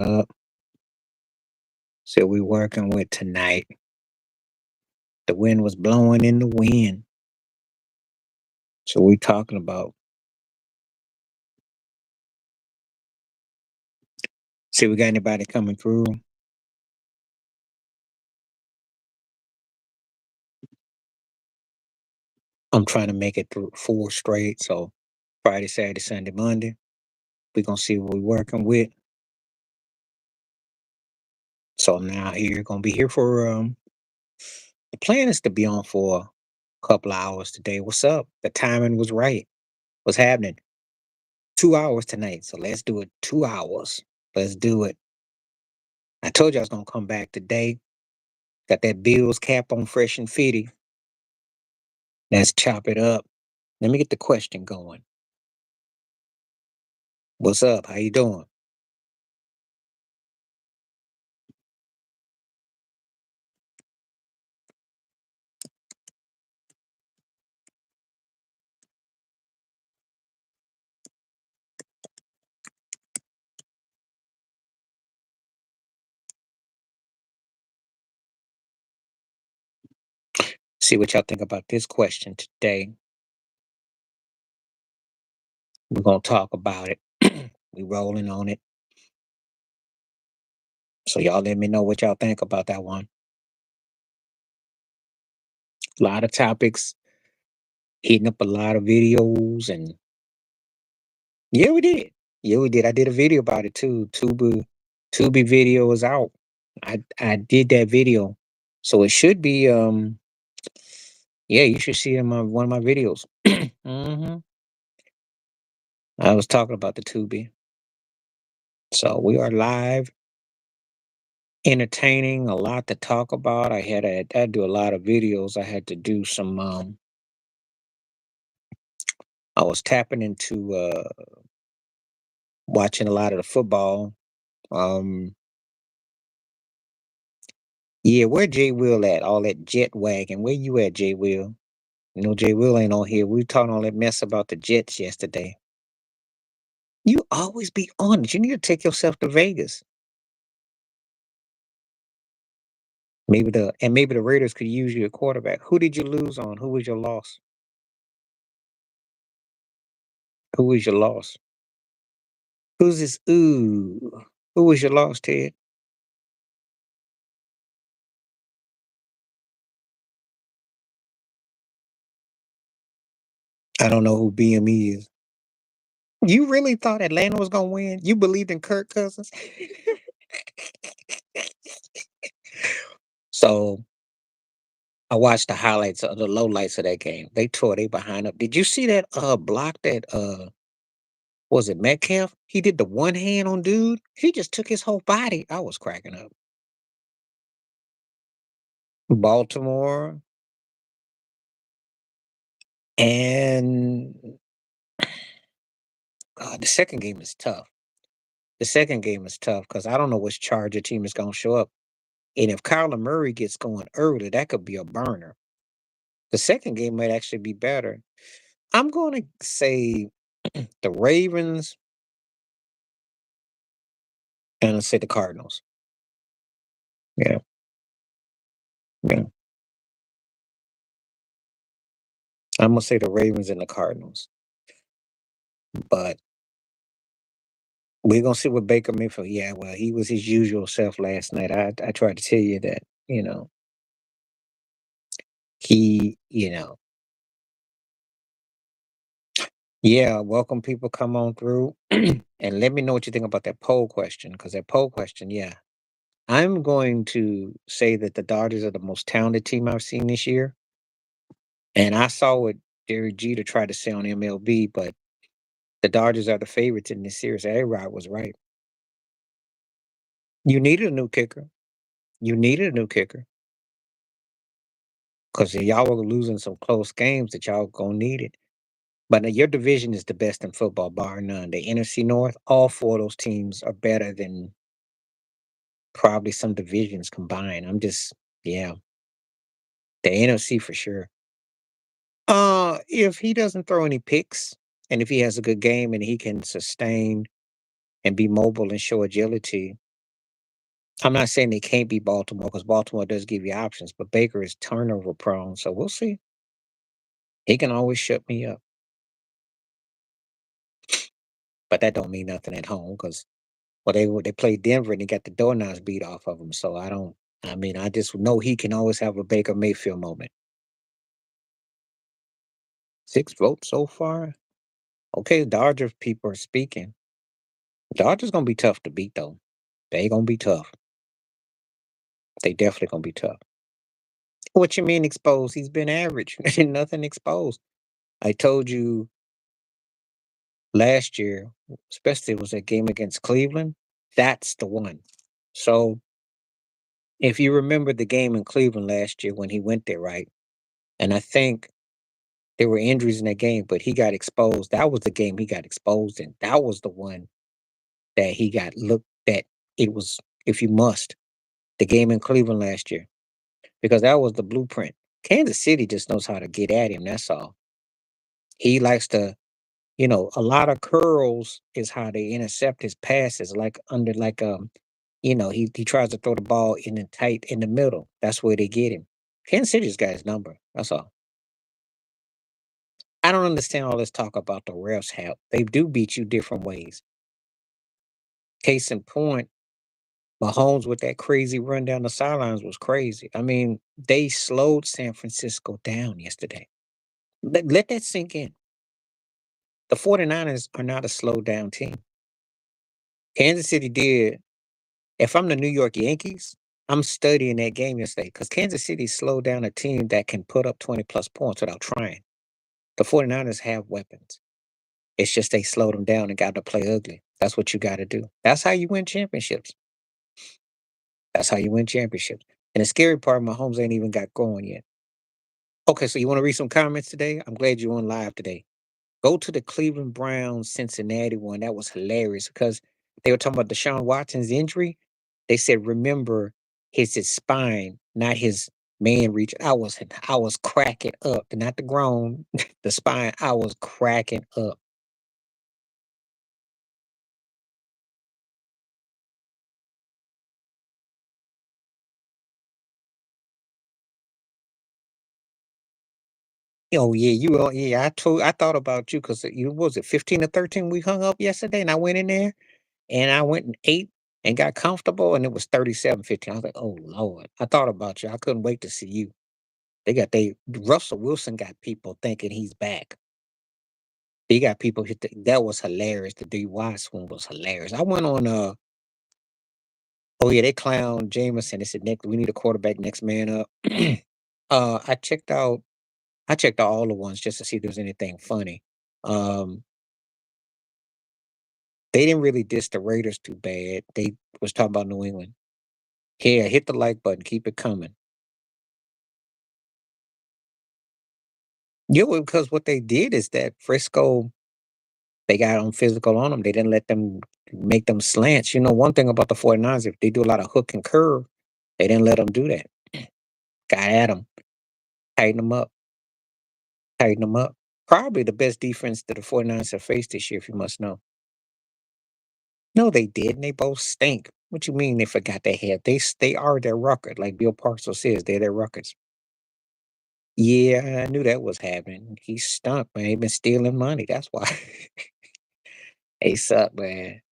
up. So we working with tonight. The wind was blowing in the wind. So we talking about. See, we got anybody coming through? I'm trying to make it through 4 straight. So Friday, Saturday, Sunday, Monday. We're gonna see what we're working with. So now here gonna be here for the plan is to be on for a couple of hours today. What's up? The timing was right. What's happening? 2 hours tonight. So let's do it 2 hours. Let's do it. I told you I was gonna come back today. Got that Bills cap on fresh and fitty. Let's chop it up. Let me get the question going. What's up? How you doing? See what y'all think about this question today. We're gonna talk about it. We rolling on it. So y'all let me know what y'all think about that one. A lot of topics, hitting up a lot of videos, and yeah, we did. Yeah, we did. I did a video about it too. Tubi video is out. I did that video. So it should be yeah, you should see it in one of my videos. hmm I was talking about the Tubi. So we are live, entertaining, a lot to talk about. I do a lot of videos. I had to do some I was tapping into watching a lot of the football. Um yeah, where Jay Will at? All that jet wagon. Where you at, Jay Will? You know Jay Will ain't on here. We talking all that mess about the Jets yesterday. You always be on it. You need to take yourself to Vegas. Maybe the Raiders could use you a quarterback. Who did you lose on? Who was your loss? Who was your loss? Who's this? Ooh. Who was your loss, Ted? I don't know who BME is. You really thought Atlanta was gonna win? You believed in Kirk Cousins? So I watched the highlights of the lowlights of that game. They tore they behind up. Did you see that block that was it Metcalf? He did the one hand on dude. He just took his whole body. I was cracking up. Baltimore and the second game is tough. The second game is tough because I don't know which Charger team is going to show up. And if Kyler Murray gets going early, that could be a burner. The second game might actually be better. I'm going to say the Ravens and I say the Cardinals. Yeah, yeah. I'm gonna say the Ravens and the Cardinals. But we're gonna see what Baker Mayfield. Yeah, well, he was his usual self last night. I tried to tell you that. He, yeah. Welcome people, come on through, and let me know what you think about that poll question. Because that poll question, yeah, I'm going to say that the Dodgers are the most talented team I've seen this year, and I saw what Derek Jeter tried to say on MLB, but the Dodgers are the favorites in this series. A-Rod was right. You needed a new kicker. You needed a new kicker. Because y'all were losing some close games that y'all gonna need it. But your division is the best in football, bar none. The NFC North, all four of those teams are better than probably some divisions combined. Yeah, the NFC for sure. If he doesn't throw any picks, and if he has a good game and he can sustain and be mobile and show agility, I'm not saying they can't beat Baltimore because Baltimore does give you options, but Baker is turnover prone, so we'll see. He can always shut me up, but that don't mean nothing at home because they played Denver and they got the doorknobs beat off of them. So I don't. I mean, I just know he can always have a Baker Mayfield moment. 6 votes so far. Okay, Dodgers people are speaking. Dodgers gonna be tough to beat though. They gonna be tough. They definitely gonna be tough. What you mean exposed? He's been average. Nothing exposed. I told you last year, especially it was that game against Cleveland. That's the one. So if you remember the game in Cleveland last year when he went there, right? And I think there were injuries in that game, but he got exposed. That was the game he got exposed in. That was the one that he got looked at. It was, if you must, the game in Cleveland last year, because that was the blueprint. Kansas City just knows how to get at him. That's all. He likes to, a lot of curls is how they intercept his passes, like under he tries to throw the ball in the tight in the middle. That's where they get him. Kansas City's got his number. That's all. I don't understand all this talk about the refs help. They do beat you different ways. Case in point, Mahomes with that crazy run down the sidelines was crazy. I mean, they slowed San Francisco down yesterday. Let that sink in. The 49ers are not a slow down team. Kansas City did. If I'm the New York Yankees, I'm studying that game yesterday because Kansas City slowed down a team that can put up 20 plus points without trying. The 49ers have weapons. It's just they slowed them down and got to play ugly. That's what you got to do. That's how you win championships. That's how you win championships. And the scary part, Mahomes ain't even got going yet. Okay, so you want to read some comments today? I'm glad you're on live today. Go to the Cleveland Browns Cincinnati one. That was hilarious because they were talking about Deshaun Watson's injury. They said, remember, his spine, not his man reach. I was cracking up, not the groan, the spine. I was cracking up. Oh yeah, yeah. I thought about you because you was it 15 or 13 we hung up yesterday, and I went in there and I went and ate and got comfortable, and it was 37-15. I was like, oh Lord. I thought about you. I couldn't wait to see you. They Russell Wilson got people thinking he's back. He got people that was hilarious. The DY one was hilarious. I went on oh yeah, they clown Jameson. They said next we need a quarterback, next man up. I checked out all the ones just to see if there was anything funny. Um they didn't really diss the Raiders too bad. They was talking about New England. Yeah, hit the like button, keep it coming. Yeah, well, because what they did is that Frisco, they got on physical on them. They didn't let them make them slants. One thing about the 49ers, if they do a lot of hook and curve, they didn't let them do that. Got at them, tighten them up, tighten them up. Probably the best defense that the 49ers have faced this year, if you must know. No, they didn't. They both stink. What you mean they forgot their head? They are their record, like Bill Parcells says, they're their records. Yeah, I knew that was happening. He stunk, man. He been stealing money. That's why. They suck, man.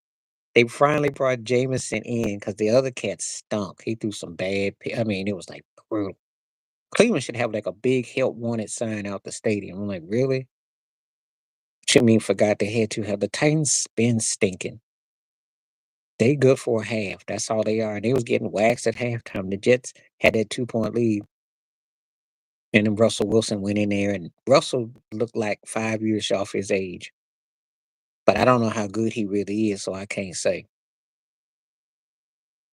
They finally brought Jameson in because the other cat stunk. He threw some bad I mean, it was, like, brutal. Cleveland should have, like, a big help wanted sign out the stadium. I'm like, "Really?" What mean forgot they had to have the Titans been stinking. They good for a half. That's all they are. They was getting waxed at halftime. The Jets had that 2-point lead, and then Russell Wilson went in there, and Russell looked like 5 years off his age, but I don't know how good he really is, so I can't say.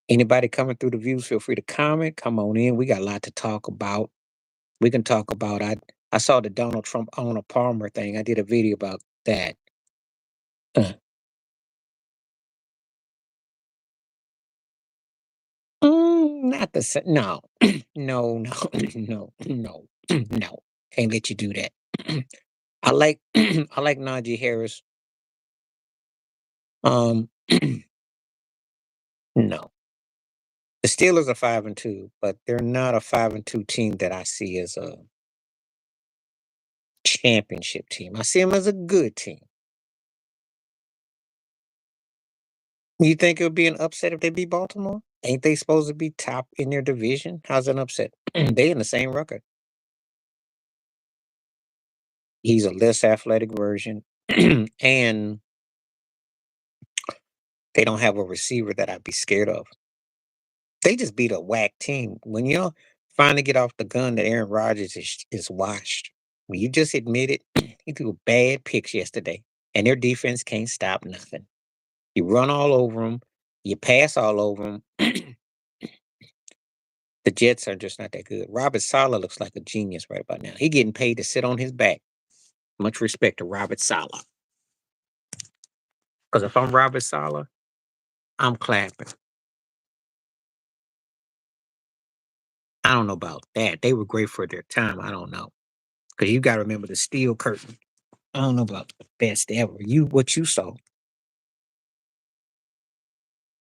Anybody coming through the views, feel free to comment. Come on in. We got a lot to talk about. We can talk about I saw the Donald Trump owner Palmer thing. I did a video about that. Uh, not the same. No, no, no, no, no, no. Can't let you do that. I like I like Najee Harris. Um, no. The Steelers are 5-2, but they're not a 5-2 team that I see as a championship team. I see them as a good team. You think it would be an upset if they beat Baltimore? Ain't they supposed to be top in their division? How's an upset? They in the same record. He's a less athletic version, and they don't have a receiver that I'd be scared of. They just beat a whack team. When you finally get off the gun that Aaron Rodgers is washed, when you just admit it, he threw bad picks yesterday, and their defense can't stop nothing. You run all over them, you pass all over them. The Jets are just not that good. Robert Saleh looks like a genius right about now. He getting paid to sit on his back. Much respect to Robert Saleh. Because if I'm Robert Saleh, I'm clapping. I don't know about that. They were great for their time. I don't know. Because you got to remember the steel curtain. I don't know about the best ever. What you saw?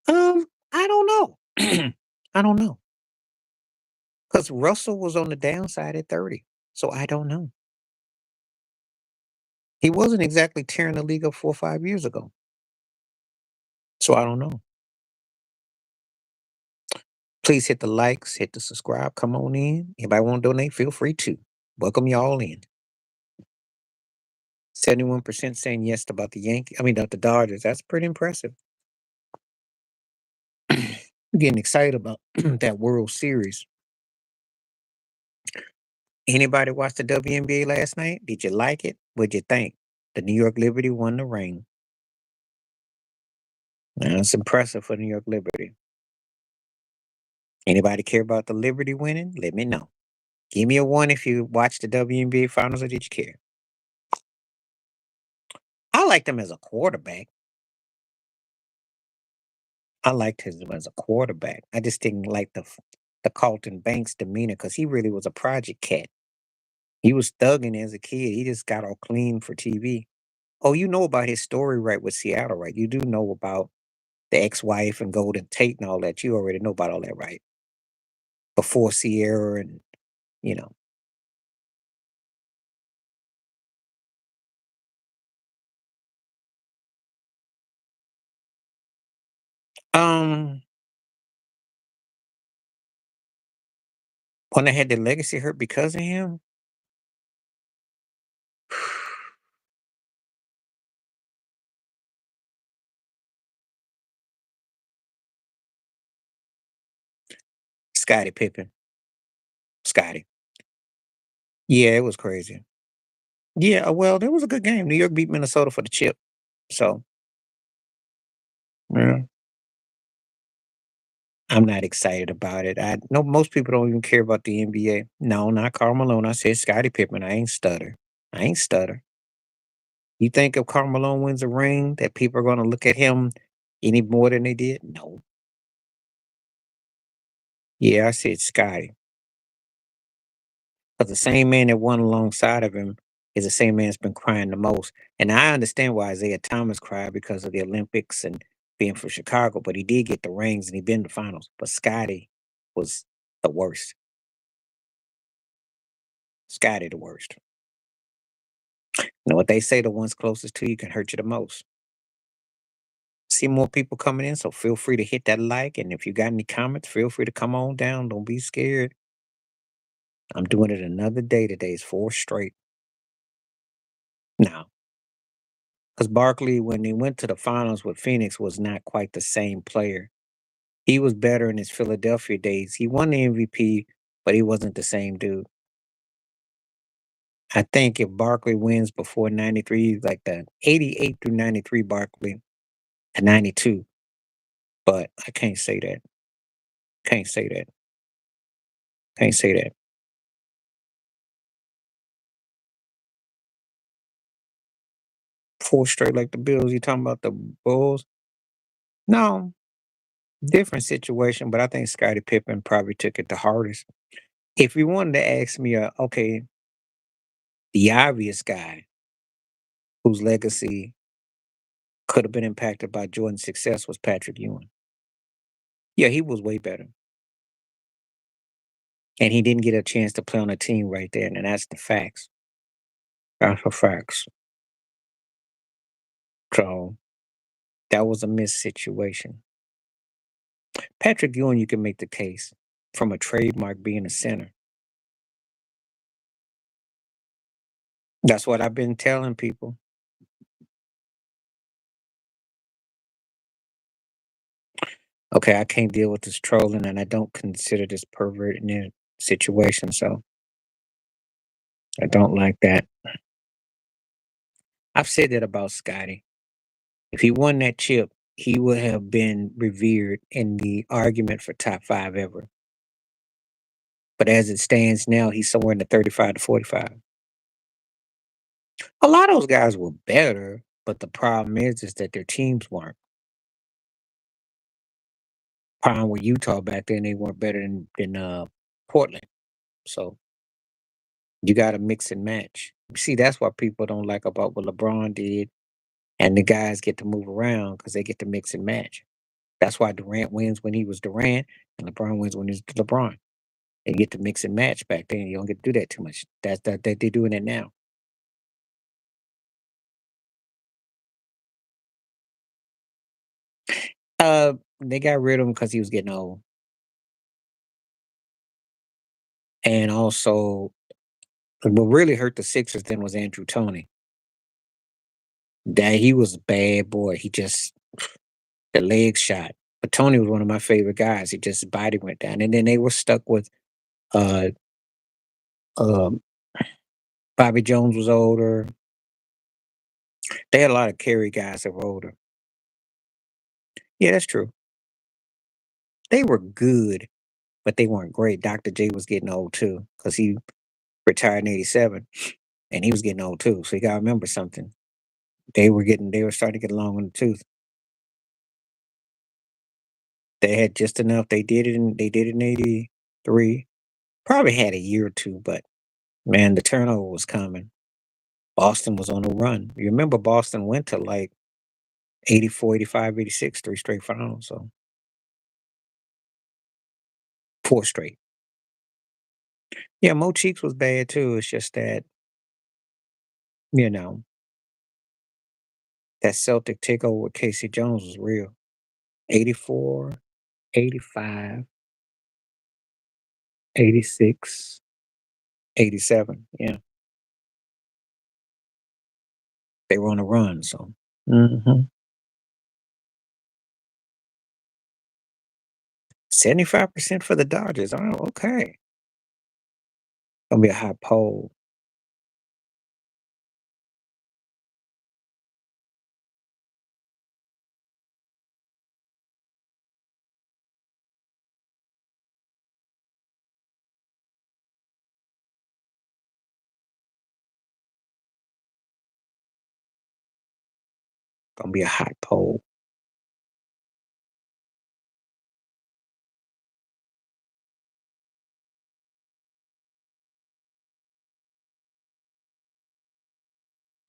I don't know. I don't know. Because Russell was on the downside at 30. So I don't know. He wasn't exactly tearing the league up 4 or 5 years ago. So I don't know. Please hit the likes, hit the subscribe, come on in. Anybody want to donate, feel free to. Welcome y'all in. 71% saying yes about the Yankees. I mean, about the Dodgers. That's pretty impressive. Getting excited about that World Series. Anybody watch the WNBA last night? Did you like it? What'd you think? The New York Liberty won the ring. That's impressive for New York Liberty. Anybody care about the Liberty winning? Let me know. Give me a one if you watched the WNBA finals or did you care? I liked him as a quarterback. I liked him as a quarterback. I just didn't like the Carlton Banks demeanor because he really was a project cat. He was thugging as a kid. He just got all clean for TV. Oh, you know about his story, right, with Seattle, right? You do know about the ex-wife and Golden Tate and all that. You already know about all that, right? Before Sierra and, you know. Um, when they had their legacy hurt because of him, Scottie Pippen. Scotty. Yeah, it was crazy. Yeah, well, there was a good game. New York beat Minnesota for the chip. So, yeah, I'm not excited about it. I know most people don't even care about the NBA. No, not Karl Malone. I said Scottie Pippen. I ain't stutter. I ain't stutter. You think if Karl Malone wins a ring that people are gonna look at him any more than they did? No. Yeah, I said Scotty. Because the same man that won alongside of him is the same man that's been crying the most. And I understand why Isaiah Thomas cried because of the Olympics and being from Chicago, but he did get the rings and he been in the finals. But Scotty was the worst. Scotty the worst. You know what they say, the ones closest to you can hurt you the most. See more people coming in, so feel free to hit that like. And if you got any comments, feel free to come on down. Don't be scared. I'm doing it another day. Today is 4 straight. Now, because Barkley, when he went to the finals with Phoenix, was not quite the same player. He was better in his Philadelphia days. He won the MVP, but he wasn't the same dude. I think if Barkley wins before 93, like the 88 through 93 Barkley to 92, but I can't say that. Can't say that. Can't say that. 4 straight like the Bills. You talking about the Bulls? No, different situation, but I think Scottie Pippen probably took it the hardest. If you wanted to ask me, okay, the obvious guy whose legacy could have been impacted by Jordan's success was Patrick Ewing. Yeah, he was way better. and he didn't get a chance to play on a team right there, and that's the facts. That's the facts. So that was a missed situation. Patrick Ewing, you can make the case from a trademark being a center. That's what I've been telling people. Okay, I can't deal with this trolling, and I don't consider this perverting in situation, so I don't like that. I've said that about Scotty. If he won that chip, he would have been revered in the argument for top 5 ever. But as it stands now, he's somewhere in the 35 to 45. A lot of those guys were better, but the problem is that their teams weren't. Problem with Utah back then, they weren't better than Portland. So you got to mix and match. See, that's what people don't like about what LeBron did, and the guys get to move around because they get to mix and match. That's why Durant wins when he was Durant, and LeBron wins when he's LeBron. They get to mix and match back then. You don't get to do that too much. That they're doing it now. They got rid of him because he was getting old, and also what really hurt the Sixers then was Andrew Toney. That he was a bad boy. He just the leg shot. But Tony was one of my favorite guys. He just body went down, and then they were stuck with uh um Bobby Jones was older. They had a lot of carry guys that were older. Yeah, that's true. They were good, but they weren't great. Dr. J was getting old too because he retired in '87, and he was getting old too. So you gotta remember something. They were starting to get along in the tooth. They had just enough. They did it in '83. Probably had a year or two, but man, the turnover was coming. Boston was on a run. You remember Boston went to like 84, 85, 86, 3 straight finals. So 4 straight. Yeah, Mo Cheeks was bad too. It's just that, you know, that Celtic takeover with Casey Jones was real. 84, 85, 86, 87. Yeah, they were on a run. So, mhm. 75% for the Dodgers. Oh, okay. Gonna be a high poll. Gonna be a hot poll.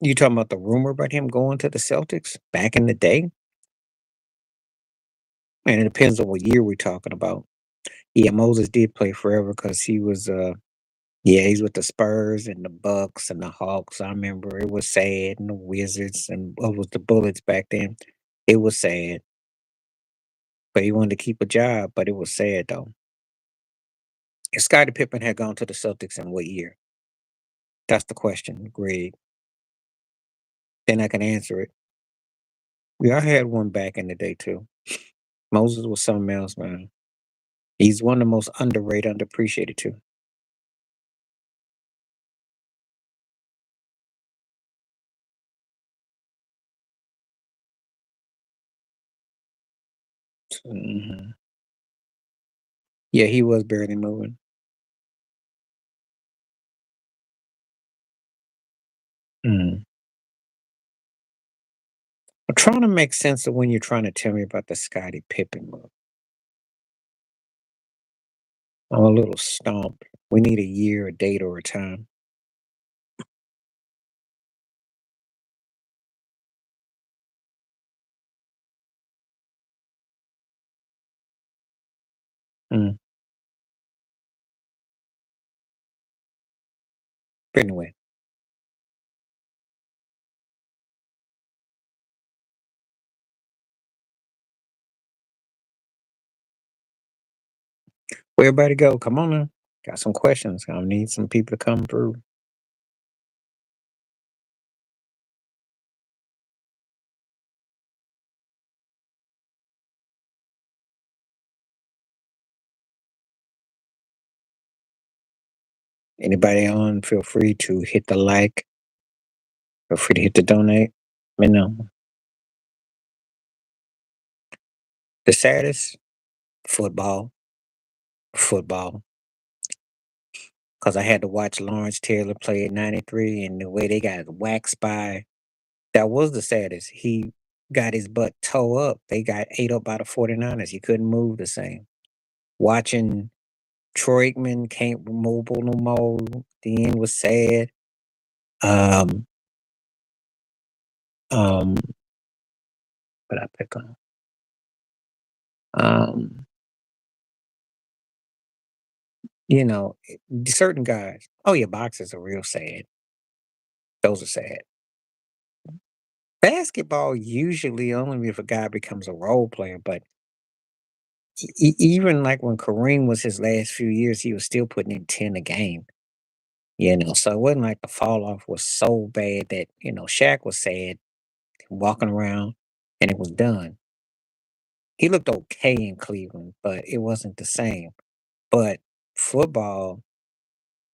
You talking about the rumor about him going to the Celtics back in the day? And it depends on what year we're talking about. Yeah, Moses did play forever because he was yeah, he's with the Spurs and the Bucks and the Hawks. I remember it was sad, and the Wizards and what was the Bullets back then. It was sad, but he wanted to keep a job, but it was sad though. If Scottie Pippen had gone to the Celtics in what year? That's the question, Greg. Then I can answer it. Yeah, I had one back in the day too. Moses was something else, man. He's one of the most underrated, underappreciated too. Mhm. Yeah, he was barely moving. Mm. I'm trying to make sense of when you're trying to tell me about the Scottie Pippen move. I'm a little stumped. We need a year, a date, or a time. Mm. But anyway, where everybody go? Come on now. Got some questions. I need some people to come through. Anybody on, feel free to hit the like. Feel free to hit the donate. Let me know. The saddest, football. Football. Because I had to watch Lawrence Taylor play at 93 and the way they got waxed by, that was the saddest. He got his butt toe up. They got ate up by the 49ers. He couldn't move the same. Watching Troy Aikman can't mobile no more. The end was sad. Um, um, but I pick on. Um, certain guys. Oh yeah, boxers are real sad. Those are sad. Basketball usually only if a guy becomes a role player, but even like when Kareem was his last few years, he was still putting in 10 a game. So it wasn't like the fall off was so bad that, Shaq was sad walking around and it was done. He looked okay in Cleveland, but it wasn't the same. But football,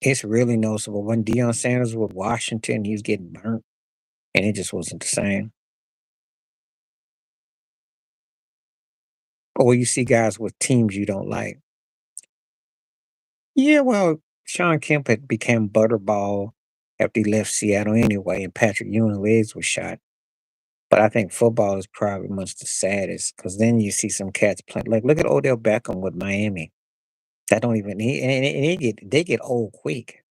it's really noticeable. When Deion Sanders with Washington, he was getting burnt and it just wasn't the same. Or you see guys with teams you don't like. Yeah, well, Sean Kemp had became Butterball after he left Seattle anyway, and Patrick Ewing's legs were shot. But I think football is probably much the saddest because then you see some cats playing. Like, look at Odell Beckham with Miami. That don't even and they get old quick,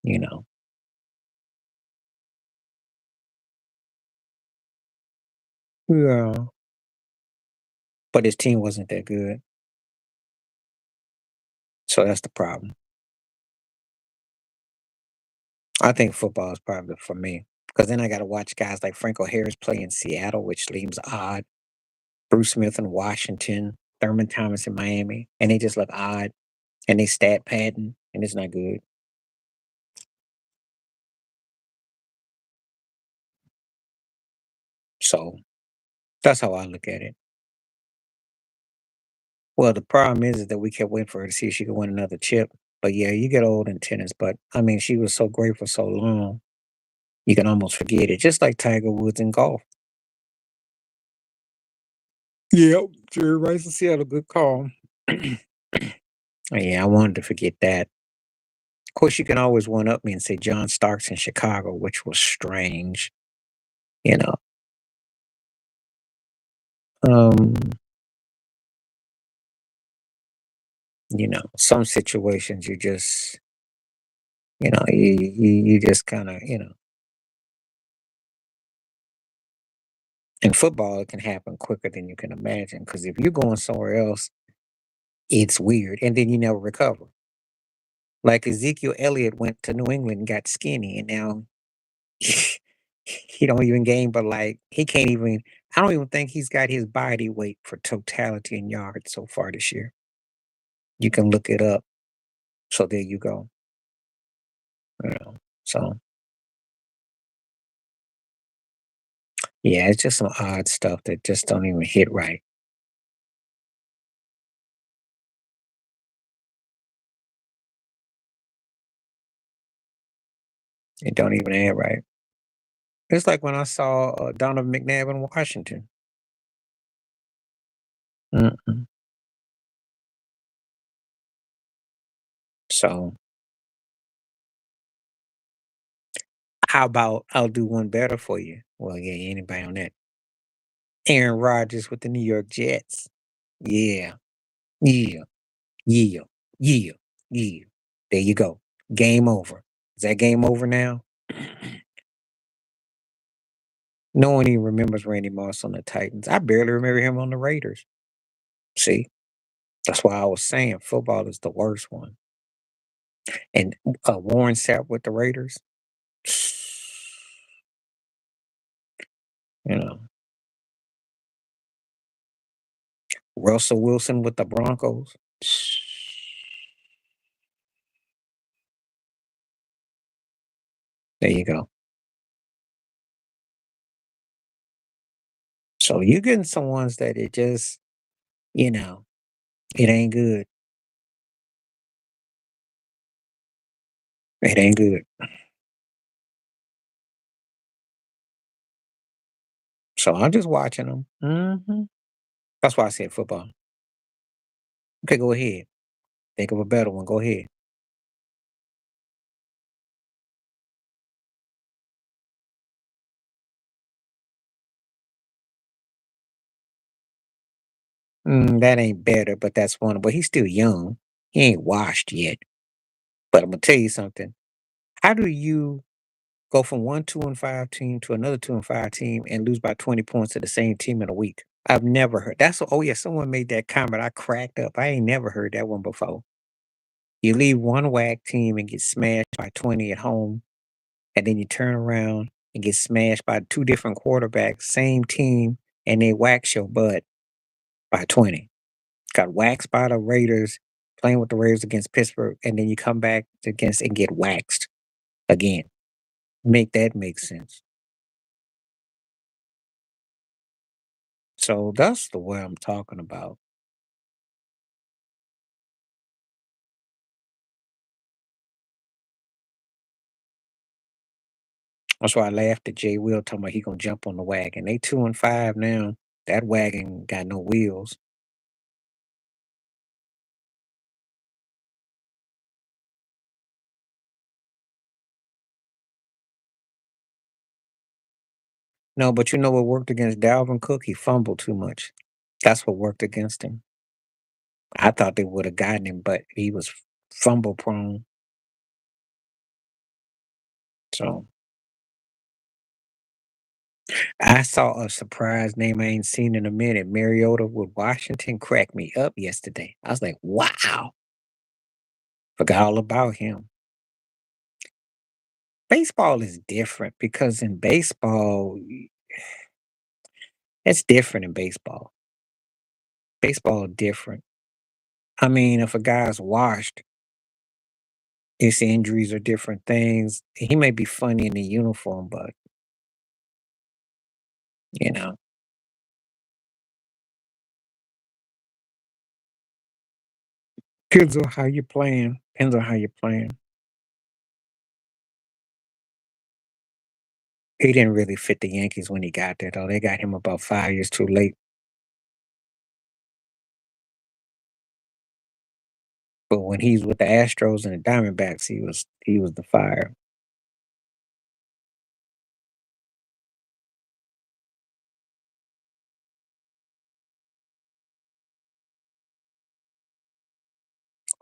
you know. Yeah, but his team wasn't that good, so that's the problem. I think football is probably for me because then I got to watch guys like Franco Harris play in Seattle, which seems odd. Bruce Smith in Washington, Thurman Thomas in Miami, and they just look odd and they stat padding, and it's not good. So that's how I look at it. Well, the problem is that we kept waiting for her to see if she could win another chip. But yeah, you get old in tennis. But I mean, she was so great for so long, you can almost forget it. Just like Tiger Woods in golf. Yep, Jerry Rice in Seattle, good call. Yeah, I wanted to forget that. Of course, you can always one up me and say John Starks in Chicago, which was strange. You know, um, some situations you just kind of, in football, it can happen quicker than you can imagine. Because if you're going somewhere else, it's weird, and then you never recover. Like Ezekiel Elliott went to New England and got skinny, and now he don't even gain, but like he can't even. I don't even think he's got his body weight for totality in yards so far this year. You can look it up. So there you go. You know. So yeah, it's just some odd stuff that just don't even hit right. It don't even add right. It's like when I saw Donovan McNabb in Washington. Mm-mm. So how about I'll do one better for you? Well, yeah, anybody on that? Aaron Rodgers with the New York Jets. Yeah, yeah, yeah, yeah, yeah. There you go. Game over. Is that game over now? No one even remembers Randy Moss on the Titans. I barely remember him on the Raiders. See, that's why I was saying football is the worst one. And Warren Sapp with the Raiders, you know, Russell Wilson with the Broncos. There you go. So you're getting some ones that it just, you know, it ain't good. It ain't good. So I'm just watching them. That's why I said football. Okay, go ahead. Think of a better one. Go ahead. That ain't better, but that's one. But he's still young. He ain't washed yet. But I'm gonna tell you something. How do you go from 1 2-5 team to another 2-5 team and lose by 20 points to the same team in a week? I've never heard. Oh yeah, someone made that comment. I cracked up. I ain't never heard that one before. You leave one whack team and get smashed by 20 at home, and then you turn around and get smashed by two different quarterbacks, same team, and they wax your butt by 20. Got waxed by the Raiders, playing with the Raiders against Pittsburgh, and then you come back against and get waxed again. Make that make sense. So that's the way I'm talking about. That's why I laughed at Jay Will talking about he gonna jump on the wagon. They 2-5 now. That wagon got no wheels. No, but you know what worked against Dalvin Cook? He fumbled too much. That's what worked against him. I thought they would have gotten him, but he was fumble prone. So I saw a surprise name I ain't seen in a minute. Mariota with Washington cracked me up yesterday. I was like, wow. Forgot all about him. Baseball is different because in baseball, it's different in baseball. Baseball different. I mean, if a guy's washed, his injuries are different things. He may be funny in the uniform, but you know, depends on how you're playing. Depends on how you're playing. He didn't really fit the Yankees when he got there, though. They got him about 5 years too late. But when he's with the Astros and the Diamondbacks, he was the fire.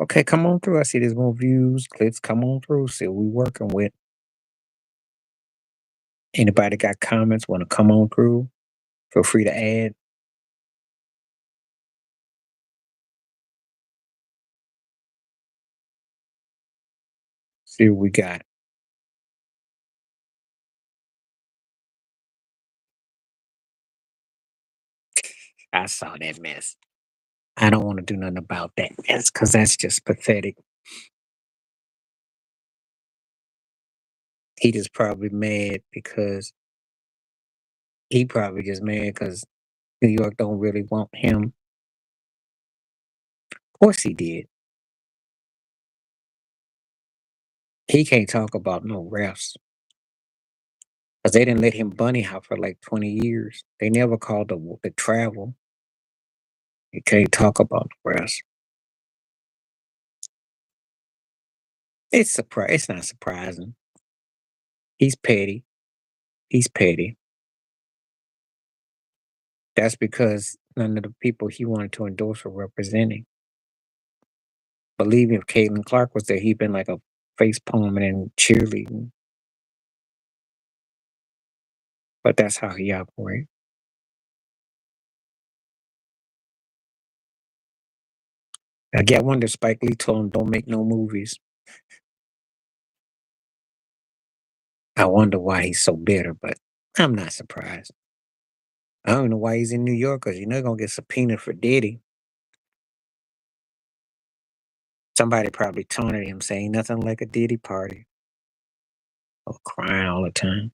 Okay, come on through. I see there's more views, clicks. Come on through. See what we working with. Anybody got comments? Want to come on through? Feel free to add. See what we got. I saw that mess. I don't want to do nothing about that mess because that's just pathetic. He just probably mad because he probably just mad because New York don't really want him. Of course he did. He can't talk about no refs because they didn't let him bunny hop for like 20 years. They never called the travel. He can't talk about the refs. It's not surprising. He's petty. He's petty. That's because none of the people he wanted to endorse were representing. Believe me, if Caitlin Clark was there, he'd been like a face palming and cheerleading. But that's how he operates. I get one that Spike Lee told him don't make no movies. I wonder why he's so bitter, but I'm not surprised. I don't know why he's in New York because you're not gonna get subpoenaed for Diddy. Somebody probably taunted him saying nothing like a Diddy party or crying all the time.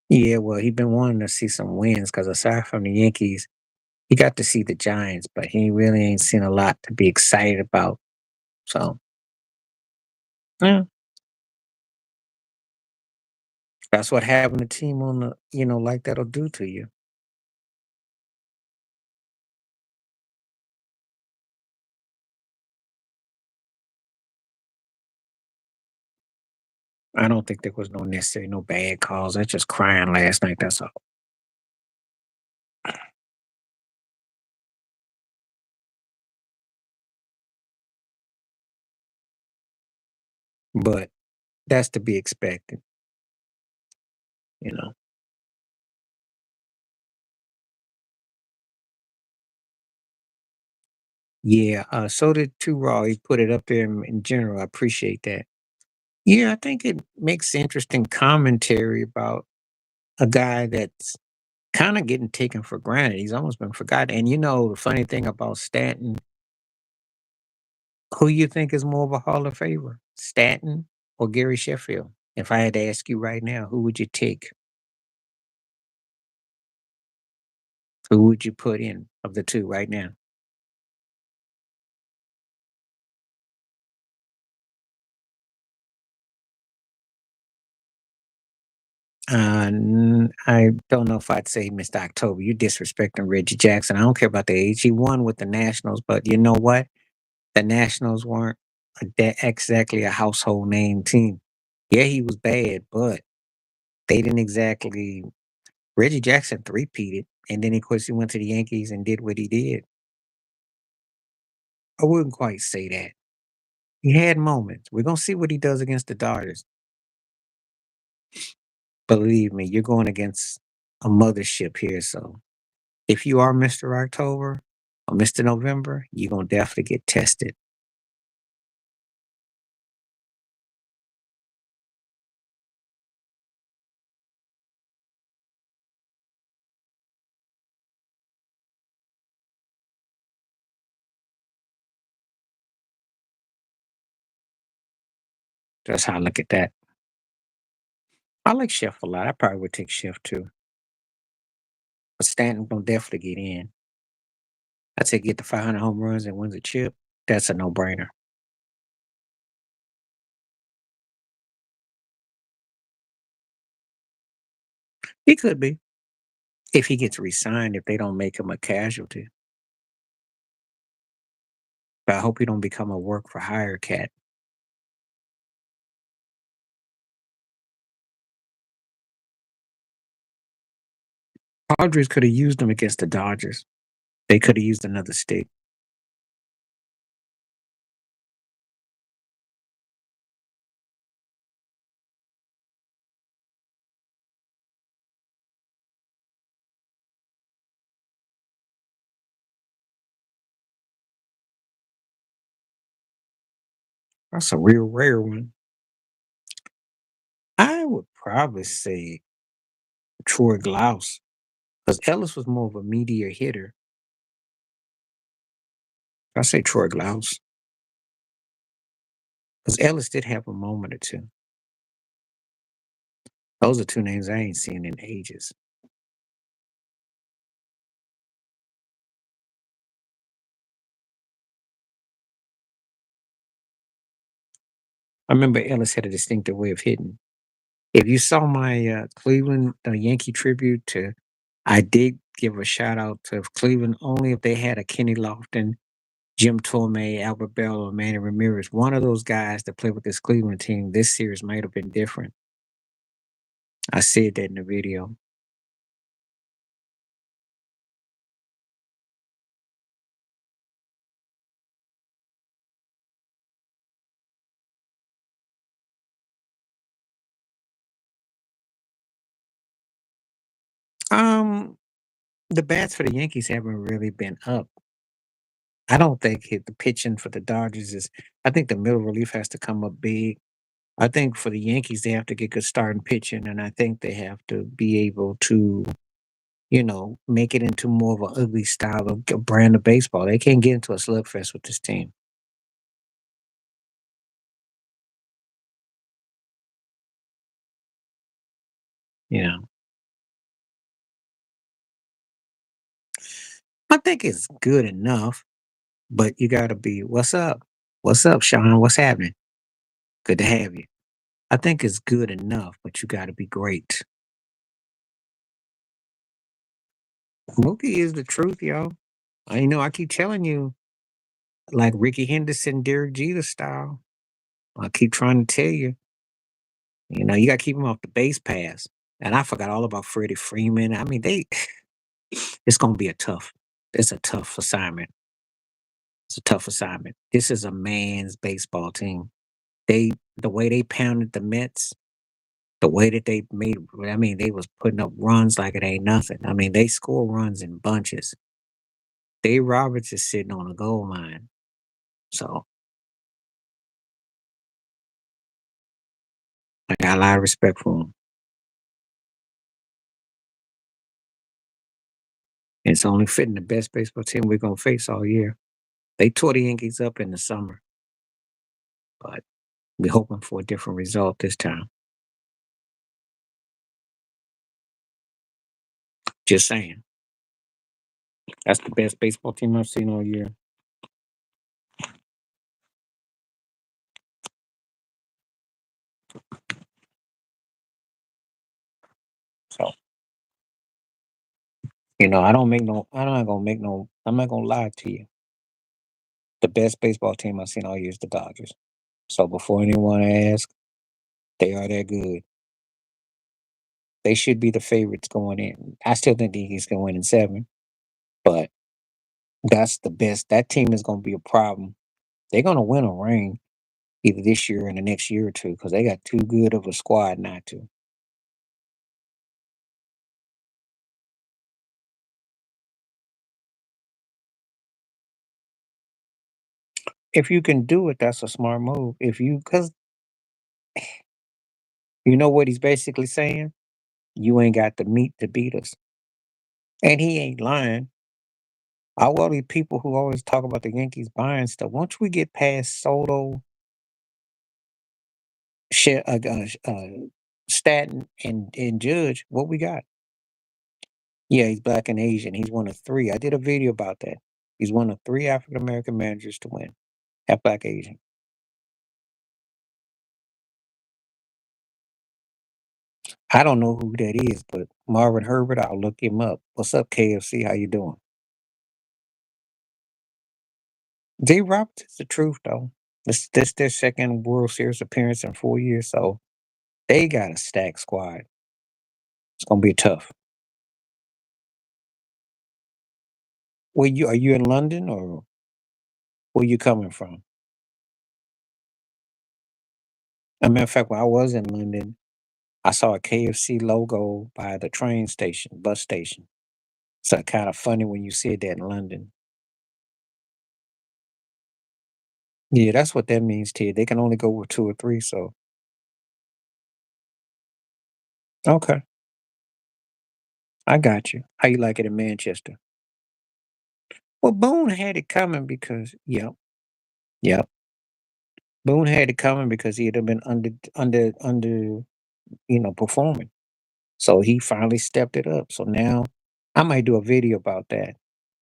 Yeah, well, he been wanting to see some wins because aside from the Yankees, he got to see the Giants, but he really ain't seen a lot to be excited about. So, yeah, that's what having a team on the, like that'll do to you. I don't think there was no bad calls. I just crying last night. That's all. But that's to be expected, you know. Yeah, so did Two Raw. He put it up there in general. I appreciate that. Yeah, I think it makes interesting commentary about a guy that's kind of getting taken for granted. He's almost been forgotten. And the funny thing about Stanton, who you think is more of a Hall of Famer, Stanton or Gary Sheffield? If I had to ask you right now, who would you take? Who would you put in of the two right now? I don't know if I'd say Mr. October. You're disrespecting Reggie Jackson. I don't care about the age. He won with the Nationals, but you know what? The Nationals weren't exactly a household name team. Yeah, he was bad, but they didn't exactly. Reggie Jackson three-peated, and then of course he went to the Yankees and did what he did. I wouldn't quite say that. He had moments. We're gonna see what he does against the Dodgers. Believe me, you're going against a mothership here. So if you are Mr. October or Mr. November, you're gonna definitely get tested. That's how I look at that. I like Chef a lot. I probably would take Chef too. But Stanton gonna definitely get in. I'd say get the 500 home runs and wins a chip. That's a no-brainer. He could be if he gets re-signed. If they don't make him a casualty, but I hope he don't become a work for hire cat. Padres could have used him against the Dodgers. They could have used another stick. That's a real rare one. I would probably say Troy Glaus because Ellis was more of a meteor hitter. I say Troy Glaus because Ellis did have a moment or two. Those are two names I ain't seen in ages. I remember Ellis had a distinctive way of hitting. If you saw my Cleveland Yankee tribute to, I did give a shout out to Cleveland only if they had a Kenny Lofton, Jim Torme, Albert Bell, or Manny Ramirez. One of those guys that played with this Cleveland team, this series might have been different. I said that in the video. Um, the bats for the Yankees haven't really been up. I don't think the pitching for the Dodgers is. I think the middle relief has to come up big. I think for the Yankees, they have to get good starting pitching, and I think they have to be able to, make it into more of an ugly style of brand of baseball. They can't get into a slugfest with this team. You know, I think it's good enough, but you got to be. What's up? What's up, Sean? What's happening? Good to have you. I think it's good enough, but you got to be great. Mookie is the truth, y'all. I know. I keep telling you, like Ricky Henderson, Derek Jeter style. I keep trying to tell you, you got to keep him off the base pass. And I forgot all about Freddie Freeman. I mean, it's going to be it's a tough assignment. It's a tough assignment. This is a man's baseball team. The way they pounded the Mets, the way that they made, I mean, they was putting up runs like it ain't nothing. I mean, they score runs in bunches. Dave Roberts is sitting on a gold mine. So I got a lot of respect for him. It's only fitting the best baseball team we're gonna face all year. They tore the Yankees up in the summer, but we're hoping for a different result this time. Just saying. That's the best baseball team I've seen all year. So, I'm not gonna lie to you. The best baseball team I've seen all year is the Dodgers. So before anyone asks, they are that good. They should be the favorites going in. I still think the Yankees can win in seven, but that's the best. That team is gonna be a problem. They're gonna win a ring either this year or in the next year or two because they got too good of a squad not to. If you can do it, that's a smart move. Because you know what he's basically saying? You ain't got the meat to beat us. And he ain't lying. All these people who always talk about the Yankees buying stuff, once we get past Soto, Stanton, and Judge, what we got? Yeah, he's black and Asian. He's one of three. I did a video about that. He's one of three African American managers to win, half black Asian. I don't know who that is, but Marvin Herbert, I'll look him up. What's up, KFC? How you doing? J. Roberts is the truth, though. This their second World Series appearance in 4 years, so they got a stacked squad. It's gonna be tough. Are you in London or where you coming from? As a matter of fact, when I was in London, I saw a KFC logo by the train station, bus station. So kind of funny when you see that in London. Yeah, that's what that means, Ted. They can only go with two or three. So okay, I got you. How you like it in Manchester? Well, Boone had it coming because, yep. Boone had it coming because he had been performing. So he finally stepped it up. So now I might do a video about that.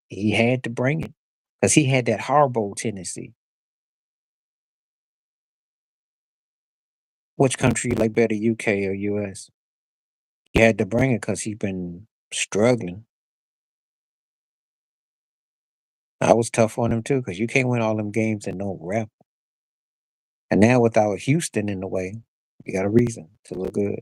He had to bring it because he had that hardball tendency. Which country you like better, UK or US? He had to bring it because he's been struggling. I was tough on him too because you can't win all them games and no rep. And now without Houston in the way, you got a reason to look good.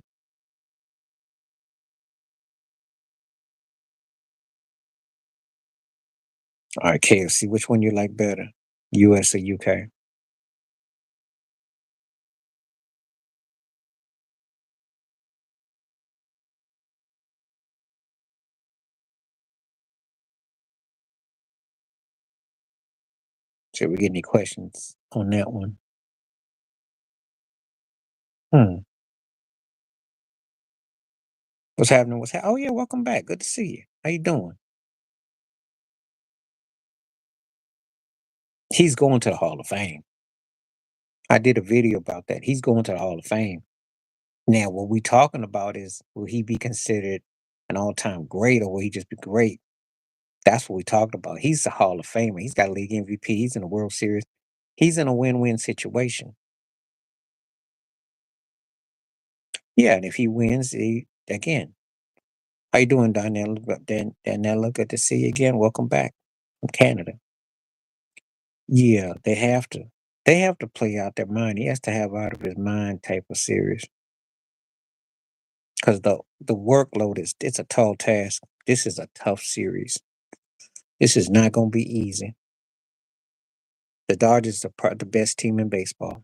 All right, KFC, which one you like better, US or UK? Should we get any questions on that one? Hmm. What's happening? Oh yeah, welcome back. Good to see you. How you doing? He's going to the Hall of Fame. I did a video about that. He's going to the Hall of Fame. Now, what we talking about is will he be considered an all-time great or will he just be great? That's what we talked about. He's a Hall of Famer. He's got a league MVP. He's in a World Series. He's in a win-win situation. Yeah, and if he wins, again, how you doing, Daniela? Good to see you again. Welcome back from Canada. Yeah, they have to. They have to play out their mind. He has to have out of his mind type of series because the workload is it's a tall task. This is a tough series. This is not going to be easy. The Dodgers are the best team in baseball.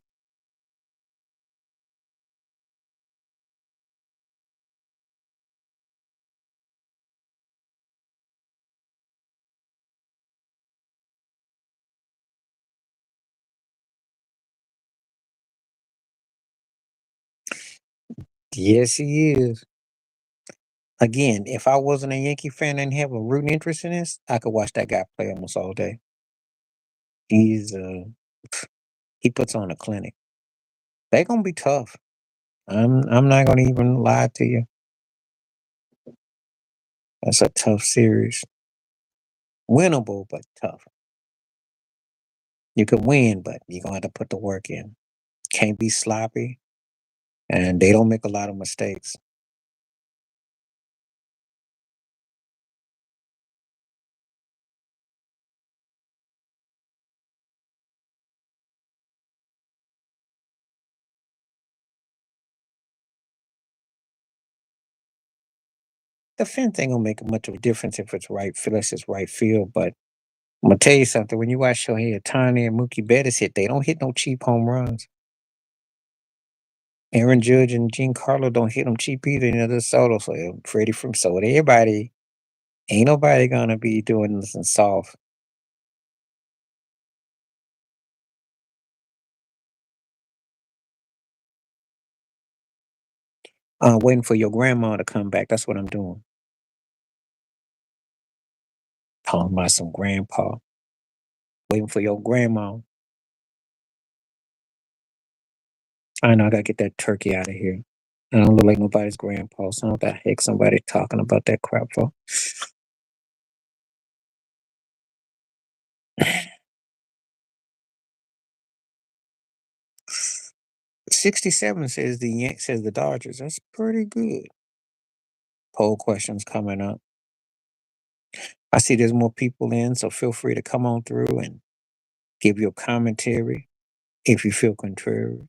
Yes, he is. Again, if I wasn't a Yankee fan and have a rooting interest in this, I could watch that guy play almost all day. He's he puts on a clinic. They're gonna be tough. I'm not gonna even lie to you. That's a tough series. Winnable, but tough. You could win, but you're gonna have to put the work in. Can't be sloppy, and they don't make a lot of mistakes. The fence ain't gonna make much of a difference if it's right field, unless it's right field. But I'm gonna tell you something. When you watch Shohei Ohtani and Mookie Betts hit, they don't hit no cheap home runs. Aaron Judge and Giancarlo don't hit them cheap either. Neither Soto, so Freddie from Soto. Everybody ain't nobody gonna be doing this in soft. Waiting for your grandma to come back. That's what I'm doing. Talking about some grandpa. Waiting for your grandma. I know I gotta get that turkey out of here. I don't look like nobody's grandpa, so what the heck somebody talking about that crap for? 67 says the Yank says the Dodgers. That's pretty good. Poll questions coming up. I see there's more people in, so feel free to come on through and give your commentary if you feel contrary.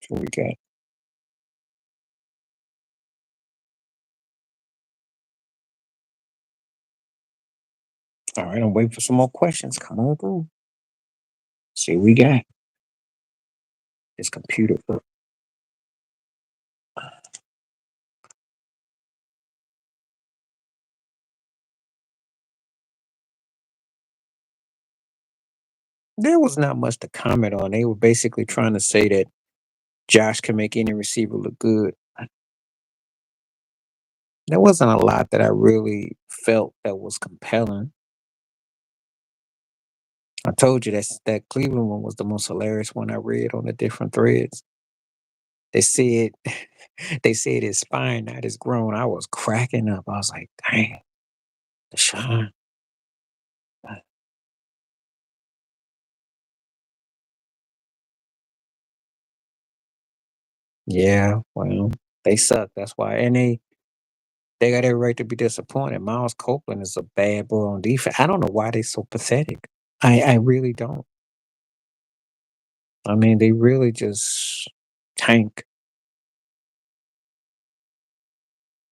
What we got? All right, I'm waiting for some more questions. Come on through. See what we got. This computer. There was not much to comment on. They were basically trying to say that Josh can make any receiver look good. There wasn't a lot that I really felt that was compelling. I told you that Cleveland one was the most hilarious one I read on the different threads. They said they said his spine not as grown. I was cracking up. I was like, dang, Deshaun. Yeah, well, they suck. That's why. And they got every right to be disappointed. Miles Copeland is a bad boy on defense. I don't know why they're so pathetic. I really don't. I mean, they really just tank.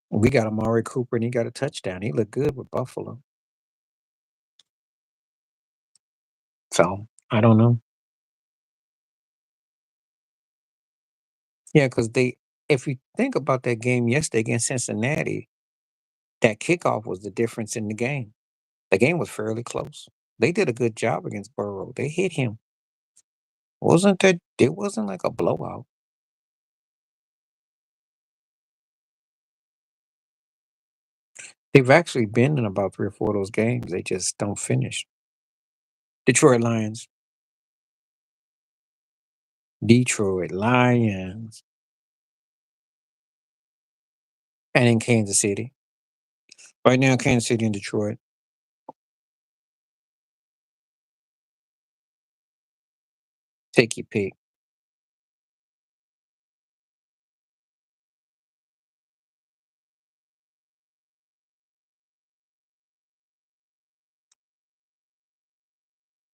We got Amari Cooper and he got a touchdown. He looked good with Buffalo. So I don't know. Yeah, because if you think about that game yesterday against Cincinnati, that kickoff was the difference in the game. The game was fairly close. They did a good job against Burrow. They hit him. Wasn't that it wasn't like a blowout. They've actually been in about 3 or 4 of those games. They just don't finish. Detroit Lions. Detroit Lions. And in Kansas City. Right now, Kansas City and Detroit. Take your pick.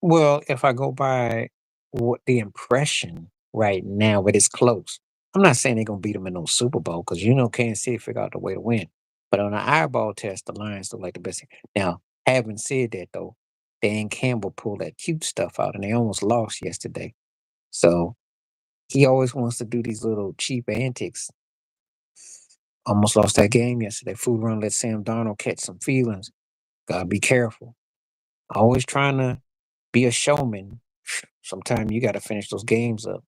Well, if I go by what the impression right now, but it's close. I'm not saying they're gonna beat them in no Super Bowl because you know Kansas City figured out the way to win. But on an eyeball test, the Lions look like the best team. Now, having said that though, Dan Campbell pulled that cute stuff out and they almost lost yesterday. So he always wants to do these little cheap antics. Almost lost that game yesterday. Food run let Sam Darnold catch some feelings. Gotta be careful. Always trying to be a showman. Sometimes you gotta finish those games up.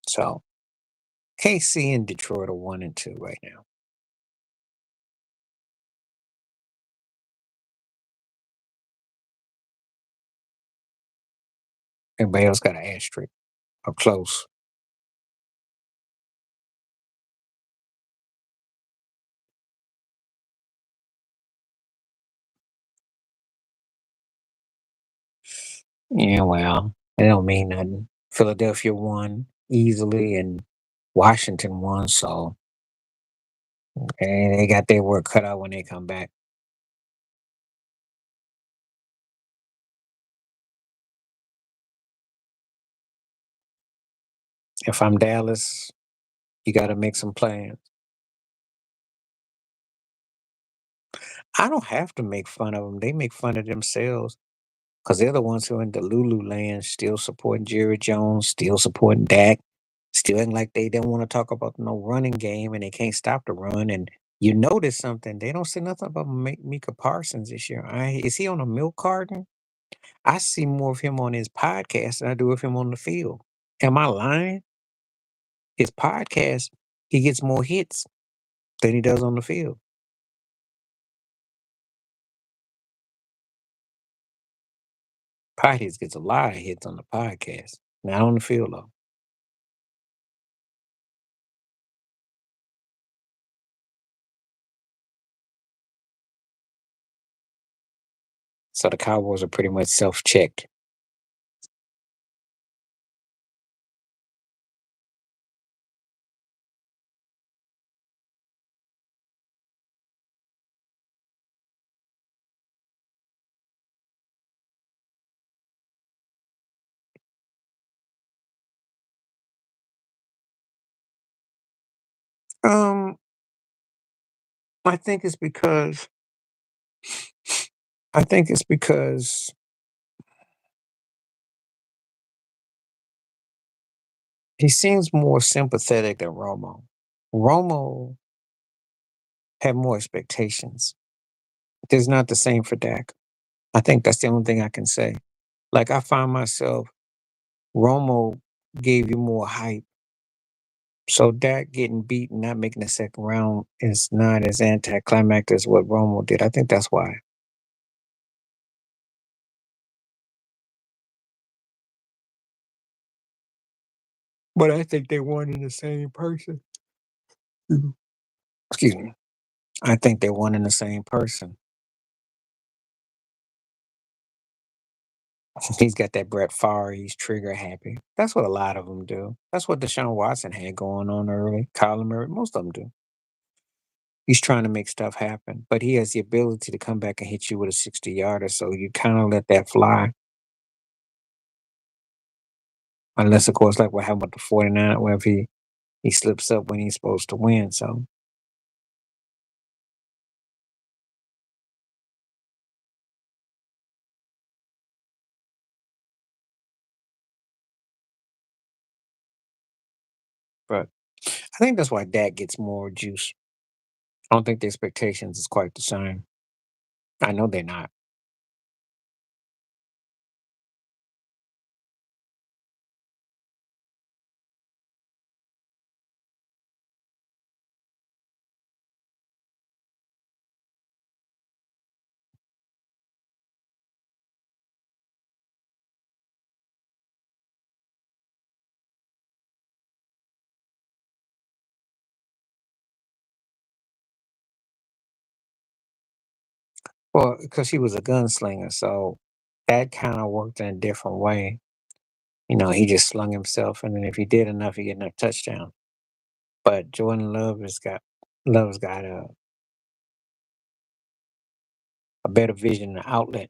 So KC and Detroit are 1 and 2 right now. Everybody else got an asterisk or close. Yeah, well, it don't mean nothing. Philadelphia won easily and Washington won, so they got their work cut out when they come back. If I'm Dallas, you gotta make some plans. I don't have to make fun of them. They make fun of themselves because they're the ones who are in the Lulu land still supporting Jerry Jones, still supporting Dak, still acting like they don't want to talk about no running game and they can't stop the run. And you notice something, they don't say nothing about Mika Parsons this year. Is he on a milk carton? I see more of him on his podcast than I do of him on the field. Am I lying? His podcast, he gets more hits than he does on the field. Podcast gets a lot of hits on the podcast, not on the field though. So the Cowboys are pretty much self-checked. Um, I think it's because I think it's because he seems more sympathetic than Romo. Romo had more expectations. There's not the same for Dak. I think that's the only thing I can say. Like I find myself, Romo gave you more hype. So Dak getting beaten, not making the second round is not as anticlimactic as what Romo did. I think that's why. But I think they one in the same person. Mhm. Excuse me. I think they're one in the same person. He's got that Brett Favre, he's trigger happy. That's what a lot of them do. That's what Deshaun Watson had going on early. Kyler Murray, most of them do. He's trying to make stuff happen, but he has the ability to come back and hit you with a 60-yarder, so you kind of let that fly. Unless, of course, like what happened with the 49, where if he slips up when he's supposed to win. So But I think that's why Dak gets more juice. I don't think the expectations is quite the same. I know they're not. Well, because he was a gunslinger, so that kind of worked in a different way. He just slung himself, and then if he did enough, he get enough touchdown. But Jordan Love's got a better vision and outlet.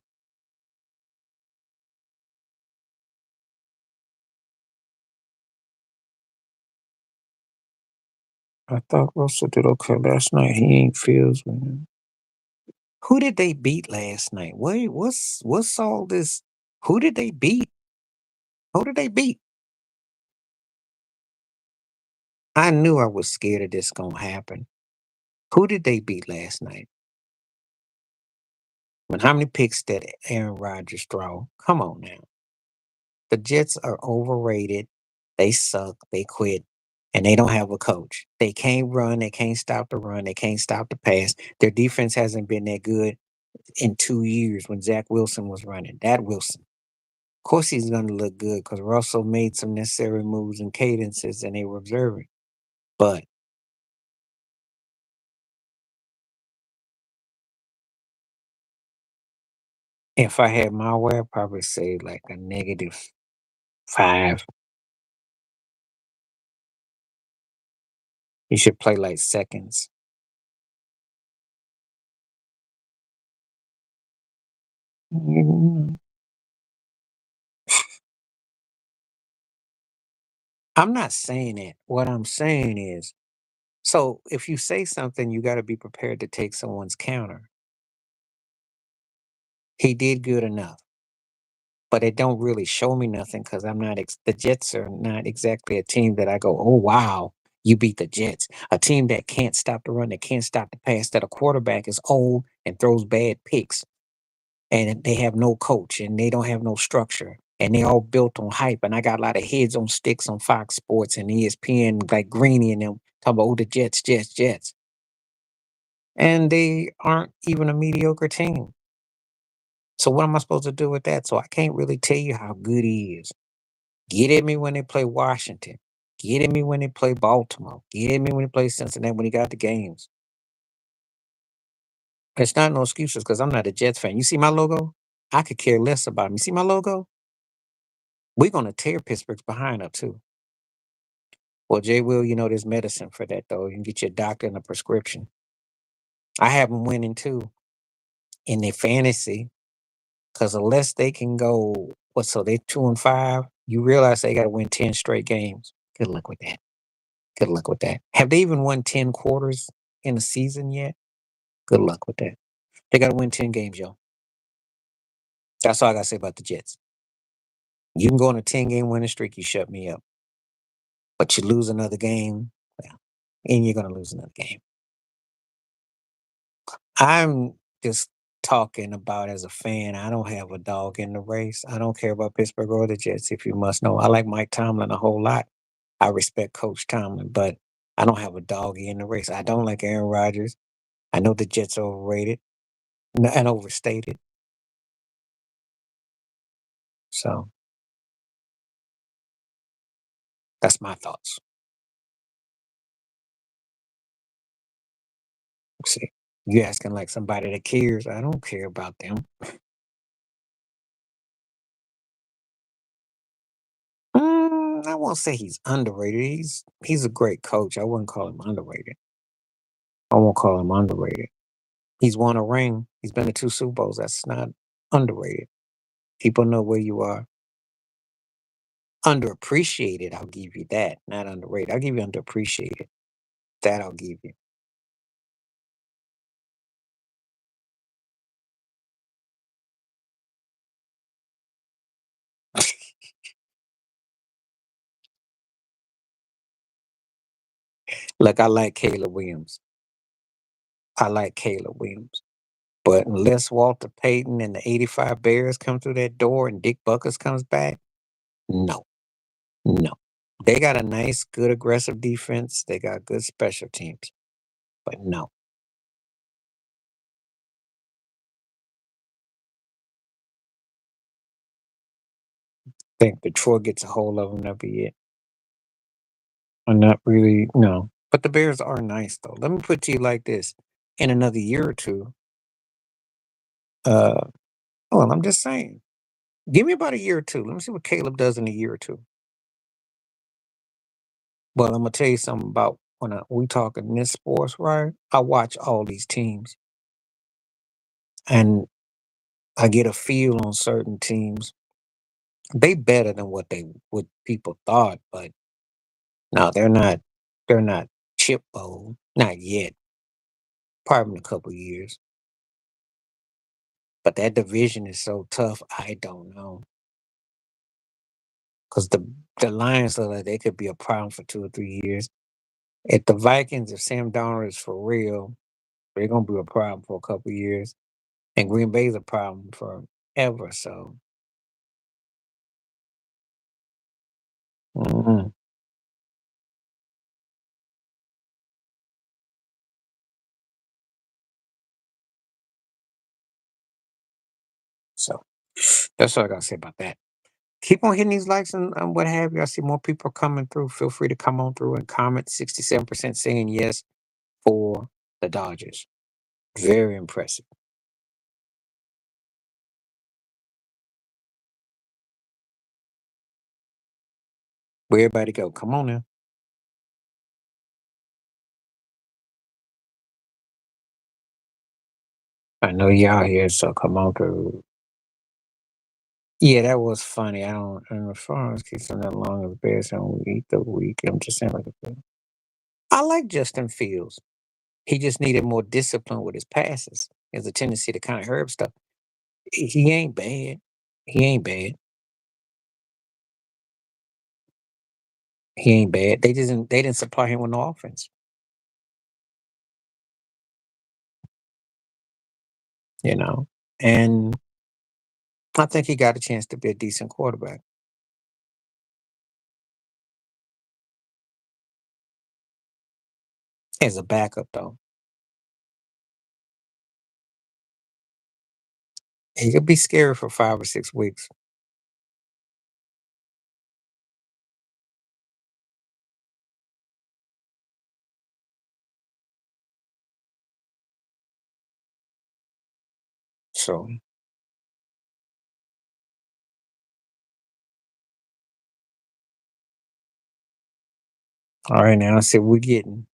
I thought Russell did okay last night. He ain't Fields, man. Who did they beat last night? Wait, what's all this? Who did they beat? Who did they beat? I knew I was scared of this gonna happen. Who did they beat last night? How many picks did Aaron Rodgers throw? Come on now. The Jets are overrated. They suck. They quit. And they don't have a coach. They can't run. They can't stop the run. They can't stop the pass. Their defense hasn't been that good in 2 years when Zach Wilson was running. That Wilson. Of course, he's going to look good because Russell made some necessary moves and cadences and they were observing. But if I had my way, I'd probably say like a -5. You should play like seconds. Mm, I'm not saying that. What I'm saying is, so if you say something, you got to be prepared to take someone's counter. He did good enough, but it don't really show me nothing because the Jets are not exactly a team that I go, oh wow, you beat the Jets. A team that can't stop the run, that can't stop the pass, that a quarterback is old and throws bad picks, and they have no coach and they don't have no structure. And they all built on hype. And I got a lot of heads on sticks on Fox Sports and ESPN, like Greeny and them, talking about, oh, the Jets, Jets, Jets. And they aren't even a mediocre team. So what am I supposed to do with that? So I can't really tell you how good he is. Get at me when they play Washington. Get at me when they play Baltimore. Get at me when they play Cincinnati when he got the games. It's not no excuses because I'm not a Jets fan. You see my logo? I could care less about him. You see my logo? We're gonna tear Pittsburgh's behind up too. Well, Jay Will, there's medicine for that though. You can get your doctor and a prescription. I have them winning too in their fantasy. Because unless they can go, so they're 2-5, you realize they got to win 10 straight games. Good luck with that. Good luck with that. Have they even won 10 quarters in a season yet? Good luck with that. They got to win 10 games, yo. That's all I got to say about the Jets. You can go on a 10-game winning streak, you shut me up. But you lose another game, well, and you're going to lose another game. I'm just talking about as a fan. I don't have a dog in the race. I don't care about Pittsburgh or the Jets, if you must know. I like Mike Tomlin a whole lot. I respect Coach Tomlin, but I don't have a doggy in the race. I don't like Aaron Rodgers. I know the Jets are overrated and overstated. So that's my thoughts. See, you asking like somebody that cares. I don't care about them. I won't say he's underrated. He's a great coach. I wouldn't call him underrated. I won't call him underrated. He's won a ring. He's been to 2 Super Bowls. That's not underrated. People know where you are. Underappreciated, I'll give you that. Not underrated. I'll give you underappreciated. That I'll give you. Look, I like Caleb Williams. I like Caleb Williams. But unless Walter Payton and the 85 Bears come through that door and Dick Buckers comes back, no, no. They got a nice, good, aggressive defense. They got good special teams. But no. Think Detroit gets a hold of them, that'll be it. I'm not really, no. But the Bears are nice, though. Let me put it to you like this. In another year or two, uh, well, I'm just saying. Give me about a year or two. Let me see what Caleb does in a year or two. But I'm gonna tell you something about when we talking this sports, right? I watch all these teams and I get a feel on certain teams. They better than what people thought, but no, they're not chip bowl. Not yet. Probably in a couple years. But that division is so tough, I don't know. Because the Lions look like they could be a problem for 2 or 3 years. If the Vikings, if Sam Darnold is for real, they're gonna be a problem for a couple years. And Green Bay's a problem forever. So, mhm. So that's all I gotta say about that. Keep on hitting these likes and what have you. I see more people coming through. Feel free to come on through and comment. 67% saying yes for the Dodgers. Very impressive. Where everybody go? Come on now. I know y'all here, so come on through. Yeah, that was funny. I don't. And the farms keeps them that long as Bears don't eat the week. I'm just saying like a thing. I like Justin Fields. He just needed more discipline with his passes. He has a tendency to kind of herb stuff. He ain't bad. He ain't bad. He ain't bad. They didn't supply him with no offense, you know. And I think he got a chance to be a decent quarterback as a backup, though. He could be scary for 5 or 6 weeks. So, all right, now I see we're getting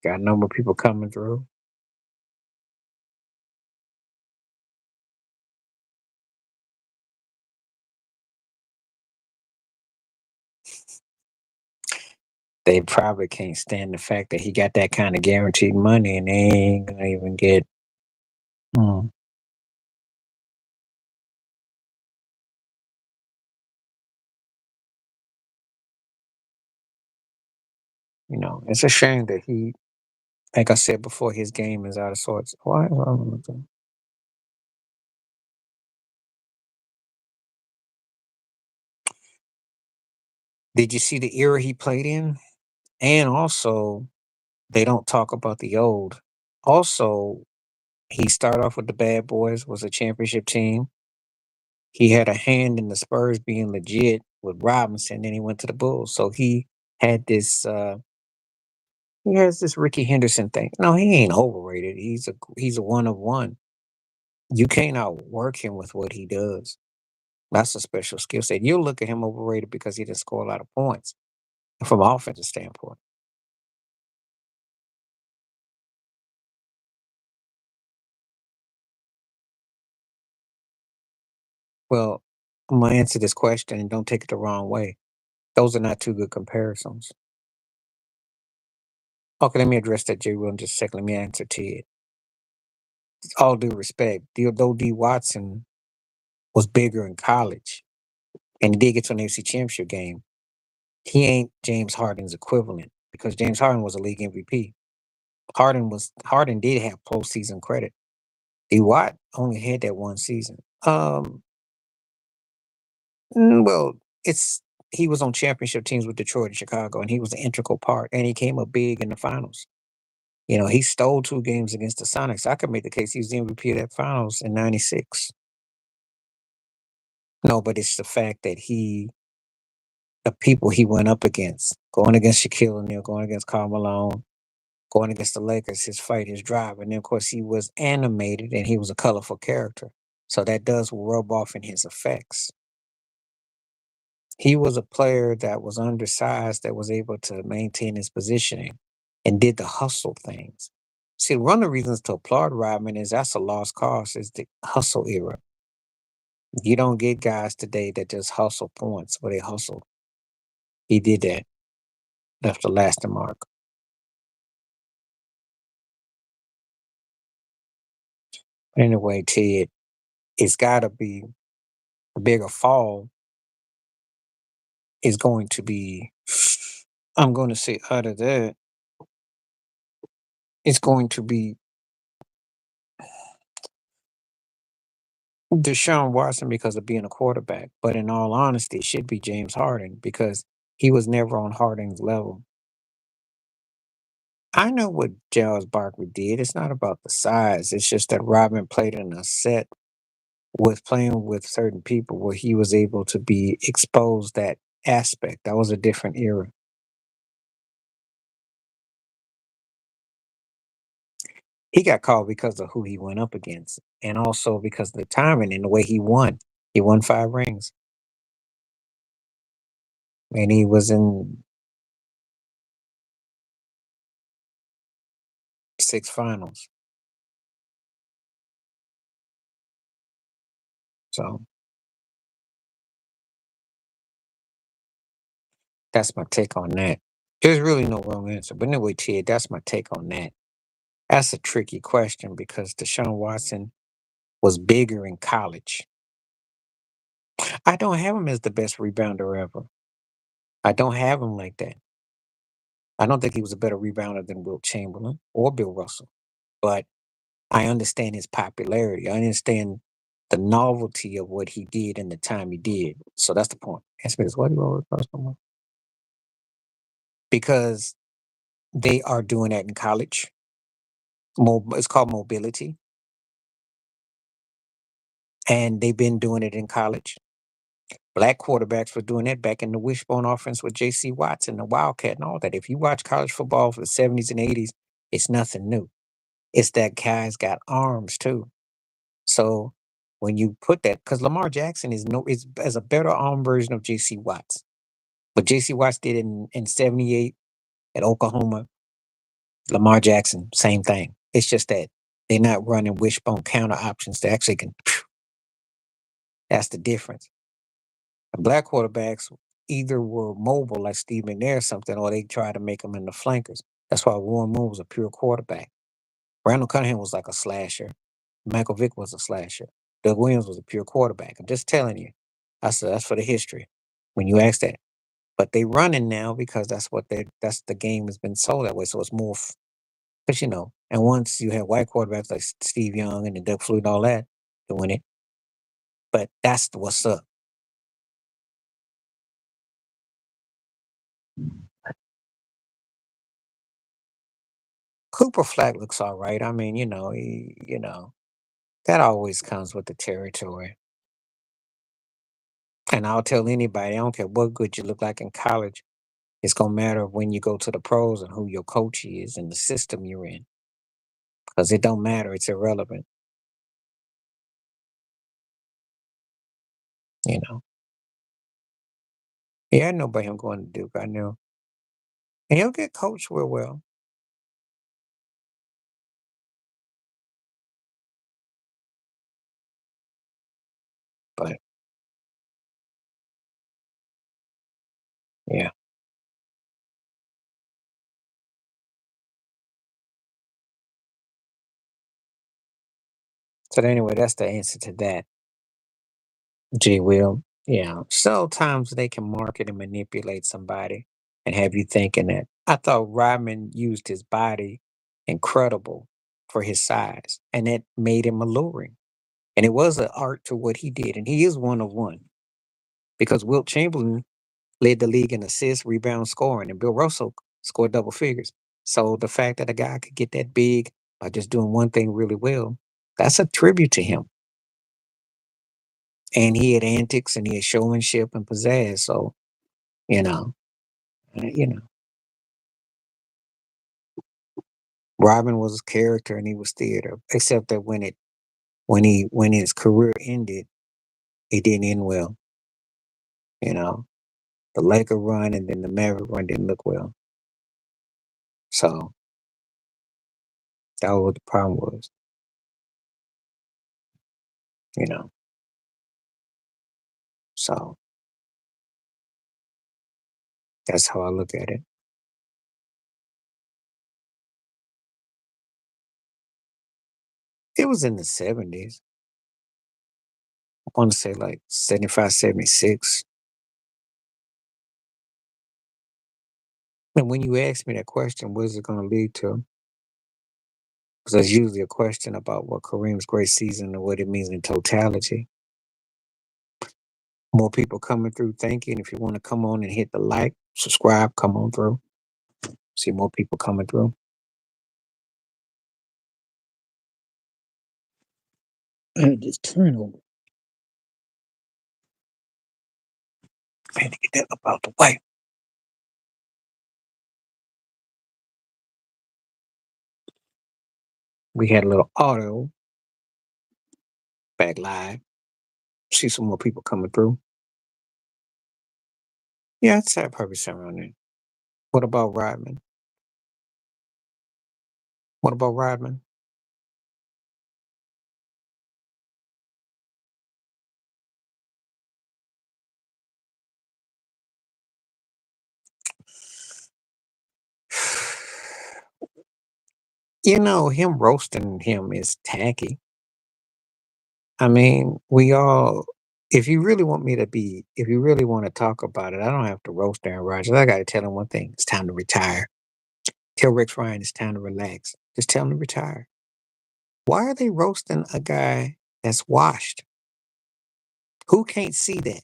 got a number of people coming through. They probably can't stand the fact that he got that kind of guaranteed money and they ain't gonna even get, mm, it's a shame that like I said before, his game is out of sorts. Why? Did you see the era he played in? And also, they don't talk about the old. Also, he started off with the Bad Boys, was a championship team. He had a hand in the Spurs being legit with Robinson, then he went to the Bulls. So had this he has this Ricky Henderson thing. No, he ain't overrated. He's a one of one. You can't outwork him with what he does. That's a special skill set. You'll look at him overrated because he didn't score a lot of points from an offensive standpoint. Well, I'm gonna answer this question and don't take it the wrong way. Those are not two good comparisons. Okay, let me address that, J. Will, in just a second. Let me answer Ted. All due respect, though D. Watson was bigger in college and he did get to an AFC championship game, he ain't James Harden's equivalent. because James Harden was a league MVP. Harden did have postseason credit. D. Watt only had that one season. Well, it's he was on championship teams with Detroit and Chicago, and he was an integral part, and he came up big in the finals. He stole 2 games against the Sonics. I could make the case he was the MVP of that finals in '96. No, but it's the fact that the people he went up against, going against Shaquille O'Neal, going against Karl Malone, going against the Lakers, his fight, his drive, and then of course he was animated and he was a colorful character. So that does rub off in his effects. He was a player that was undersized that was able to maintain his positioning and did the hustle things. See, one of the reasons to applaud Rodman is that's a lost cause, is the hustle era. You don't get guys today that just hustle points, but they hustle. He did that, left a lasting mark. Anyway, Ted, it's got to be a bigger fall is going to be, I'm going to say, out of that, it's going to be Deshaun Watson because of being a quarterback. But in all honesty, it should be James Harden because he was never on Harden's level. I know what Charles Barkley did. It's not about the size. It's just that Robin played in a set with playing with certain people where he was able to be exposed that aspect. That was a different era. He got called because of who he went up against, and also because of the timing and the way he won. He won 5 rings, and he was in 6 finals. So that's my take on that. There's really no wrong answer, but anyway, Ted, that's my take on that. That's a tricky question because Deshaun Watson was bigger in college. I don't have him as the best rebounder ever. I don't have him like that. I don't think he was a better rebounder than Wilt Chamberlain or Bill Russell, but I understand his popularity. I understand the novelty of what he did and the time he did. So that's the point. Ask me this, why do you always cross my mind? Because they are doing that in college. It's called mobility, and they've been doing it in college. Black quarterbacks were doing that back in the wishbone offense with J.C. Watson, the Wildcat, and all that. If you watch college football for the '70s and '80s, it's nothing new. It's that guy's got arms too. So when you put that, because Lamar Jackson is as a better arm version of J.C. Watts. But J.C. Watts did in '78 at Oklahoma. Lamar Jackson, same thing. It's just that they're not running wishbone counter options. They actually can. That's the difference. The black quarterbacks either were mobile like Steve McNair or something, or they tried to make them into flankers. That's why Warren Moon was a pure quarterback. Randall Cunningham was like a slasher. Michael Vick was a slasher. Doug Williams was a pure quarterback. I'm just telling you. That's for the history when you ask that. But they running now because that's the game has been sold that way. So it's more because and once you have white quarterbacks like Steve Young and the Doug Flutie and all that doing it, but that's what's up. Cooper Flag looks all right. I mean, that always comes with the territory. And I'll tell anybody, I don't care what good you look like in college, it's gonna matter when you go to the pros and who your coach is and the system you're in. Because it don't matter, it's irrelevant, you know. Yeah, I know about him going to Duke, I know. And he'll get coached real well. But yeah. So anyway, that's the answer to that. G Will. Yeah. So times they can market and manipulate somebody and have you thinking that I thought Ryman used his body incredible for his size, and that made him alluring. And it was an art to what he did, and he is one of one because Wilt Chamberlain led the league in assists, rebounds, scoring, and Bill Russell scored double figures. So the fact that a guy could get that big by just doing one thing really well, that's a tribute to him. And he had antics and he had showmanship and pizzazz. So, you know, you know, Robin was a character and he was theater, except that when his career ended, it didn't end well. You know, the Laker run and then the Maverick run didn't look well. So that was what the problem was, you know. So that's how I look at it. It was in the 70s. I want to say like 75, 76. And when you ask me that question, what is it going to lead to? Because that's usually a question about what Kareem's great season and what it means in totality. More people coming through. Thank you. And if you want to come on and hit the like, subscribe, come on through. See more people coming through. And just turn over. I had to get that up out the way. We had a little audio back live. See some more people coming through. Yeah, I'd say probably somewhere around there. What about Rodman? What about Rodman? You know, him roasting him is tacky. I mean, we all if you really want to talk about it, I don't have to roast Aaron Rodgers. I gotta tell him one thing. It's time to retire. Tell Rex Ryan it's time to relax. Just tell him to retire. Why are they roasting a guy that's washed? Who can't see that?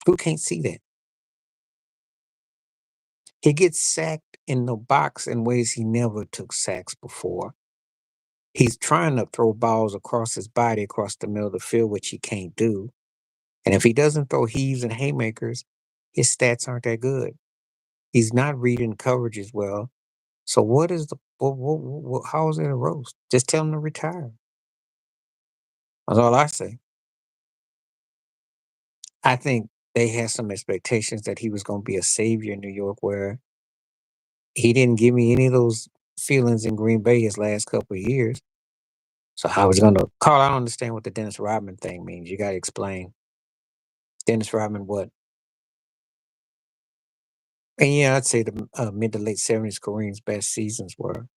Who can't see that? He gets sacked in the box in ways he never took sacks before. He's trying to throw balls across his body across the middle of the field, which he can't do. And if he doesn't throw heaves and haymakers, his stats aren't that good. He's not reading coverages well. So what is the how is it a roast? Just tell him to retire. That's all I say. I think they had some expectations that he was going to be a savior in New York, where he didn't give me any of those feelings in Green Bay his last couple of years. So how was going to Carl? I don't understand what the Dennis Rodman thing means. You got to explain. Dennis Rodman, what? And yeah, I'd say the mid to late 70s Kareem's best seasons were.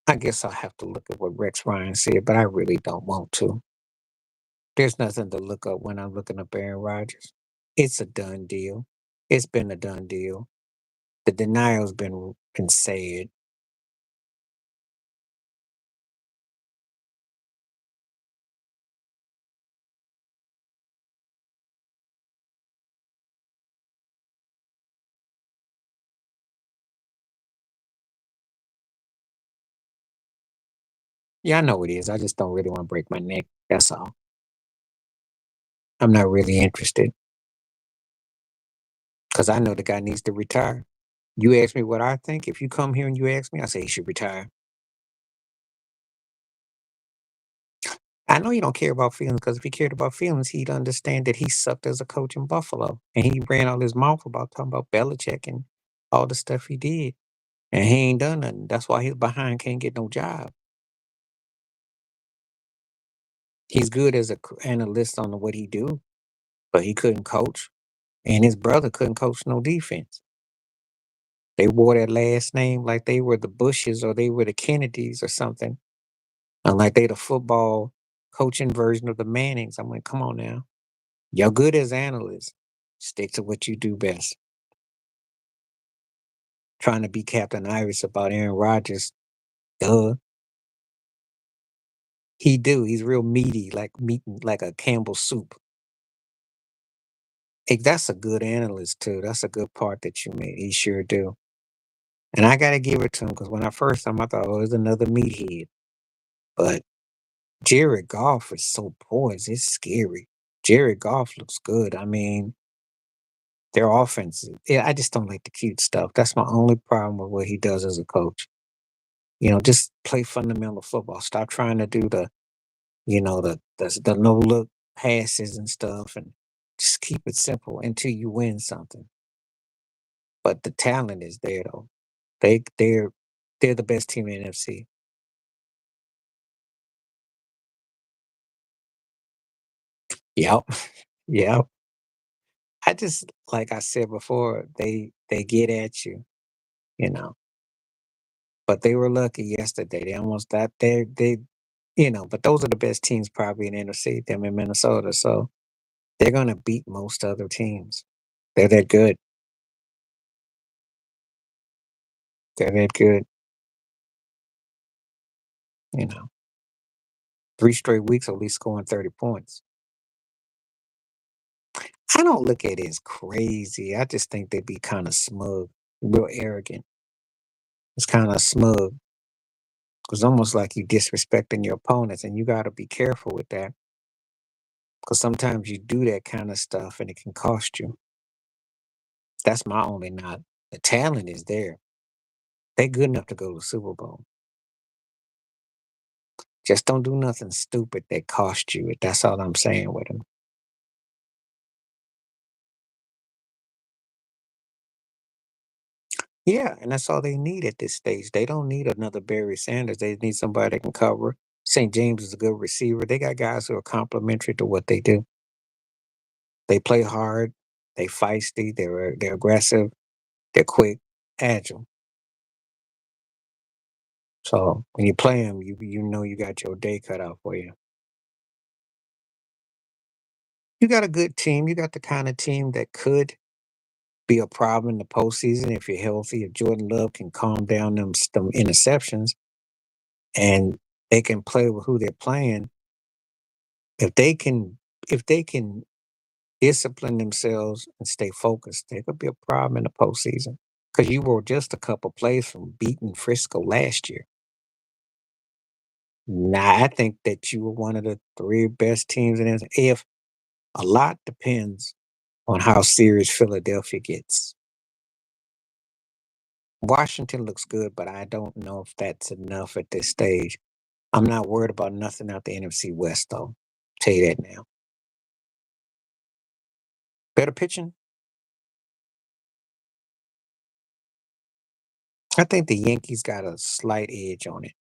I guess I'll have to look at what Rex Ryan said, but I really don't want to. There's nothing to look up when I'm looking up Aaron Rodgers. It's a done deal. It's been a done deal. The denial's been said. Yeah, I know it is. I just don't really want to break my neck. That's all. I'm not really interested because I know the guy needs to retire. You ask me what I think. If you come here and you ask me, I say he should retire. I know you don't care about feelings because if he cared about feelings, he'd understand that he sucked as a coach in Buffalo. And he ran all his mouth about talking about Belichick and all the stuff he did. And he ain't done nothing. That's why his behind can't get no job. He's good as a analyst on what he do, but he couldn't coach. And his brother couldn't coach no defense. They wore that last name like they were the Bushes or they were the Kennedys or something. And like they the football coaching version of the Mannings. I'm like, come on now. Y'all good as analysts. Stick to what you do best. Trying to be Captain Irish about Aaron Rodgers. Duh. He do. He's real meaty, like meat, like a Campbell soup. That's a good analyst too. That's a good part that you made. He sure do. And I gotta give it to him because when I first time I thought, oh, it's another meathead. But Jared Goff is so poised. It's scary. Jared Goff looks good. I mean, their offense. Yeah, I just don't like the cute stuff. That's my only problem with what he does as a coach. Just play fundamental football. Stop trying to do the no look passes and stuff, and just keep it simple until you win something. But the talent is there though. They're the best team in the NFC. Yep. Yep. I just like I said before, they get at you, you know. But they were lucky yesterday. They almost got but those are the best teams probably in the NFC, them in Minnesota. So they're gonna beat most other teams. They're that good. They're that good, you know. 3 straight weeks at least scoring 30 points. I don't look at it as crazy. I just think they be kind of smug, real arrogant. It's kind of smug. It's almost like you disrespecting your opponents, and you got to be careful with that because sometimes you do that kind of stuff and it can cost you. That's my only not. The talent is there. They good enough to go to the Super Bowl. Just don't do nothing stupid that cost you it. That's all I'm saying with them. Yeah, and that's all they need at this stage. They don't need another Barry Sanders. They need somebody that can cover. St. James is a good receiver. They got guys who are complementary to what they do. They play hard. They feisty. They're aggressive. They're quick, agile. So when you play them, you know you got your day cut out for you. You got a good team. You got the kind of team that could be a problem in the postseason if you're healthy. If Jordan Love can calm down them interceptions and they can play with who they're playing, if they can if they can discipline themselves and stay focused, they could be a problem in the postseason. Because you were just a couple plays from beating Frisco last year. Now I think that you were one of the three best teams in it. If a lot depends on how serious Philadelphia gets. Washington looks good, but I don't know if that's enough at this stage. I'm not worried about nothing out the NFC West, though. Tell you that now. Better pitching? I think the Yankees got a slight edge on it,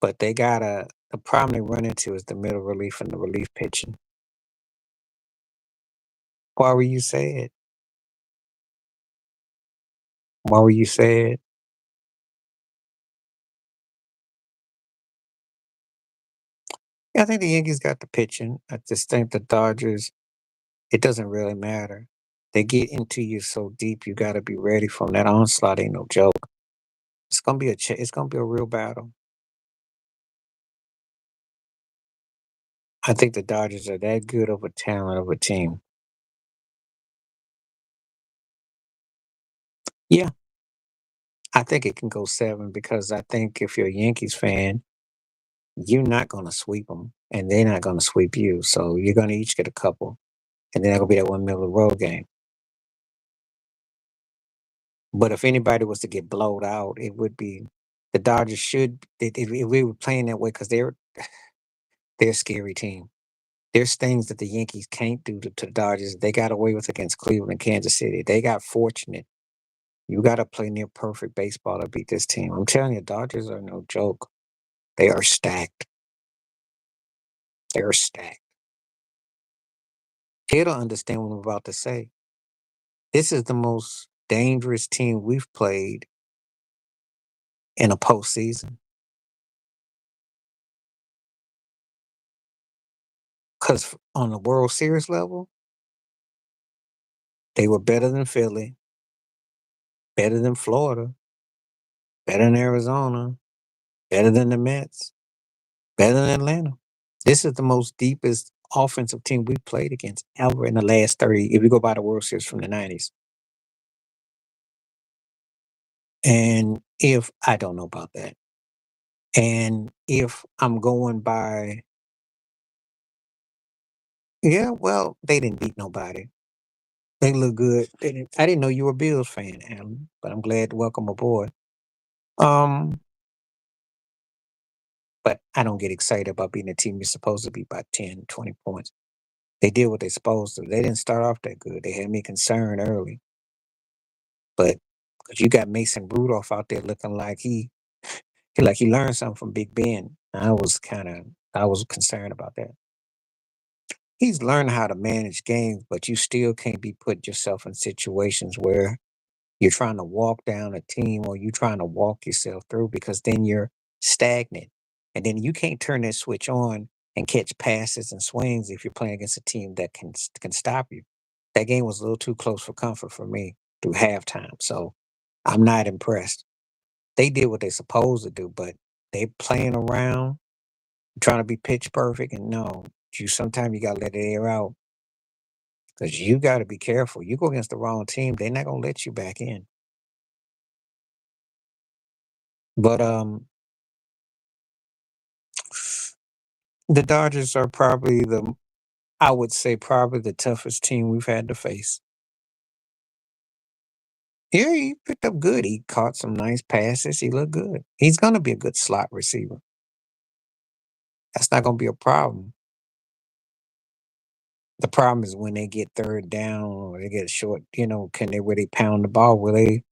but the problem they run into is the middle relief and the relief pitching. Why were you sad? Why were you sad? Yeah, I think the Yankees got the pitching. I just think the Dodgers, it doesn't really matter. They get into you so deep, you got to be ready for 'em. That onslaught ain't no joke. It's gonna be a real battle. I think the Dodgers are that good of a talent of a team. Yeah, I think it can go 7 because I think if you're a Yankees fan, you're not gonna sweep them, and they're not gonna sweep you. So you're gonna each get a couple, and then that'll be that one middle of the road game. But if anybody was to get blowed out, it would be the Dodgers. If we were playing that way because they're a scary team. There's things that the Yankees can't do to the Dodgers. They got away with against Cleveland and Kansas City. They got fortunate. You got to play near perfect baseball to beat this team. I'm telling you, Dodgers are no joke. They are stacked. They're stacked. They don't understand what I'm about to say. This is the most dangerous team we've played in a postseason Because on the World Series level, they were better than Philly, better than Florida, better than Arizona, better than the Mets, better than Atlanta. This is the most deepest offensive team we've played against ever in the last 30, if you go by the World Series from the 90s. And if I don't know about that. And if I'm going by, yeah, well, they didn't beat nobody. They look good. I didn't know you were a Bills fan, Alan, but I'm glad to welcome aboard. Um, but I don't get excited about beating a team you're supposed to beat by 10, 20 points. They did what they're supposed to. They didn't start off that good. They had me concerned early. But because you got Mason Rudolph out there looking like he learned something from Big Ben. I was concerned about that. He's learned how to manage games, but you still can't be putting yourself in situations where you're trying to walk down a team or you're trying to walk yourself through because then you're stagnant. And then you can't turn that switch on and catch passes and swings if you're playing against a team that can stop you. That game was a little too close for comfort for me through halftime. So I'm not impressed. They did what they're supposed to do, but they playing around, trying to be pitch perfect. And no, you sometimes you gotta let it air out because you gotta be careful. You go against the wrong team, they're not gonna let you back in. But the Dodgers are probably I would say probably the toughest team we've had to face. Yeah, he picked up good. He caught some nice passes. He looked good. He's gonna be a good slot receiver. That's not gonna be a problem. The problem is when they get third down or they get short, can they really pound the ball? Will they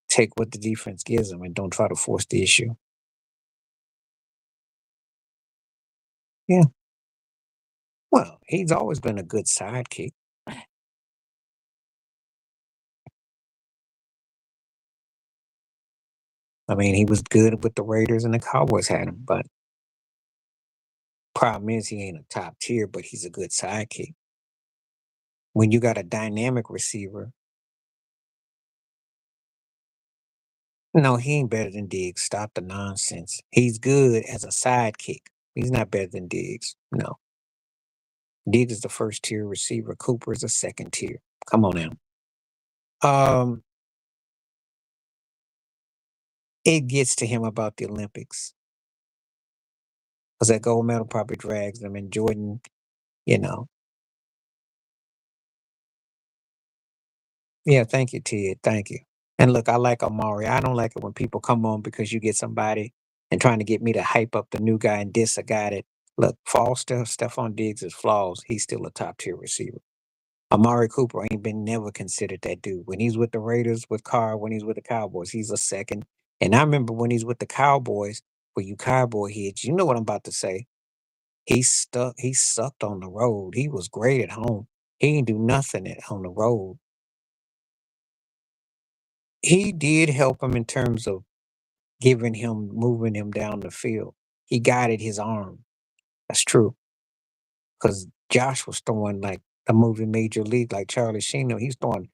take what the defense gives them and don't try to force the issue? Yeah. Well, he's always been a good sidekick. I mean, he was good with the Raiders and the Cowboys had him, but problem is he ain't a top tier, but he's a good sidekick. When you got a dynamic receiver, no, he ain't better than Diggs. Stop the nonsense. He's good as a sidekick. He's not better than Diggs. No. Diggs is the first tier receiver. Cooper is a second tier. Come on now. Um, it gets to him about the Olympics. Because that gold medal probably drags them. And Jordan, you know. Yeah, thank you, Ted. Thank you. And look, I like Amari. I don't like it when people come on because you get somebody and trying to get me to hype up the new guy and diss a guy that look, false stuff, Stephon Diggs is flaws. He's still a top tier receiver. Amari Cooper ain't been never considered that dude. When he's with the Raiders with Carr, when he's with the Cowboys, he's a second. And I remember when he's with the Cowboys, for you Cowboy heads, you know what I'm about to say. He sucked on the road. He was great at home. He didn't do nothing on the road. He did help him in terms of moving him down the field. He guided his arm. That's true. Because Josh was throwing like a movie Major League, like Charlie Sheen. He's throwing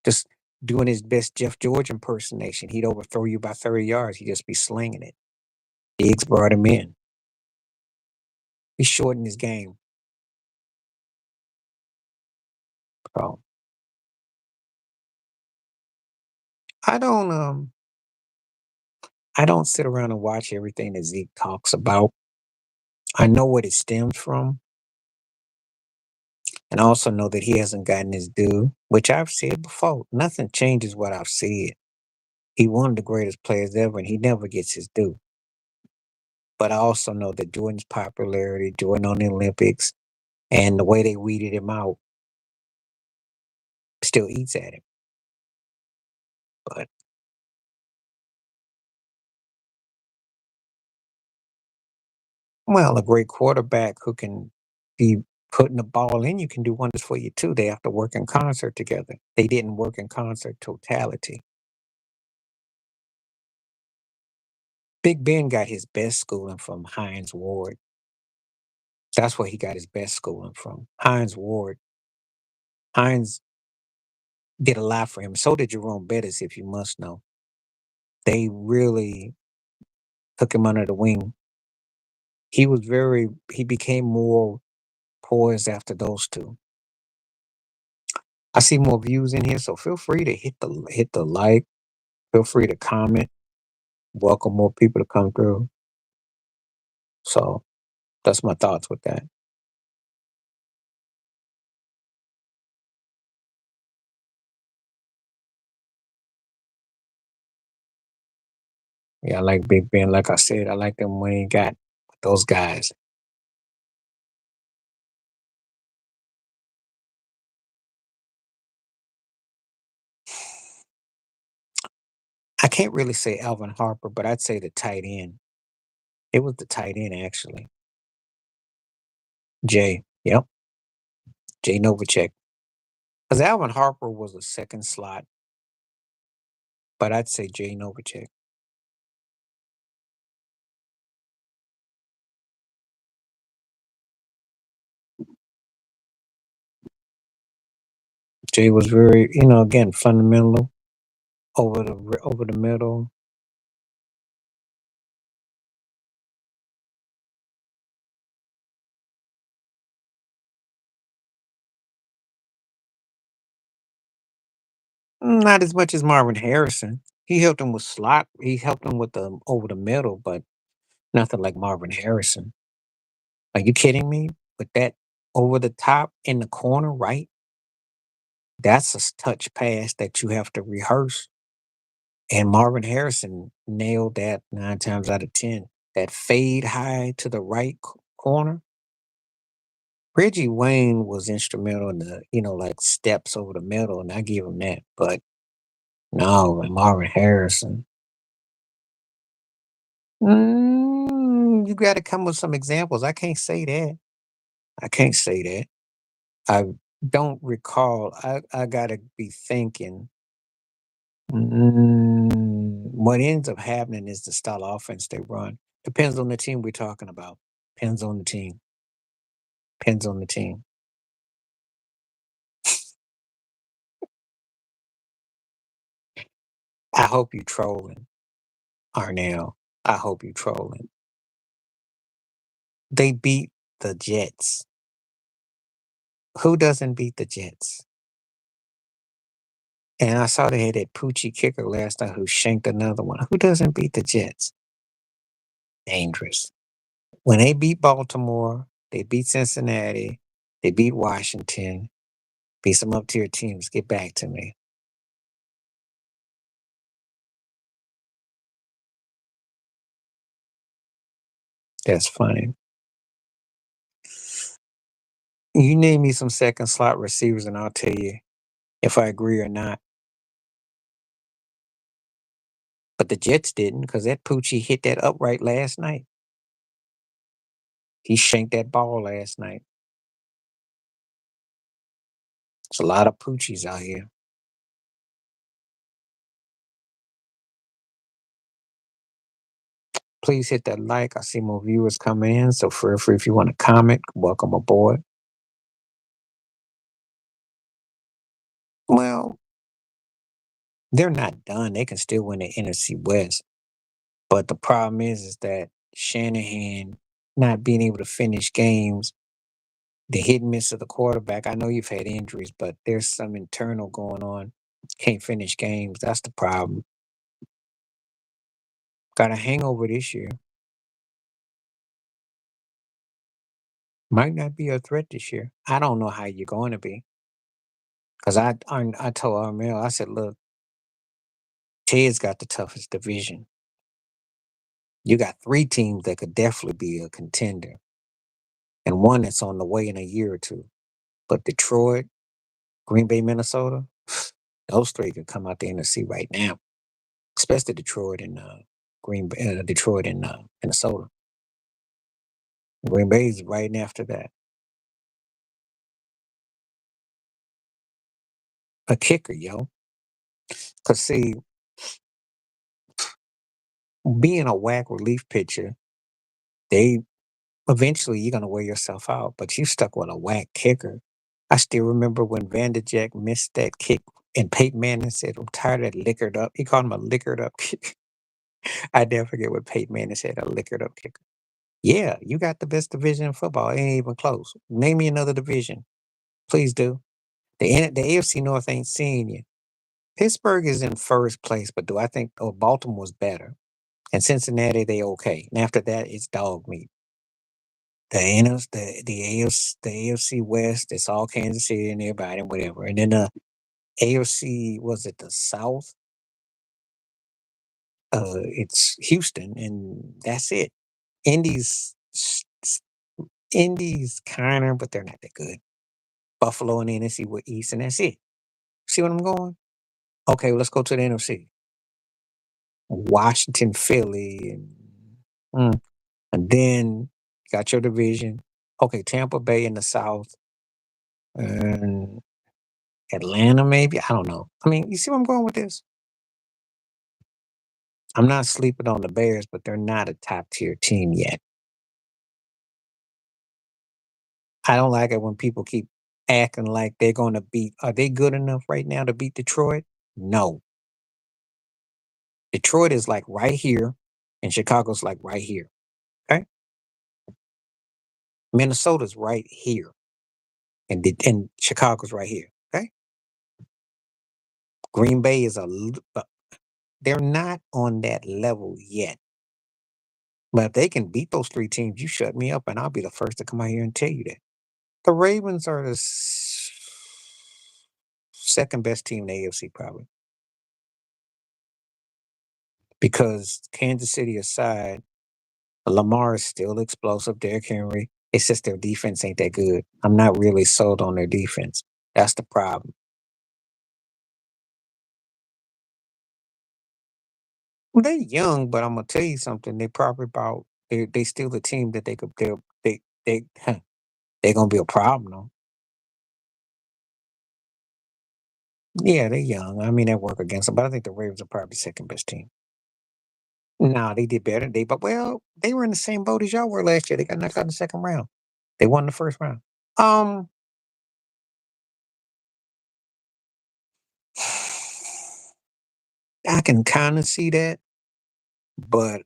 just doing his best Jeff George impersonation. He'd overthrow you by 30 yards. He'd just be slinging it. Diggs brought him in. He shortened his game. So I don't um I don't sit around and watch everything that Zeke talks about. I know what it stems from, and I also know that he hasn't gotten his due, which I've said before. Nothing changes what I've said. He one of the greatest players ever, and he never gets his due. But I also know that Jordan's popularity, Jordan on the Olympics, and the way they weeded him out still eats at him. But well, a great quarterback who can be putting the ball in you can do wonders for you too. They have to work in concert together. They didn't work in concert totality. Big Ben got his best schooling from Heinz Ward. That's where he got his best schooling from. Hines Ward. Hines did a lot for him. So did Jerome Bettis, if you must know. They really took him under the wing. He became more poised after those two. I see more views in here, so feel free to hit the like. Feel free to comment. Welcome more people to come through. So that's my thoughts with that. Yeah, I like Big Ben. Like I said, I like them when he got those guys. I can't really say Alvin Harper, but I'd say the tight end. It was the tight end actually. Jay. Yep. Jay Novacek. Because Alvin Harper was a second slot, but I'd say Jay Novacek. Jay was very, again, fundamental over the middle. Not as much as Marvin Harrison. He helped him with slot. He helped him with the over the middle, but nothing like Marvin Harrison. Are you kidding me? With that over the top in the corner, right? That's a touch pass that you have to rehearse. And Marvin Harrison nailed that 9 times out of 10. That fade high to the right corner. Reggie Wayne was instrumental in the, like steps over the middle, and I give him that. But no, and Marvin Harrison. You got to come with some examples. I can't say that. I can't say that. I don't recall. I got to be thinking. What ends up happening is the style of offense they run. Depends on the team we're talking about. Depends on the team. Depends on the team. I hope you trolling, Arnell. I hope you trolling. They beat the Jets. Who doesn't beat the Jets? And I saw they had that Poochie kicker last night who shanked another one. Who doesn't beat the Jets? Dangerous. When they beat Baltimore, they beat Cincinnati, they beat Washington, beat some up tier teams. Get back to me. That's funny. You name me some second slot receivers, and I'll tell you if I agree or not. But the Jets didn't because that Poochie hit that upright last night. He shanked that ball last night. There's a lot of Poochies out here. Please hit that like. I see more viewers coming in, so feel free if you want to comment. Welcome aboard. Well, they're not done. They can still win the NFC West. But the problem is that Shanahan not being able to finish games, the hit and miss of the quarterback. I know you've had injuries, but there's some internal going on. Can't finish games. That's the problem. Got a hangover this year. Might not be a threat this year. I don't know how you're going to be. Because I told Armel, I said, look, Ted's got the toughest division. You got 3 teams that could definitely be a contender, and one that's on the way in a year or two. But Detroit, Green Bay, Minnesota, those 3 could come out the NFC right now, especially Detroit and Detroit and Minnesota. Green Bay's right after that. A kicker, yo. Cause see, being a whack relief pitcher, they Eventually, you're gonna wear yourself out, but you stuck with a whack kicker. I still remember when Vanderjack missed that kick and Peyton Manning said, "I'm tired of that liquored up." He called him a liquored up kick. I never forget what Peyton Manning said, a liquored up kicker. Yeah, you got the best division in football. It ain't even close. Name me another division. Please do. The AFC North ain't seeing you. Pittsburgh is in first place, but do I think Baltimore's better? And Cincinnati, they okay. And after that, it's dog meat. The NFC, the AFC West, it's all Kansas City and everybody and whatever. And then the AFC, was it the South? It's Houston, and that's it. Indy's Indy's kinda, but they're not that good. Buffalo and the NFC were East, and that's it. See what I'm going? Okay, well, let's go to the NFC. Washington, Philly, mm, and then you got your division. Okay, Tampa Bay in the South, and Atlanta, maybe. I don't know. I mean, you see where I'm going with this? I'm not sleeping on the Bears, but they're not a top tier team yet. I don't like it when people keep acting like they're going to beat. Are they good enough right now to beat Detroit? No. Detroit is like right here, and Chicago's like right here. Okay. Minnesota's right here, and Chicago's right here. Okay. Green Bay is they're not on that level yet. But if they can beat those three teams, you shut me up, and I'll be the first to come out here and tell you that. The Ravens are the second best team in the AFC, probably, because Kansas City aside, Lamar is still explosive. Derrick Henry. It's just their defense ain't that good. I'm not really sold on their defense. That's the problem. Well, they're young, but I'm gonna tell you something. They probably about they still the team that they could they they're gonna be a problem though. Yeah, they're young. I mean, they work against them, but I think the Ravens are probably second best team. No, they did better. They were in the same boat as y'all were last year. They got knocked out in the second round. They won the first round. Um, I can kind of see that, but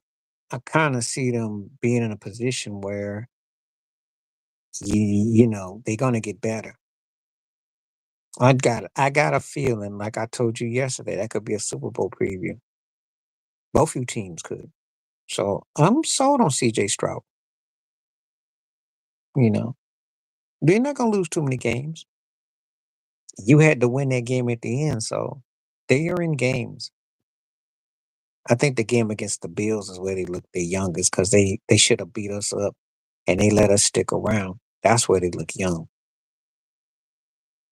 I kind of see them being in a position where they're gonna get better. I got a feeling, like I told you yesterday, that could be a Super Bowl preview. Both you teams could. So I'm sold on CJ Stroud. You know, they're not gonna lose too many games. You had to win that game at the end, so they are in games. I think the game against the Bills is where they look the youngest because they should have beat us up and they let us stick around. That's where they look young.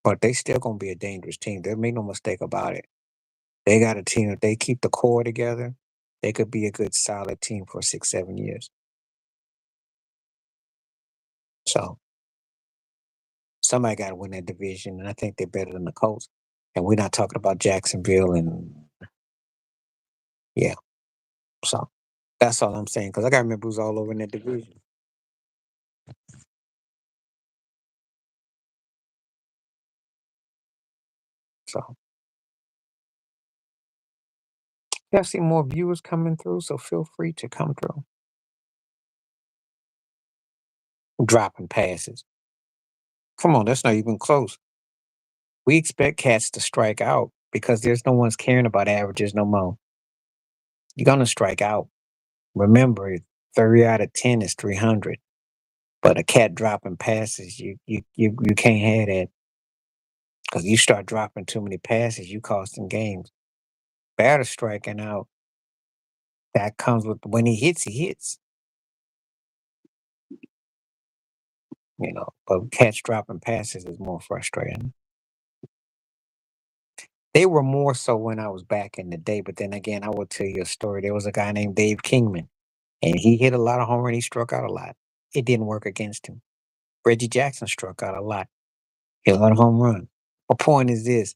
But they still gonna be a dangerous team. They make no mistake about it. They got a team. If they keep the core together, they could be a good solid team for 6, 7 years. So somebody gotta win that division, and I think they're better than the Colts. And we're not talking about Jacksonville and yeah. So that's all I'm saying. Because I got to remember who's all over in that division. So yeah, I see more viewers coming through, so feel free to come through. Dropping passes. Come on, that's not even close. We expect cats to strike out because there's no one's caring about averages no more. You're gonna strike out. Remember, 30 out of 10 is 300. But a cat dropping passes, you can't have that because you start dropping too many passes, you costing games. Batter striking out, that comes with when he hits, he hits. But cats dropping passes is more frustrating. They were more so when I was back in the day, but then again, I will tell you a story. There was a guy named Dave Kingman, and he hit a lot of home run. He struck out a lot. It didn't work against him. Reggie Jackson struck out a lot. Hit a lot of home run. My point is this: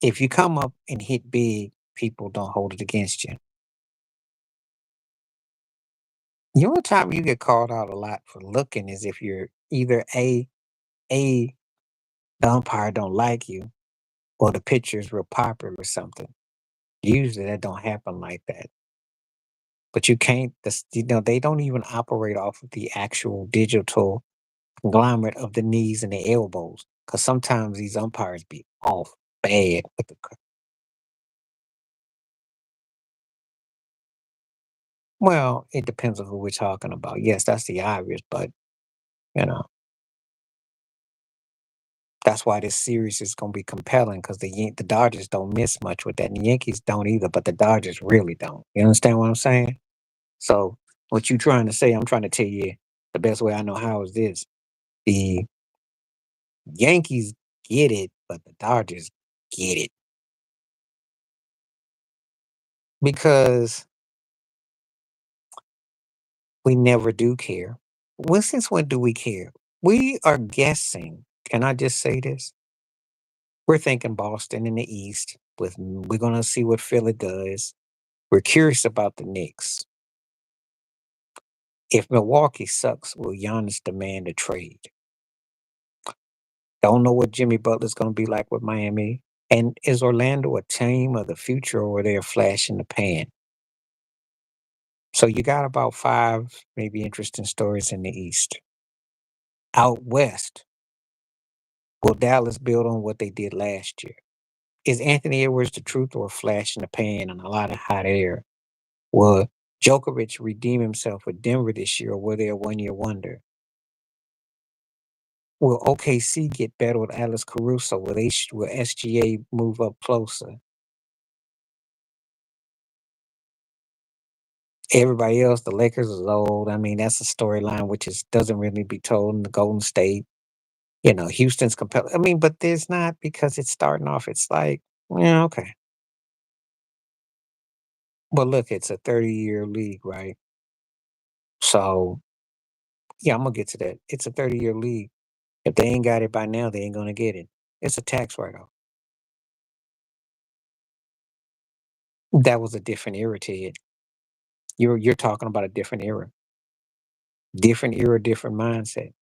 if you come up and hit big, people don't hold it against you. The only time you get called out a lot for looking is if you're either A, the umpire don't like you, or the pitcher is real popular or something. Usually that don't happen like that. But you can't, they don't even operate off of the actual digital conglomerate of the knees and the elbows. Because sometimes these umpires be off bad with the. Well, it depends on who we're talking about. Yes, that's the obvious, but you know, that's why this series is gonna be compelling because the Dodgers don't miss much with that, and the Yankees don't either, but the Dodgers really don't. You understand what I'm saying? So what you trying to say, I'm trying to tell you the best way I know how is this. The Yankees get it, but the Dodgers get it because we never do care. Well, since when do we care? We are guessing. Can I just say this? We're thinking Boston in the East. We're gonna see what Philly does. We're curious about the Knicks. If Milwaukee sucks, will Giannis demand a trade? Don't know what Jimmy Butler's gonna be like with Miami. And is Orlando a team of the future or are they a flash in the pan? So you got about five maybe interesting stories in the East. Out West, will Dallas build on what they did last year? Is Anthony Edwards the truth or a flash in the pan and a lot of hot air? Will Djokovic redeem himself with Denver this year or will they a 1 year wonder? Will OKC get better with Alex Caruso? Will SGA move up closer? Everybody else, the Lakers is old. I mean, that's a storyline which is doesn't really be told in the Golden State. Houston's compelling. I mean, but there's not because it's starting off. It's like, yeah, okay. But look, it's a 30-year league, right? So yeah, I'm gonna get to that. It's a 30-year league. If they ain't got it by now, they ain't gonna get it. It's a tax write-off. That was a different era, Ted. You're talking about a different era, different mindset.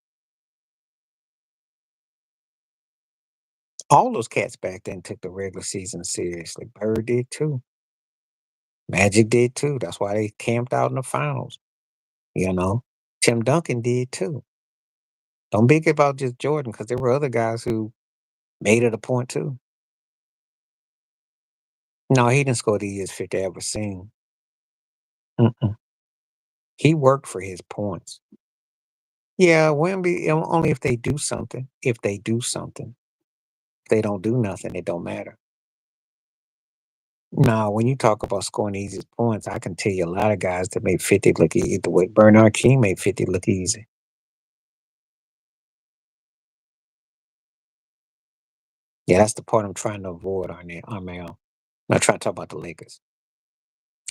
All those cats back then took the regular season seriously. Bird did too. Magic did too. That's why they camped out in the finals. You know, Tim Duncan did too. Don't think about just Jordan because there were other guys who made it a point too. No, he didn't score the easiest 50 I ever seen. Mm-mm. He worked for his points. Yeah, Wemby, only if they do something. If they do something. If they don't do nothing, it don't matter. Now, when you talk about scoring the easiest points, I can tell you a lot of guys that made 50 look easy. The way Bernard King made 50 look easy. Yeah, that's the part I'm trying to avoid on there, on my own. I'm not trying to talk about the Lakers.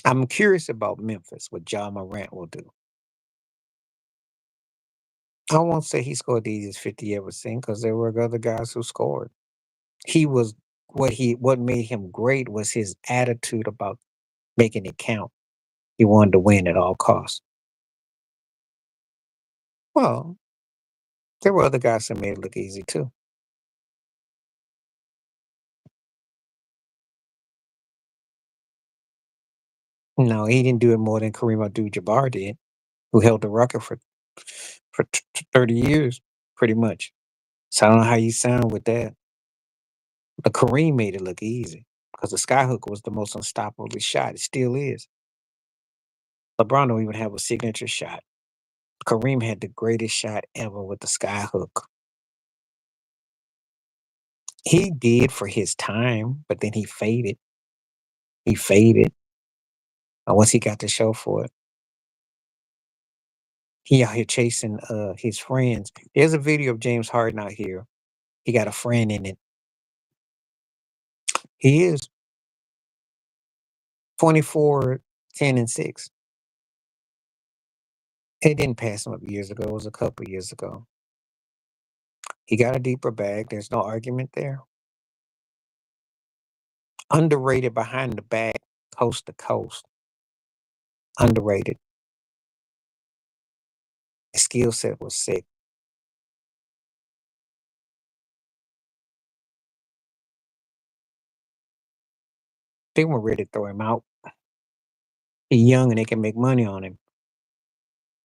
I'm curious about Memphis, what John Morant will do. I won't say he scored the easiest 50 you ever seen because there were other guys who scored. He was what made him great was his attitude about making it count. He wanted to win at all costs. Well, there were other guys that made it look easy too. No, he didn't do it more than Kareem Abdul-Jabbar did, who held the record for 30 years, pretty much. So I don't know how you sound with that. But Kareem made it look easy because the skyhook was the most unstoppable shot. It still is. LeBron don't even have a signature shot. Kareem had the greatest shot ever with the skyhook. He did for his time, but then he faded. He faded. And once he got the show for it, he out here chasing his friends. There's a video of James Harden out here. He got a friend in it. He is 24, 10, and 6. It didn't pass him up years ago. It was a couple years ago. He got a deeper bag. There's no argument there. Underrated behind the back, coast to coast. Underrated. skill set was sick. They weren't ready to throw him out. He's young and they can make money on him.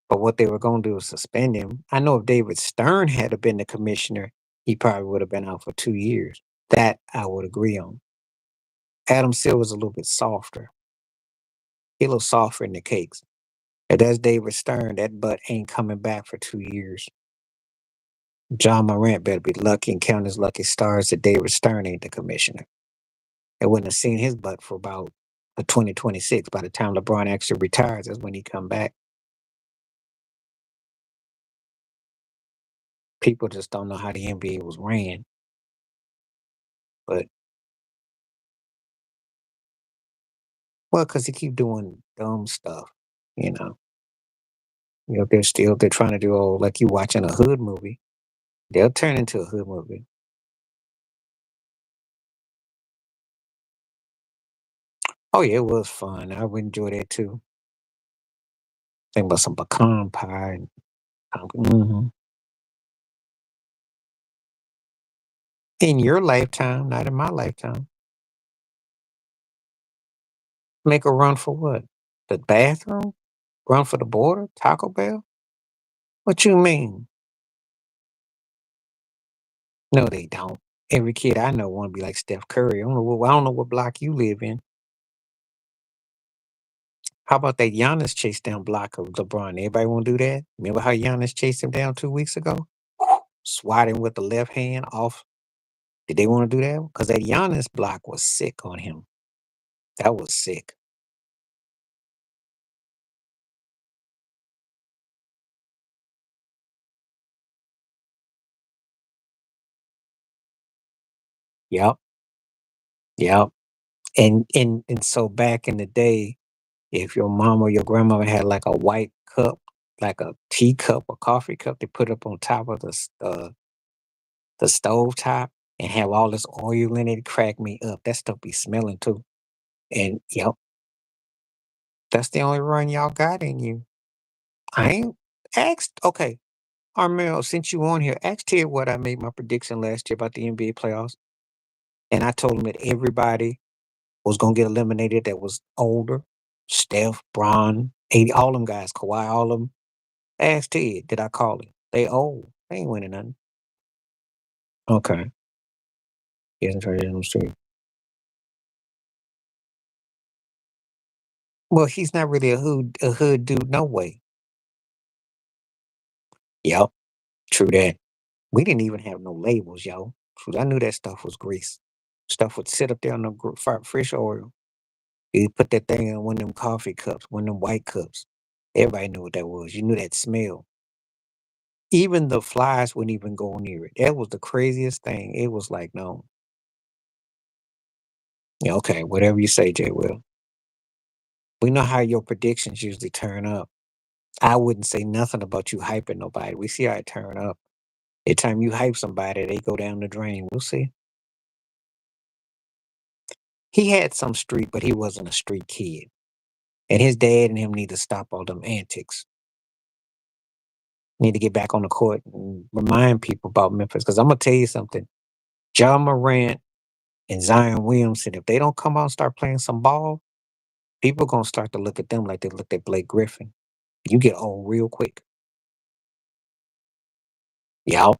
But what they were going to do is suspend him. I know if David Stern had have been the commissioner, he probably would have been out for 2 years. That I would agree on. Adam Silver's a little bit softer. He a little softer in the cakes. If that's David Stern, that butt ain't coming back for 2 years. John Morant better be lucky and count his lucky stars that David Stern ain't the commissioner. They wouldn't have seen his butt for about the 2026. By the time LeBron actually retires, that's when he come back. People just don't know how the NBA was ran. But well, because he keep doing dumb stuff, you know. They're trying to do all like you watching a hood movie. They'll turn into a hood movie. Oh yeah, it was fun. I would enjoy that too. Think about some pecan pie and in your lifetime, not in my lifetime. Make a run for what? The bathroom? Run for the border? Taco Bell? What you mean? No, they don't. Every kid I know want to be like Steph Curry. I don't know what block you live in. How about that Giannis chase down block of LeBron? Everybody want to do that? Remember how Giannis chased him down 2 weeks ago? Swatting with the left hand off. Did they want to do that? Because that Giannis block was sick on him. That was sick. Yep. Yep. And so back in the day, if your mom or your grandmother had like a white cup, like a teacup or coffee cup, they put up on top of the stove top and have all this oil in it, crack me up. That stuff be smelling too. And yep, that's the only run y'all got in you. I ain't asked. Okay, Armel, since you on here, ask Ted what I made my prediction last year about the NBA playoffs, and I told him that everybody was gonna get eliminated that was older. Steph, Bron, 80, all them guys, Kawhi, all of them. Ask Ted, did I call it? They old. They ain't winning nothing. Okay. He hasn't traded on the street. Well, he's not really a hood dude, no way. Yep, true that. We didn't even have no labels, yo. Shoot, I knew that stuff was grease. Stuff would sit up there on the fish oil. You put that thing in one of them coffee cups, one of them white cups. Everybody knew what that was. You knew that smell. Even the flies wouldn't even go near it. That was the craziest thing. It was like, no. Yeah, okay, whatever you say, Jay Will. We know how your predictions usually turn up. I wouldn't say nothing about you hyping nobody. We see how it turn up. Every time you hype somebody, they go down the drain. We'll see. He had some street, but he wasn't a street kid. And his dad and him need to stop all them antics. Need to get back on the court and remind people about Memphis. Because I'm gonna tell you something. John Morant and Zion Williamson, if they don't come out and start playing some ball, people gonna start to look at them like they looked at Blake Griffin. You get old real quick. Yeah.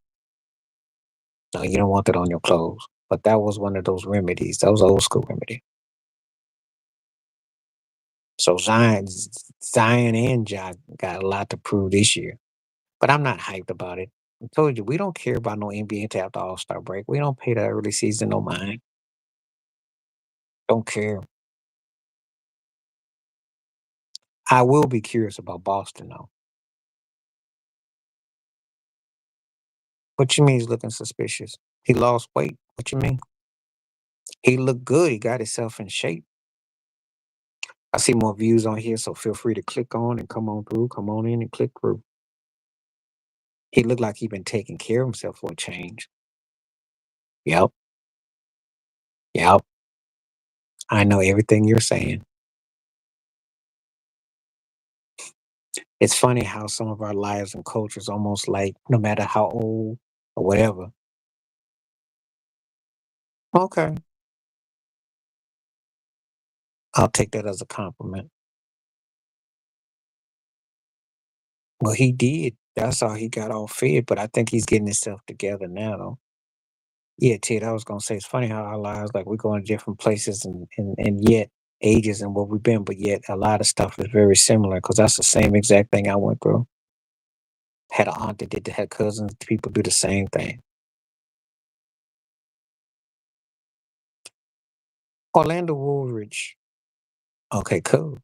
No, you don't want that on your clothes. But that was one of those remedies. That was old school remedy. So Zion and Ja got a lot to prove this year. But I'm not hyped about it. I told you we don't care about no NBA until after All Star break. We don't pay the early season no mind. Don't care. I will be curious about Boston though. What you mean he's looking suspicious? He lost weight. What you mean? He looked good. He got himself in shape. I see more views on here, so feel free to click on and come on through. Come on in and click through. He looked like he been taking care of himself for a change. Yep. Yep. I know everything you're saying. It's funny how some of our lives and cultures almost like no matter how old or whatever. Okay, I'll take that as a compliment. Well, he did. That's how he got all fed, but I think he's getting himself together now, though. Yeah, Ted, I was gonna say it's funny how our lives, like we're going to different places and yet ages and what we've been, but yet a lot of stuff is very similar because that's the same exact thing I went through. Had an aunt that did that, had cousins, people do the same thing. Orlando Woolridge. Okay, cool.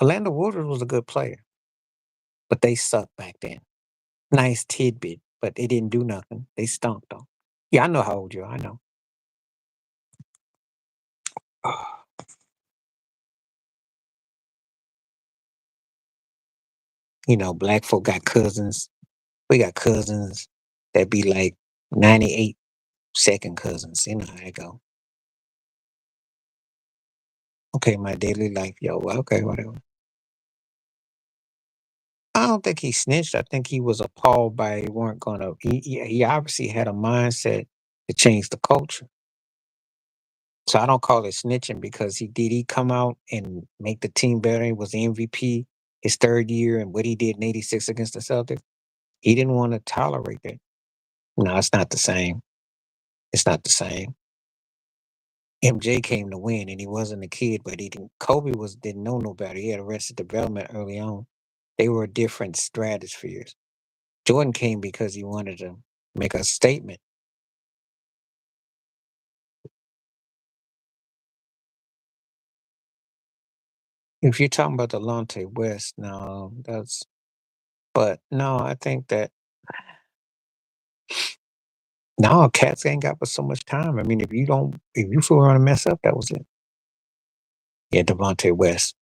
Orlando Woolridge was a good player, but they sucked back then. Nice tidbit, but they didn't do nothing. They stunk though. Yeah, I know how old you are. I know. Black folk got cousins. We got cousins that be like 98 second cousins. You know how they go. Okay, my daily life, yo. Well, okay, whatever. I don't think he snitched. I think he was appalled by he weren't gonna. He obviously had a mindset to change the culture. So I don't call it snitching because he come out and make the team better. He was the MVP his third year, and what he did in '86 against the Celtics. He didn't want to tolerate that. No, it's not the same. It's not the same. MJ came to win, and he wasn't a kid, but he didn't. Kobe didn't know no better. He had arrested development early on. They were different stratospheres. Jordan came because he wanted to make a statement. If you're talking about Delonte West, no, that's. But no, I think that no, cats ain't got but so much time. I mean, if you fool around and mess up, that was it. Yeah, Devontae West,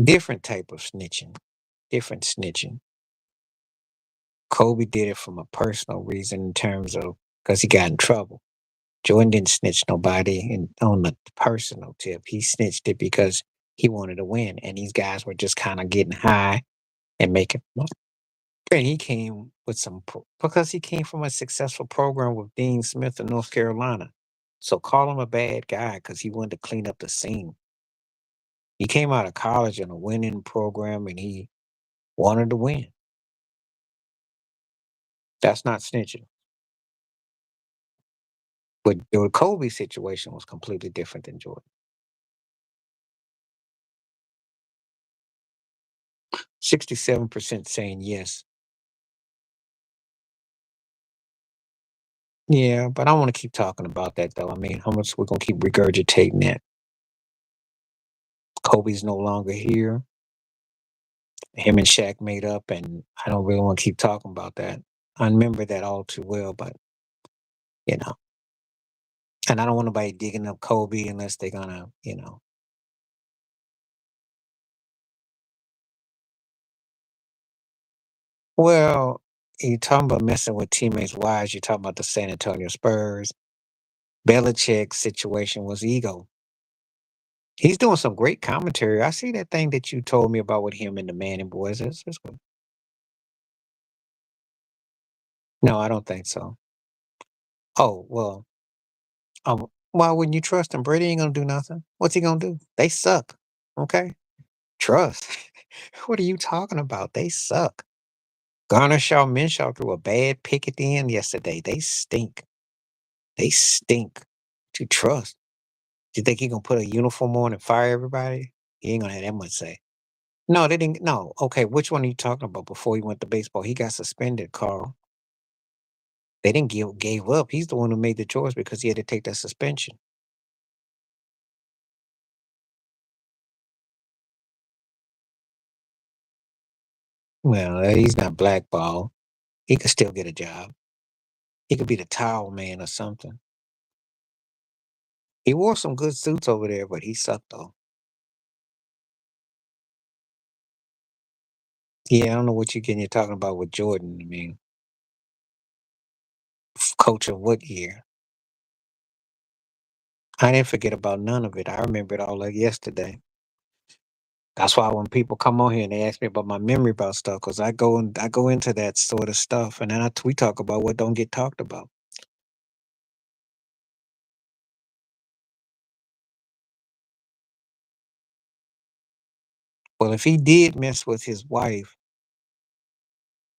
different type of snitching, different snitching. Kobe did it from a personal reason in terms of because he got in trouble. Jordan didn't snitch nobody on the personal tip. He snitched it because he wanted to win, and these guys were just kind of getting high and making. And he came with because he came from a successful program with Dean Smith in North Carolina. So call him a bad guy because he wanted to clean up the scene. He came out of college in a winning program and he wanted to win. That's not snitching. But the Kobe situation was completely different than Jordan. 67% saying yes. Yeah, but I want to keep talking about that though. I mean, how much we're gonna keep regurgitating that. Kobe's no longer here. Him and Shaq made up, and I don't really want to keep talking about that. I remember that all too well, but you know, and I don't want nobody digging up Kobe unless they're gonna. Well, you talking about messing with teammates' wives. You talking about the San Antonio Spurs. Belichick's situation was ego. He's doing some great commentary. I see that thing that you told me about with him and the Manning boys. That's good. No, I don't think so. Oh well, why wouldn't you trust him? Brady ain't gonna do nothing. What's he gonna do? They suck. Okay, trust. What are you talking about? They suck. Garner Shaw Minshaw threw a bad pick at the end yesterday. They stink. They stink. To trust. You think he gonna put a uniform on and fire everybody? He ain't gonna have that much say. No, they didn't. No, okay. Which one are you talking about? Before he went to baseball, he got suspended. Carl. They didn't gave up. He's the one who made the choice because he had to take that suspension. Well, he's not blackballed. He could still get a job. He could be the towel man or something. He wore some good suits over there, but he sucked though. Yeah, I don't know what you're talking about with Jordan. I mean, coach of what year? I didn't forget about none of it. I remember it all like yesterday. That's why when people come on here and they ask me about my memory about stuff, because I go into that sort of stuff, and then we talk about what don't get talked about. Well, if he did mess with his wife,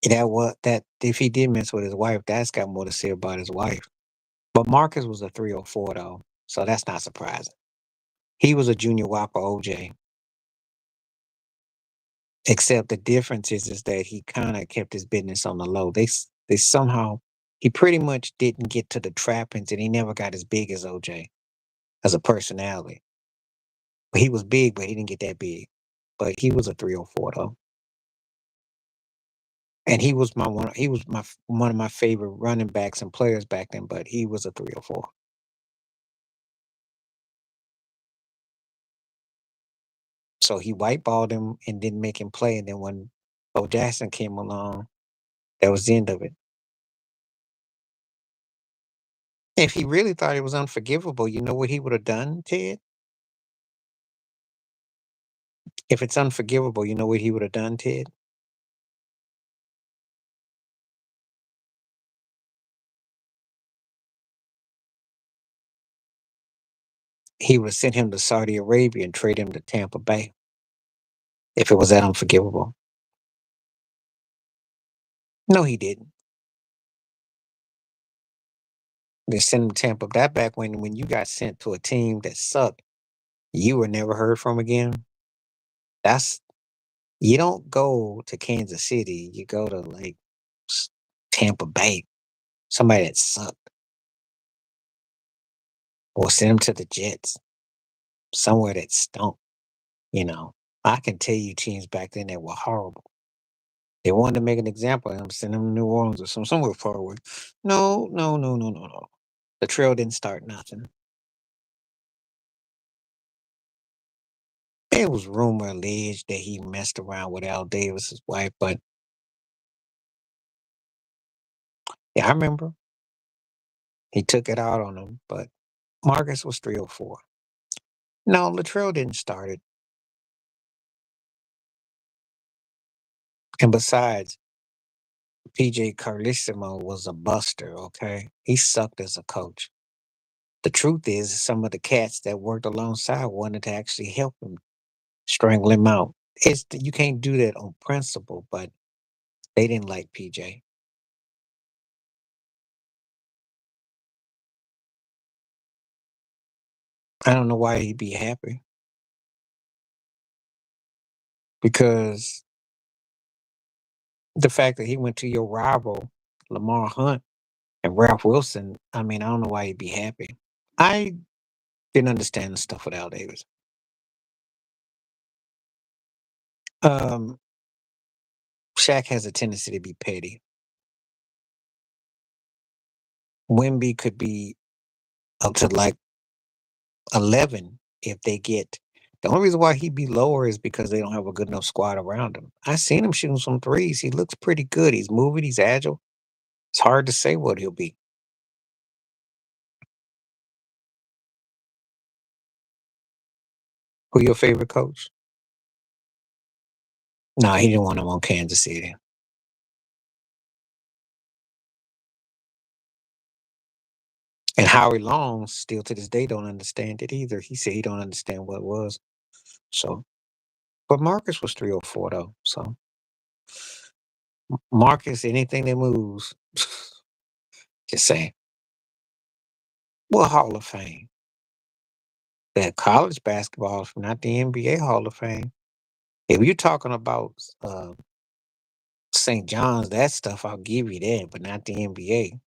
that if he did mess with his wife, that's got more to say about his wife. But Marcus was a 304 though, so that's not surprising. He was a junior whopper OJ, except the difference is that he kind of kept his business on the low. They somehow he pretty much didn't get to the trappings, and he never got as big as OJ as a personality. But he was big, but he didn't get that big. But he was a 304 though, and he was one of my favorite running backs and players back then. But he was a 304. So he whiteballed him and didn't make him play. And then when Bo Jackson came along, that was the end of it. If he really thought it was unforgivable, you know what he would have done, Ted? If it's unforgivable, you know what he would have done, Ted? He would have sent him to Saudi Arabia and trade him to Tampa Bay if it was that unforgivable. No, he didn't. They sent him to Tampa. That back when you got sent to a team that sucked, you were never heard from again. That's you don't go to Kansas City. You go to like Tampa Bay, somebody that sucked, or send him to the Jets, somewhere that stunk. You know, I can tell you teams back then that were horrible. They wanted to make an example of him, send him to New Orleans or somewhere far away. No, no, no, no, no, no. The trail didn't start nothing. It was rumor alleged that he messed around with Al Davis's wife, but yeah, I remember he took it out on him. But Marcus was 304. No, Latrell didn't start it. And besides, PJ Carlissimo was a buster, okay? He sucked as a coach. The truth is, some of the cats that worked alongside wanted to actually help him strangle him out. You can't do that on principle, but they didn't like PJ. I don't know why he'd be happy because the fact that he went to your rival, Lamar Hunt and Ralph Wilson, I mean, I don't know why he'd be happy. I didn't understand the stuff with Al Davis. Um, Shaq has a tendency to be petty. Wimby could be up to like 11 if they get. The only reason why he'd be lower is because they don't have a good enough squad around him. I seen him shooting some threes. He looks pretty good. He's moving. He's agile. It's hard to say what he'll be. Who your favorite coach? No, he didn't want him on Kansas City. And Howie Long still to this day don't understand it either. He said he don't understand what it was. So, but Marcus was 304 though. So Marcus, anything that moves, just saying. Well, Hall of Fame. That college basketball, not the NBA Hall of Fame. If you're talking about St. John's, that stuff, I'll give you that, but not the NBA.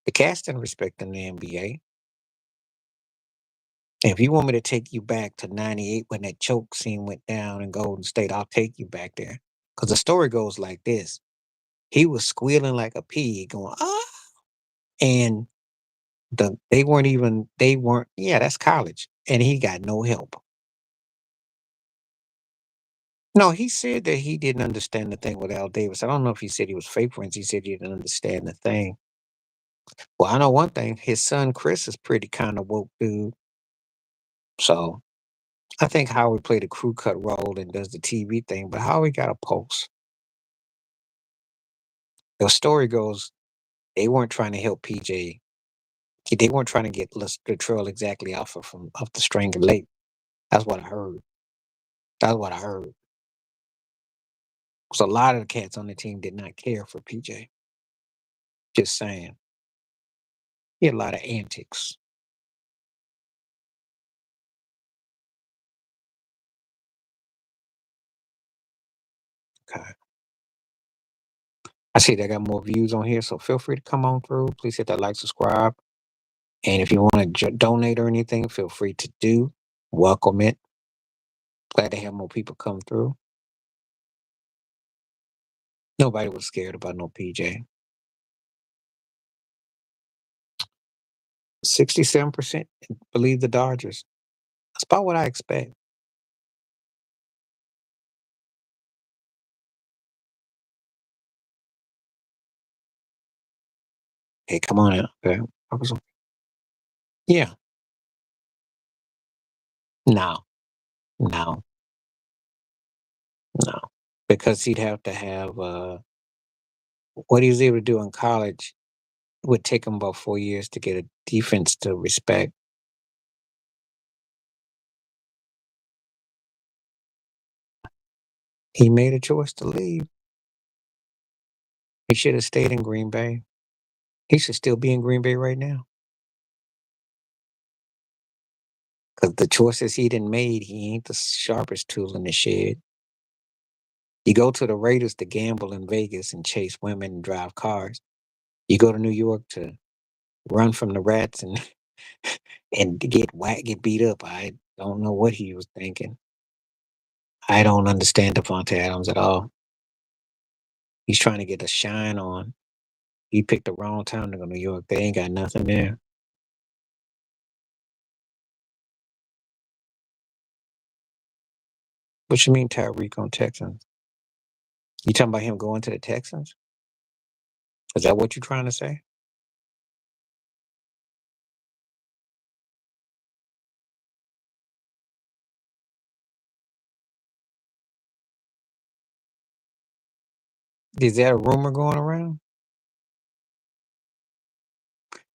The cats didn't respect in the NBA. If you want me to take you back to 98 when that choke scene went down in Golden State, I'll take you back there. Because the story goes like this. He was squealing like a pig, going, ah, and they weren't, yeah, that's college. And he got no help. No, he said that he didn't understand the thing with Al Davis. I don't know if he said he was fake friends. He said he didn't understand the thing. Well, I know one thing. His son Chris is pretty kind of woke dude. So I think Howard played a crew cut role and does the TV thing, but Howard got a pulse. The story goes they weren't trying to help PJ. They weren't trying to get Latrell exactly off the string late. That's what I heard. That's what I heard. So a lot of the cats on the team did not care for PJ. Just saying. He had a lot of antics. Okay. I see they got more views on here, so feel free to come on through. Please hit that like, subscribe. And if you want to donate or anything, feel free to do. Welcome it. Glad to have more people come through. Nobody was scared about no PJ. 67% believe the Dodgers. That's about what I expect. Hey, come on out. Okay. Yeah. No, no, no. Because he'd have to have what he was able to do in college would take him about 4 years to get a defense to respect. He made a choice to leave. He should have stayed in Green Bay. He should still be in Green Bay right now. Because the choices he didn't made, he ain't the sharpest tool in the shed. You go to the Raiders to gamble in Vegas and chase women and drive cars. You go to New York to run from the rats and and get beat up. I don't know what he was thinking. I don't understand Devontae Adams at all. He's trying to get a shine on. He picked the wrong time to go to New York. They ain't got nothing there. What you mean Tyreek on Texans? You talking about him going to the Texans? Is that what you're trying to say? Is that a rumor going around?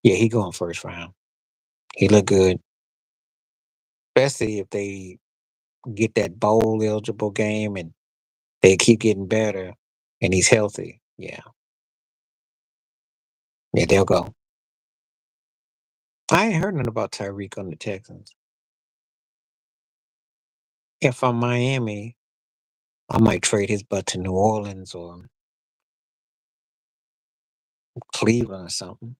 Yeah, he going first round. He look good, especially if they get that bowl eligible game and they keep getting better and he's healthy. Yeah, yeah, they'll go. I ain't heard nothing about Tyreek on the Texans. If I'm Miami, I might trade his butt to New Orleans or Cleveland or something.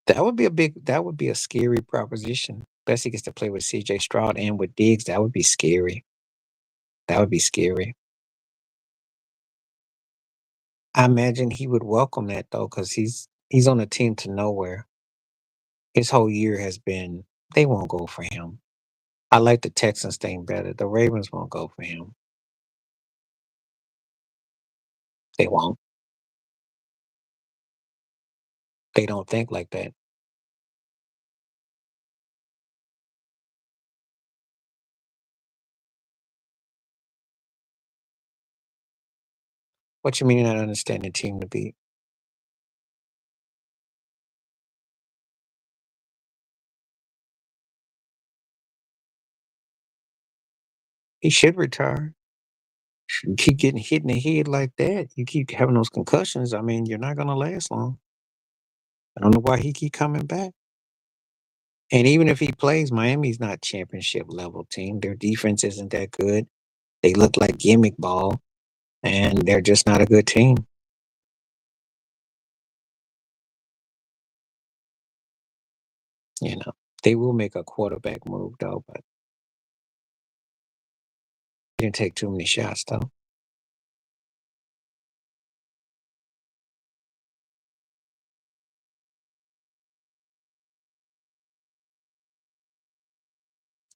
That would be a scary proposition. Especially gets to play with CJ Stroud and with Diggs. That would be scary. That would be scary. I imagine he would welcome that though, because he's on a team to nowhere. His whole year has been they won't go for him. I like the Texans thing better. The Ravens won't go for him. They won't. They don't think like that. What you mean you're not understanding team to beat? He should retire. You keep getting hit in the head like that. You keep having those concussions. I mean, you're not gonna last long. I don't know why he keep coming back. And even if he plays, Miami's not championship level team. Their defense isn't that good. They look like gimmick ball, and they're just not a good team. You know, they will make a quarterback move though, but he didn't take too many shots though.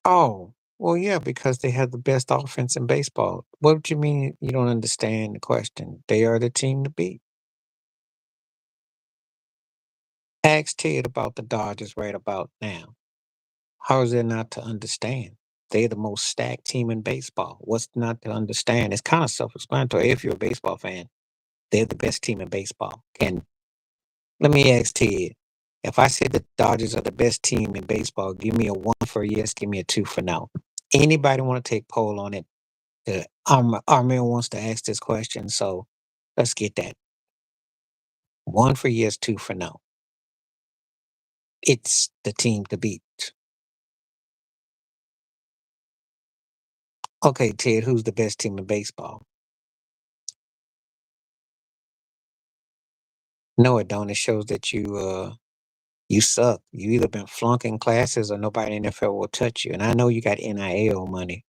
Oh, well, yeah, because they have the best offense in baseball. What do you mean you don't understand the question? They are the team to beat. ask Ted about the Dodgers right about now. How is there not to understand? They're the most stacked team in baseball. What's not to understand? It's kind of self-explanatory. If you're a baseball fan, they're the best team in baseball. And let me ask Ted. If I said the Dodgers are the best team in baseball, give me a one for yes, give me a two for no. Anybody want to take poll on it? Armin wants to ask this question, so let's get that. One for yes, two for no. It's the team to beat. Okay, Ted, who's the best team in baseball? No, it don't. It shows that you suck. You either been flunking classes or nobody in the NFL will touch you. And I know you got NIL money.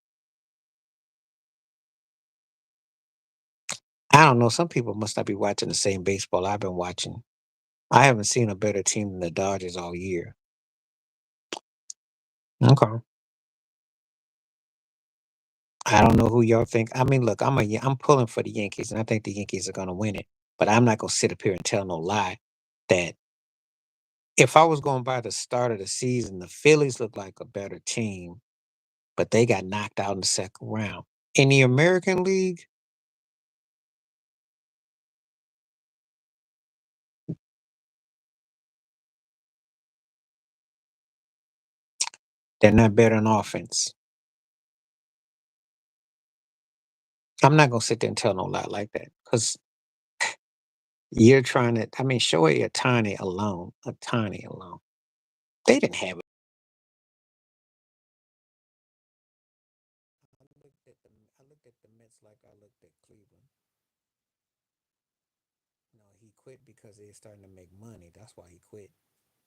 I don't know. Some people must not be watching the same baseball I've been watching. I haven't seen a better team than the Dodgers all year. Okay. I don't know who y'all think. I mean, look, I'm pulling for the Yankees, and I think the Yankees are gonna win it. But I'm not gonna sit up here and tell no lie that if I was going by the start of the season, the Phillies look like a better team, but they got knocked out in the second round. In the American League, they're not better in offense. I'm not gonna sit there and tell no lie like that because you're trying to. I mean, Shohei a alone. They didn't have it. I looked at the Mets like I looked at Cleveland. No, he quit because they're starting to make money. That's why he quit.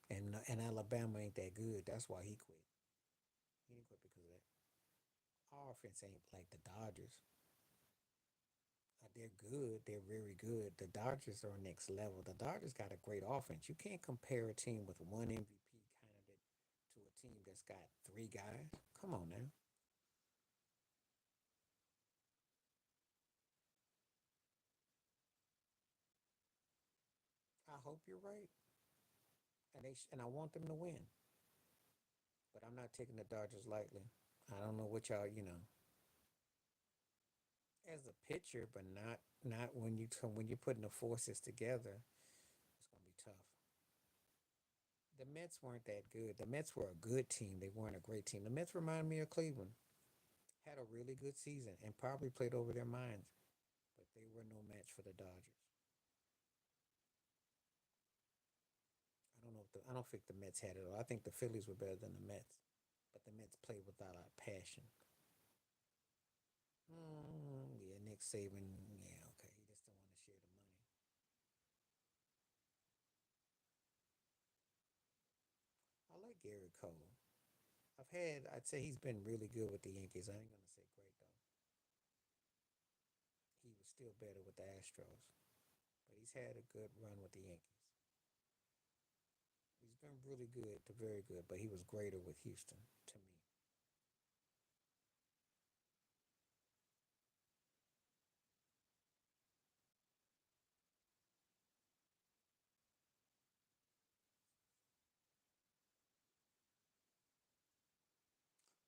And Alabama ain't that good. That's why he quit. He didn't quit because of that. Our offense ain't like the Dodgers. They're good. They're very good. The Dodgers are next level. The Dodgers got a great offense. You can't compare a team with one MVP candidate to a team that's got three guys. Come on now. I hope you're right, and I want them to win. But I'm not taking the Dodgers lightly. I don't know what y'all, as a pitcher, but not when you're putting the forces together. It's gonna be tough. The Mets weren't that good. The Mets were a good team. They weren't a great team. The Mets remind me of Cleveland. Had a really good season and probably played over their minds, but they were no match for the Dodgers. I don't think the Mets had it all. I think the Phillies were better than the Mets, but the Mets played without a passion. Yeah, Nick Saban. Yeah, okay. He just don't want to share the money. I like Gary Cole. I'd say he's been really good with the Yankees. I ain't gonna say great though. He was still better with the Astros, but he's had a good run with the Yankees. He's been really good to very good, but he was greater with Houston to me.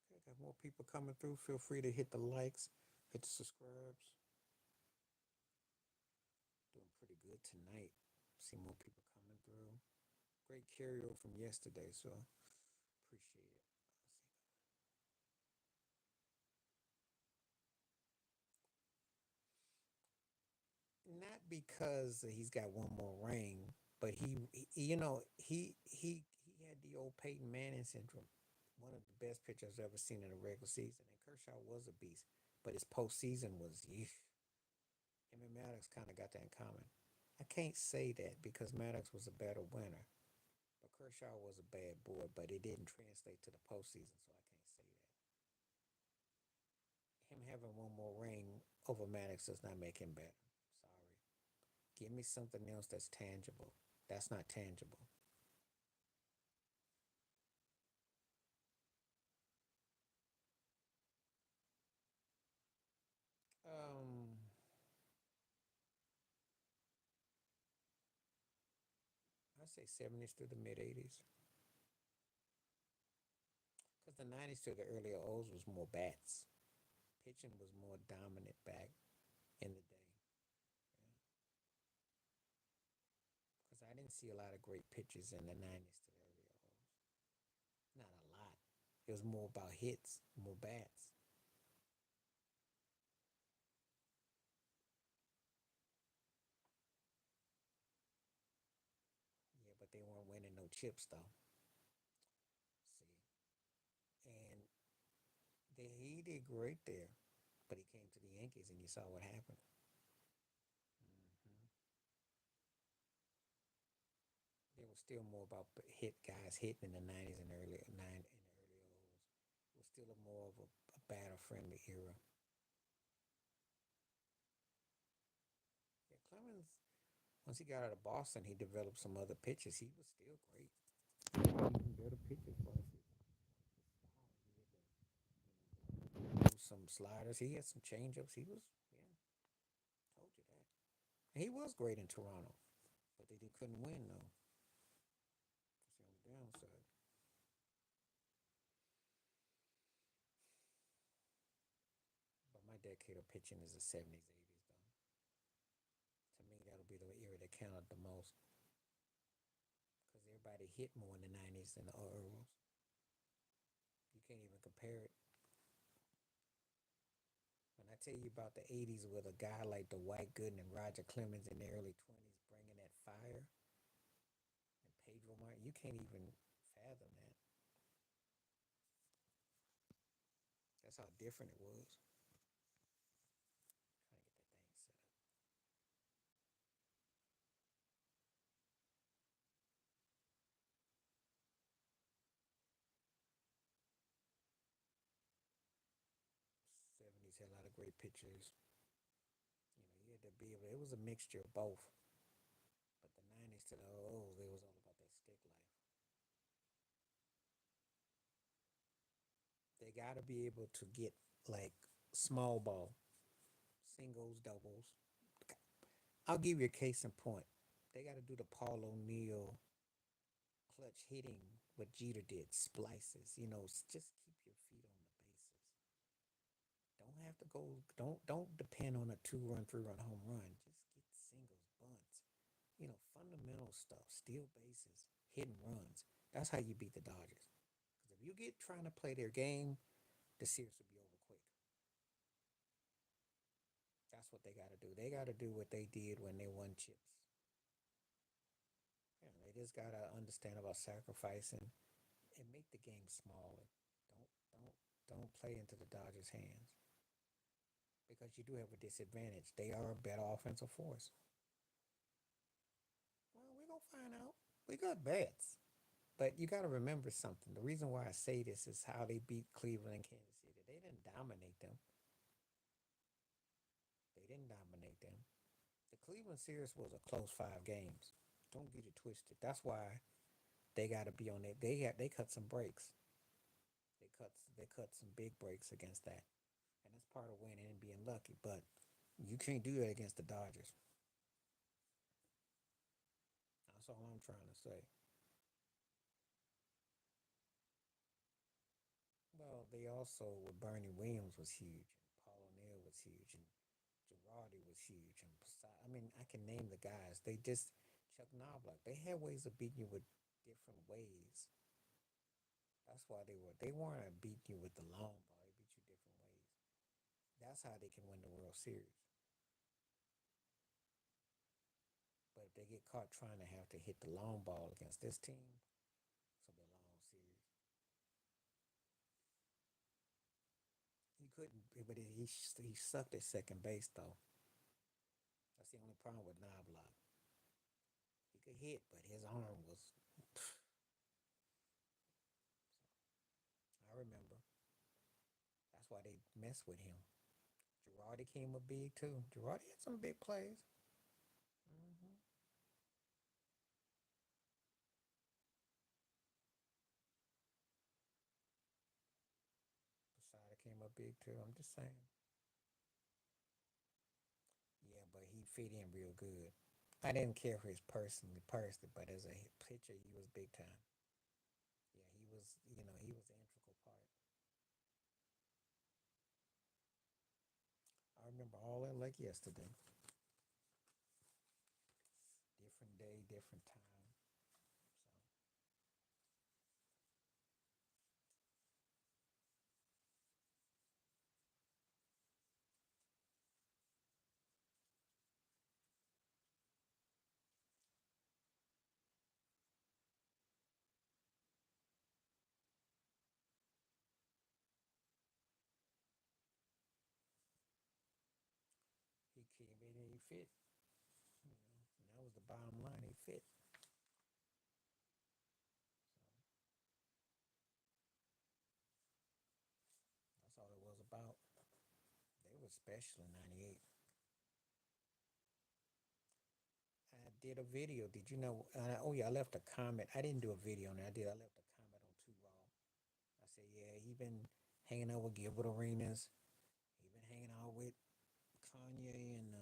Okay, got more people coming through. Feel free to hit the likes, hit the subscribes. Doing pretty good tonight. See more people coming through. Great carryover from yesterday, so appreciate it. Not because he's got one more ring, but he had the old Peyton Manning syndrome. One of the best pitchers I've ever seen in a regular season, and Kershaw was a beast, but his postseason was. Eesh. Him and Maddox kind of got that in common. I can't say that because Maddox was a better winner, but Kershaw was a bad boy, but it didn't translate to the postseason, so I can't say that. Him having one more ring over Maddox does not make him better. Sorry. Give me something else that's tangible. That's not tangible. Um, I say 70s through the mid 80s. Because the 90s to the earlier O's was more bats. Pitching was more dominant back in the day. Because I didn't see a lot of great pitchers in the 90s to the earlier O's. Not a lot. It was more about hits, more bats. Yeah, but they weren't winning no chips though. See, and he did great there, but he came to the Yankees and you saw what happened. Hmm. It was still more about hit guys hitting in the 90s and early in the early O's. It was still a more of a batter friendly era. Yeah, Clemens, once he got out of Boston, he developed some other pitches. He was still great. He had even better pitches for us. Some sliders. He had some changeups. He was, yeah, told you that. And he was great in Toronto, but they couldn't win though. That's the only downside. But my decade of pitching is the 70s, 80s though. To me, that'll be the era that counted the most because everybody hit more in the 90s than the earls. You can't even compare it. When I tell you about the 80s with a guy like Dwight Gooden and Roger Clemens in the early 20s bringing that fire and Pedro Martin, you can't even fathom that. That's how different it was. Trying to get that thing set up. 70s had a lot of great pictures. You know, you had to be able. It was a mixture of both. But the 90s to the O's, it was all about that stick life. They got to be able to get like small ball, singles, doubles. I'll give you a case in point. They got to do the Paul O'Neill clutch hitting what Jeter did, splices. You know, just keep your feet on the bases. Don't have to go. Don't depend on a 2 run, 3 run home run. Just get singles, bunts. You know, fundamental stuff, steal bases, hitting runs. That's how you beat the Dodgers. Because if you get trying to play their game, the series will be over quick. That's what they got to do. They got to do what they did when they won chips. You know, they just got to understand about sacrificing and make the game smaller. Don't don't don't play into the Dodgers' hands because you do have a disadvantage. They are a better offensive force. Well, we're gonna find out. We got bats. But you got to remember something. The reason why I say this is how they beat Cleveland and Kansas City. They didn't dominate them. They didn't dominate them. The Cleveland series was a close 5 games. Don't get it twisted. That's why they got to be on it. They cut some breaks. They cut some big breaks against that, and that's part of winning and being lucky. But you can't do that against the Dodgers. That's all I'm trying to say. Well, they also with Bernie Williams was huge, and Paul O'Neill was huge, and Girardi was huge, and I mean, I can name the guys. They just Chuck Knobloch. They had ways of beating you with different ways. That's why they weren't beating you with the long ball. They beat you different ways. That's how they can win the World Series. But if they get caught trying to have to hit the long ball against this team, it's gonna be a long series. He couldn't, but he sucked at second base though. That's the only problem with Knobloch. He could hit, but his arm was. I remember. That's why they messed with him. Girardi came up big too. Girardi had some big plays. Mm-hmm. Posada came up big too. I'm just saying. Yeah, but he fit in real good. I didn't care for his personally, but as a pitcher, he was big time. Yeah, he was. He was an integral part. I remember all that like yesterday. Different day, different time. So he came in and he fit. And that was the bottom line. He fit. So that's all it was about. They were special in '98. I did a video. Did you know? Oh yeah, I left a comment. I didn't do a video on it. I did. I left a comment on Too Raw. I said, yeah, he been hanging out with Gilbert Arenas. He been hanging out with Kanye and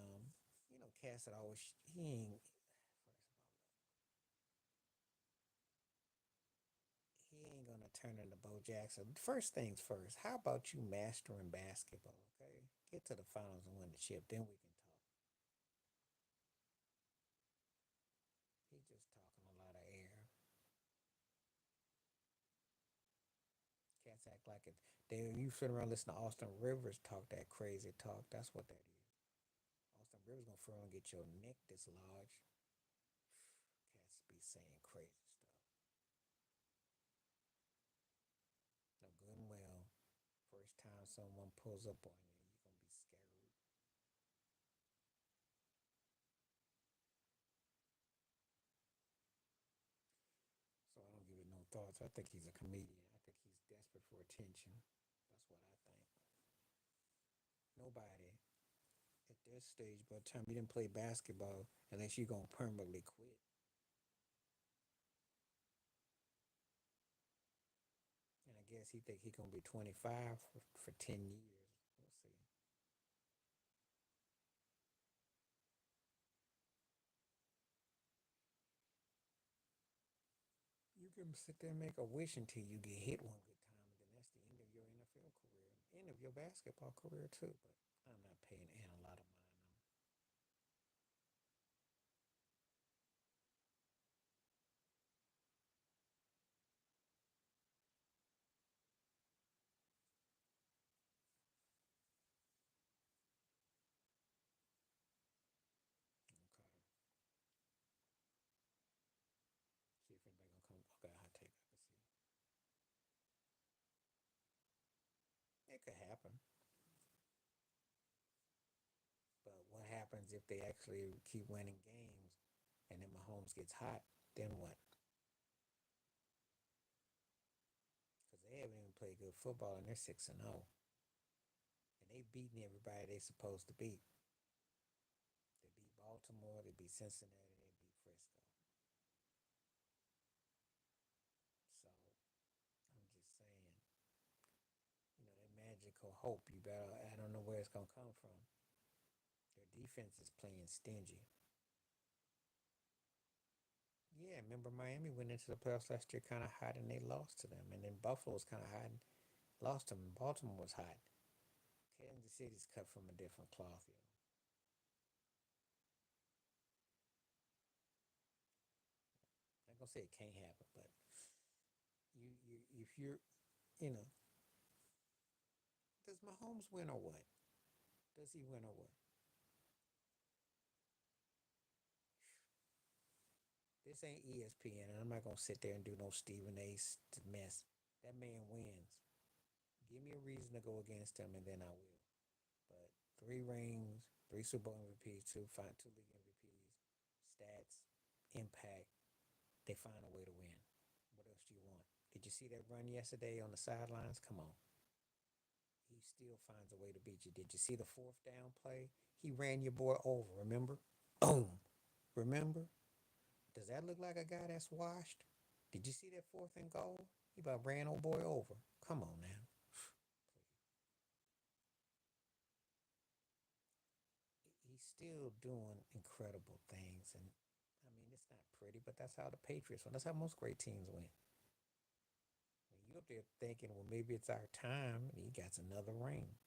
cats that always he ain't. First of all, he ain't gonna turn into Bo Jackson. First things first. How about you mastering basketball? Okay, get to the finals and win the chip. Then we can talk. He just talking a lot of air. Cats act like it. They you sit around listening to Austin Rivers talk that crazy talk. That's what that is. Austin Rivers gonna throw and get your neck dislodged. Cats be saying crazy stuff. No good and well. First time someone pulls up on you, you're gonna be scared. So I don't give it no thoughts. I think he's a comedian. I think he's desperate for attention. That's what I think. Nobody at this stage, by the time you didn't play basketball, unless you're gonna permanently quit. And I guess he think he gonna be 25 for 10 years. We'll see. You can sit there and make a wish until you get hit one good time, and then that's the end of your NFL career, end of your basketball career too. But I'm not paying Ann a lot of mind on. Okay. See if anybody gonna come. Okay, I'll take. I can see. It could happen, but what happens if they actually keep winning games, and then Mahomes gets hot? Then what? Because they haven't even played good football, and they're 6-0, and they beating everybody they supposed to beat. They beat Baltimore, they beat Cincinnati, they beat Frisco. So I'm just saying, that magical hope. You better. I don't know where it's gonna come from. Their defense is playing stingy. Yeah, remember Miami went into the playoffs last year kind of hot and they lost to them, and then Buffalo was kind of hot and lost to them. Baltimore was hot. Kansas City's cut from a different cloth. I'm not gonna say it can't happen, but you if you're you know does Mahomes win or what? Does he win or what? This ain't ESPN, and I'm not gonna sit there and do no Stephen A. mess. That man wins. Give me a reason to go against him, and then I will. But 3 rings, 3 Super Bowl MVPs, two league MVPs, stats, impact. They find a way to win. What else do you want? Did you see that run yesterday on the sidelines? Come on. He still finds a way to beat you. Did you see the fourth down play? He ran your boy over, remember? Boom. Remember? Does that look like a guy that's washed? Did you see that fourth and goal? He about ran old boy over. Come on now. He he's still doing incredible things. And I mean, it's not pretty, but that's how the Patriots win. That's how most great teams win. And you up there thinking, well, maybe it's our time, and he gets another ring.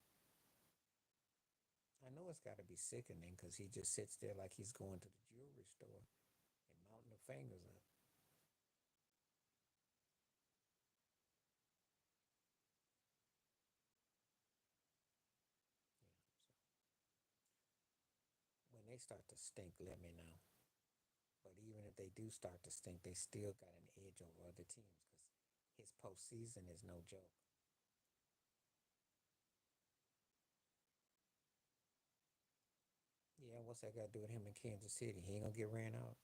I know it's got to be sickening because he just sits there like he's going to the jewelry store and mounting the fingers up. You know, so when they start to stink, let me know. But even if they do start to stink, they still got an edge over other teams because his postseason is no joke. Yeah, what's that got to do with him in Kansas City? He ain't gonna get ran out.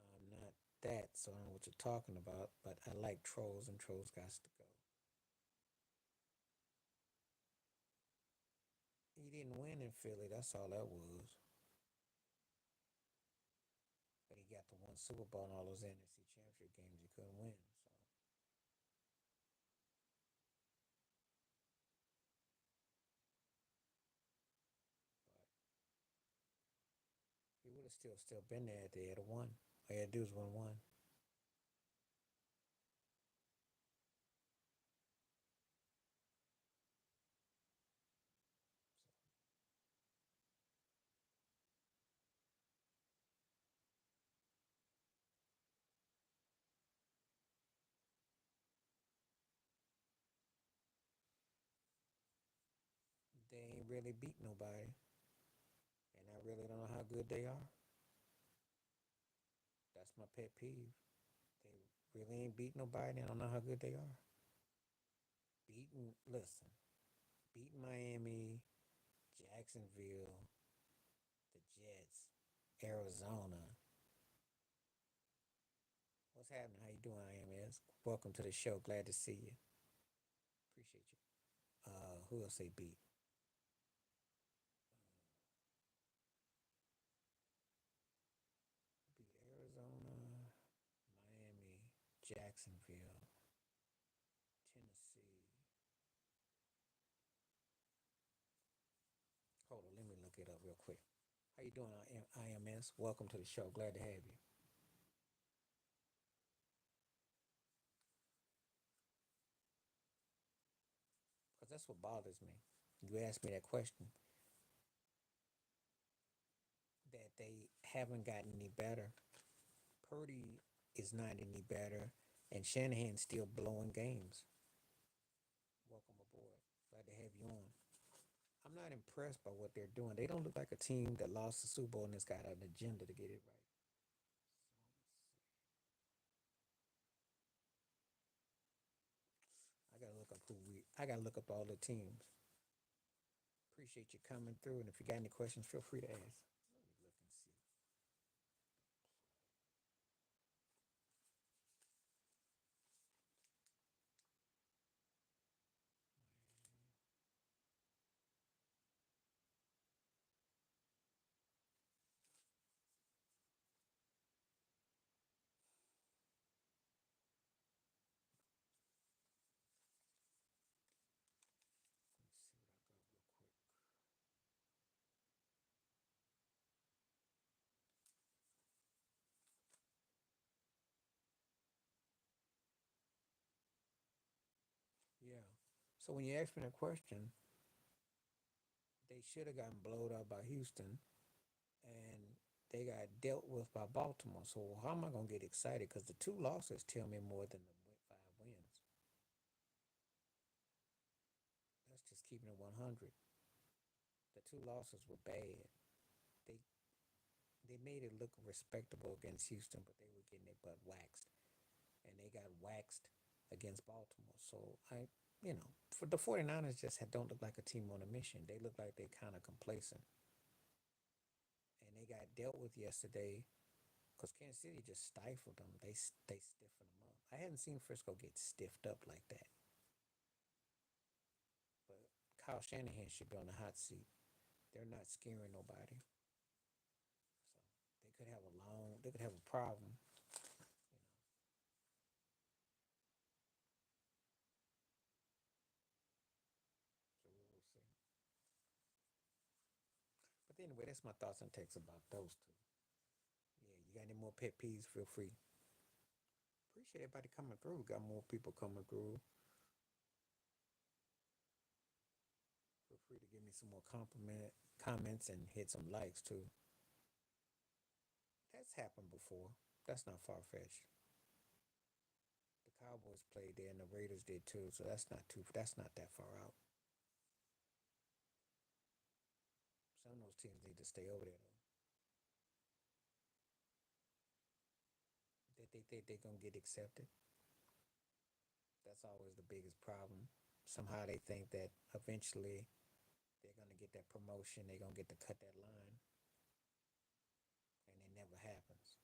I'm not that, so I don't know what you're talking about. But I like trolls, and trolls got to go. He didn't win in Philly. That's all that was. But he got the one Super Bowl and all those NFC Championship games he couldn't win. So, but he would have still been there if they had won. All he had to do was win one. So they ain't really beat nobody, and I really don't know how good they are. That's my pet peeve. They really ain't beat nobody. I don't know how good they are. Listen, beating Miami, Jacksonville, the Jets, Arizona. What's happening? How you doing, IMS? Welcome to the show. Glad to see you. Appreciate you. Who else they beat? Beat Arizona, Miami, Jacksonville, Tennessee. Hold on, let me look it up real quick. How you doing, IMS? Welcome to the show. Glad to have you. Because that's what bothers me. You asked me that question, that they haven't gotten any better. Purdy is not any better, and Shanahan's still blowing games. Welcome aboard. Glad to have you on. I'm not impressed by what they're doing. They don't look like a team that lost the Super Bowl and has got an agenda to get it right. I gotta look up who we. I gotta look up all the teams. Appreciate you coming through, and if you got any questions, feel free to ask. Let me look and see. Let me see what I got real quick. Yeah. So when you asked me that question, they should have gotten blowed up by Houston, and they got dealt with by Baltimore. So how am I gonna get excited? Because the two losses tell me more than the five wins. That's just keeping it 100. The two losses were bad. They they made it look respectable against Houston, but they were getting their butt waxed, and they got waxed against Baltimore. So for the 49ers just don't look like a team on a mission. They look like they're kind of complacent, and they got dealt with yesterday because Kansas City just stifled them. They stiffened them up. I hadn't seen Frisco get stiffed up like that, but Kyle Shanahan should be on the hot seat. They're not scaring nobody, so they could have a problem. You know, so we will see. Anyway, that's my thoughts and takes about those two. Yeah, you got any more pet peeves? Feel free. Appreciate everybody coming through. We got more people coming through. Feel free to give me some more comments and hit some likes too. That's happened before. That's not far fetched. The Cowboys played there and the Raiders did too, so that's not that far out. Some of those teams need to stay over there though. They think they're gonna get accepted. That's always the biggest problem. Somehow they think that eventually they're gonna get that promotion, they're gonna get to cut that line, and it never happens.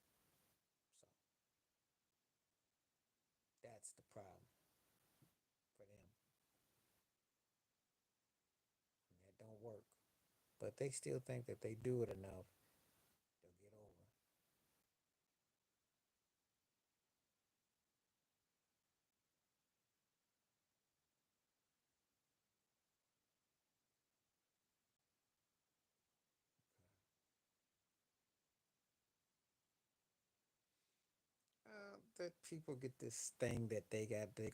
So that's the problem for them. And that don't work. But they still think that they do it enough, they'll get over. That people get this thing that they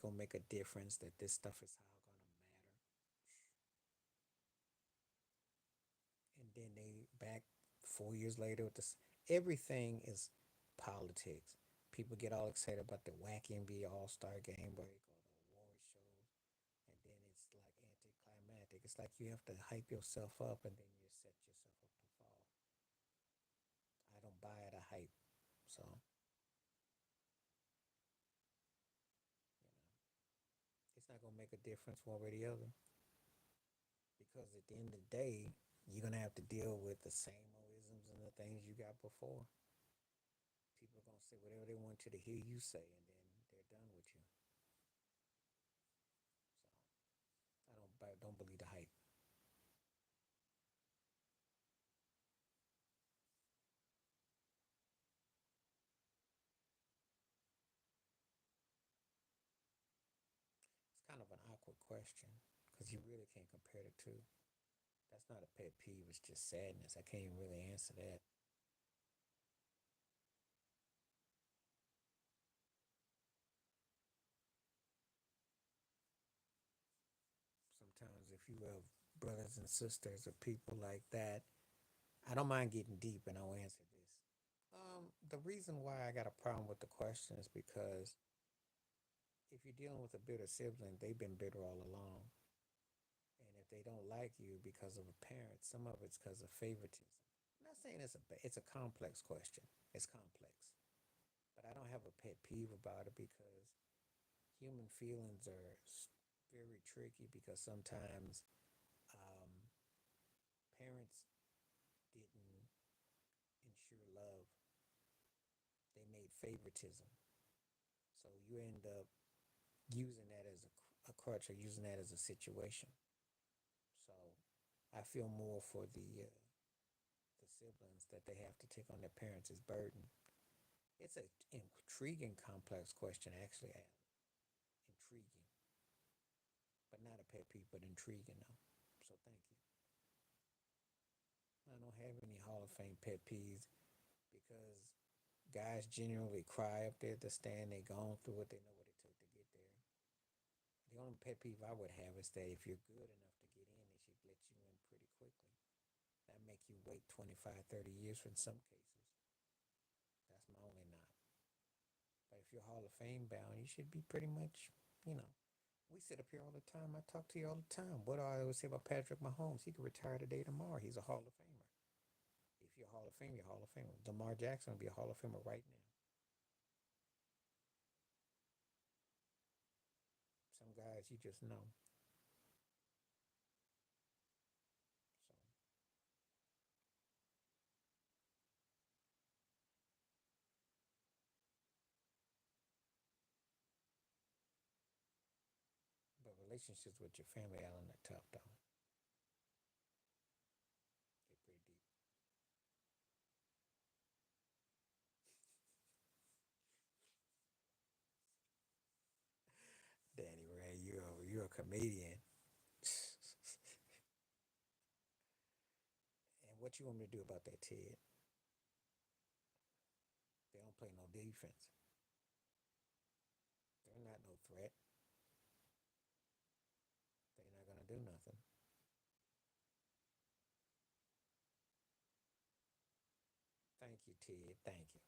gonna make a difference, that this stuff is all gonna matter. And then they back 4 years later with this. Everything is politics. People get all excited about the wacky NBA All-Star game break or the award shows, and then it's like anticlimactic. It's like you have to hype yourself up and then you set yourself up to fall. I don't buy the hype, so you know it's not gonna make a difference one way or the other, because at the end of the day, you're gonna have to deal with the same isms and the things you got before. People are gonna say whatever they want you to hear you say, and then they're done with you. So I don't believe the hype. It's kind of an awkward question because you really can't compare the two. That's not a pet peeve. It's just sadness. I can't even really answer that. Sometimes if you have brothers and sisters or people like that, I don't mind getting deep and I'll answer this. The reason why I got a problem with the question is because if you're dealing with a bitter sibling, they've been bitter all along. And if they don't like you because of a parent, some of it's because of favoritism. I'm not saying it's a complex question. It's complex, but I don't have a pet peeve about it because human feelings are very tricky because sometimes um, parents didn't ensure love; they made favoritism. So you end up using that as a crutch or using that as a situation. So I feel more for the siblings that they have to take on their parents' burden. It's an intriguing, complex question, actually, Alan. Intriguing, but not a pet peeve, but intriguing, though. So thank you. I don't have any Hall of Fame pet peeves because guys genuinely cry up there at the stand. They gone through what they know what it took to get there. The only pet peeve I would have is that if you're good enough to get in, they should let you in pretty quickly. That make you wait 25, 30 years in some cases. That's my only knock. But if you're Hall of Fame bound, you should be pretty much, you know. We sit up here all the time. I talk to you all the time. What do I always say about Patrick Mahomes? He could retire today, tomorrow. He's a Hall of Famer. If you're a Hall of Fame, you're a Hall of Famer. Lamar Jackson would be a Hall of Famer right now. Some guys you just know. So, but relationships with your family, Alan, are tough though. They're pretty deep. Danny Ray, you're a comedian. And What you want me to do about that, Ted? They don't play no defense. They're not no threat. They're not gonna do nothing. Thank you, Ted. Thank you.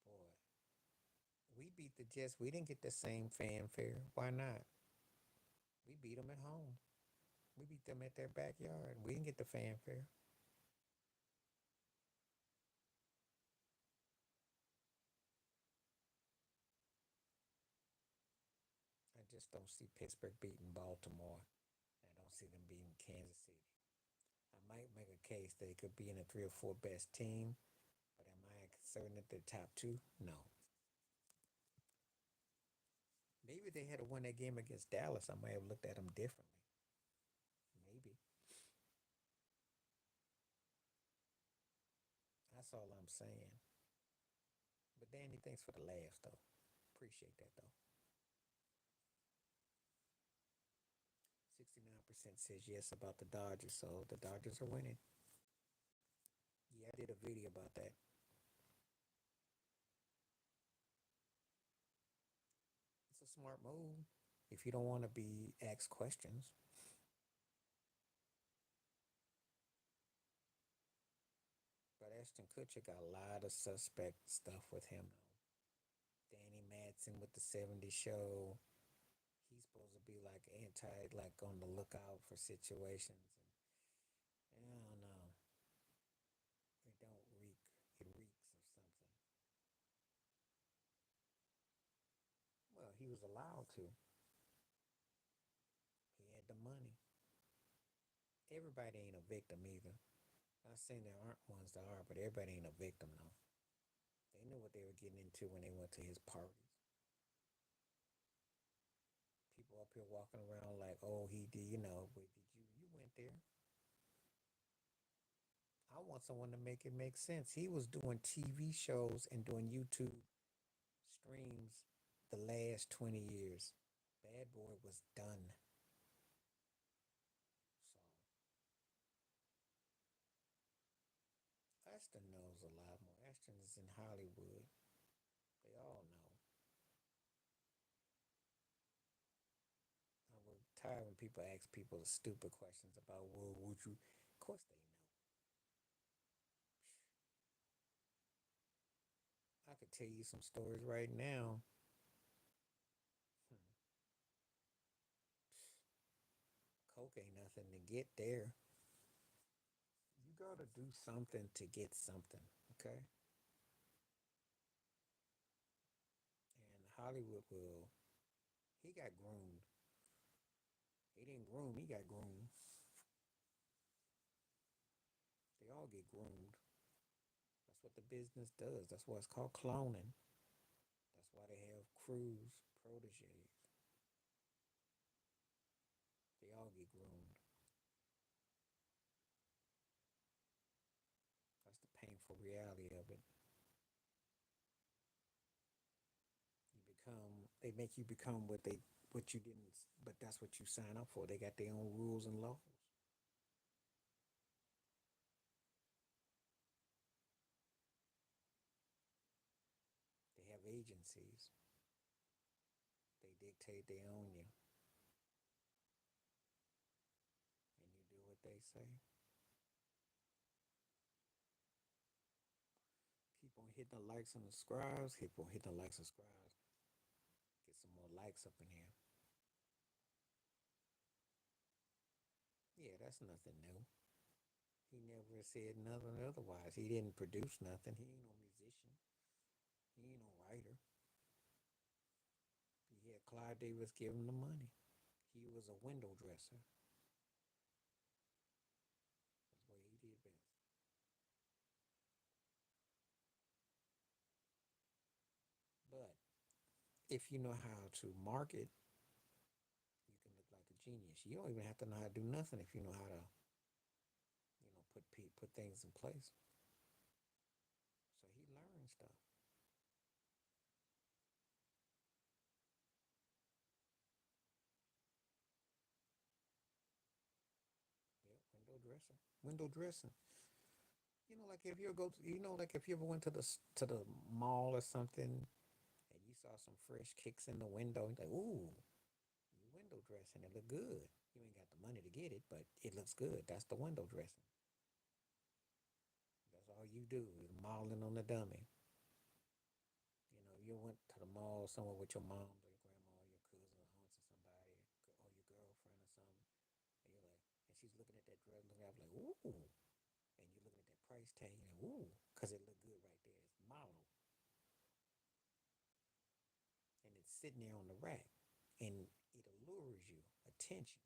Boy, we beat the Jets. We didn't get the same fanfare. Why not? We beat them at home. We beat them at their backyard. We didn't get the fanfare. I just don't see Pittsburgh beating Baltimore. I don't see them beating Kansas City. I might make a case that it could be in the three or four best team, but am I certain that they're top two? No. Maybe they had to win that game against Dallas. I might have looked at them differently. Maybe. That's all I'm saying. But Danny, thanks for the laughs, though. Appreciate that, though. 69% says yes about the Dodgers, so the Dodgers are winning. Yeah, I did a video about that. It's a smart move if you don't want to be asked questions. But Ashton Kutcher got a lot of suspect stuff with him. Danny Madsen with the 70s show. He's supposed to be like like on the lookout for situations. And I don't know. It don't reek. It reeks of something. Well, he was allowed to. He had the money. Everybody ain't a victim either. Not saying there aren't ones that are, but everybody ain't a victim though. They knew what they were getting into when they went to his parties. People up here walking around like, oh, he did, but did you went there? I want someone to make it make sense. He was doing TV shows and doing YouTube streams the last 20 years. Bad Boy was done. So Ashton knows a lot more. Ashton is in Hollywood. They all know. I would tired when people ask people the stupid questions about, well, would you? Of course they know. I could tell you some stories right now. Hmm. Coke ain't nothing to get there. You gotta do something to get something, okay? And Hollywood will. He got groomed. He didn't groom. He got groomed. They all get groomed. That's what the business does. That's why it's called cloning. That's why they have crews, proteges. They all get groomed. That's the painful reality of it. They make you become what you didn't, but that's what you sign up for. They got their own rules and laws. They have agencies. They dictate, they own you, and you do what they say. Keep on hitting the likes and the subscribes. Keep on hitting the likes and subscribes. Get some more likes up in here. Yeah, that's nothing new. He never said nothing otherwise. He didn't produce nothing. He ain't no musician. He ain't no writer. He had Clyde Davis give him the money. He was a window dresser. That's what he did best. But if you know how to market, you can look like a genius. You don't even have to know how to do nothing if you know how to, put things in place. So he learned stuff. dresser, window dressing. Like if you go, like if you ever went to the mall or something, and you saw some fresh kicks in the window, you're like, ooh, you window dressing, it look good. You ain't got the money to get it, but it looks good. That's the window dressing. That's all you do is modeling on the dummy. You went to the mall somewhere with your mom or your grandma or your cousin or aunts or somebody or your girlfriend or something, and you're like, and she's looking at that dress, looking at it like, ooh, and you're looking at that price tag, and like, ooh, because it looked good right there. It's model, and it's sitting there on the rack, and it allures you attention,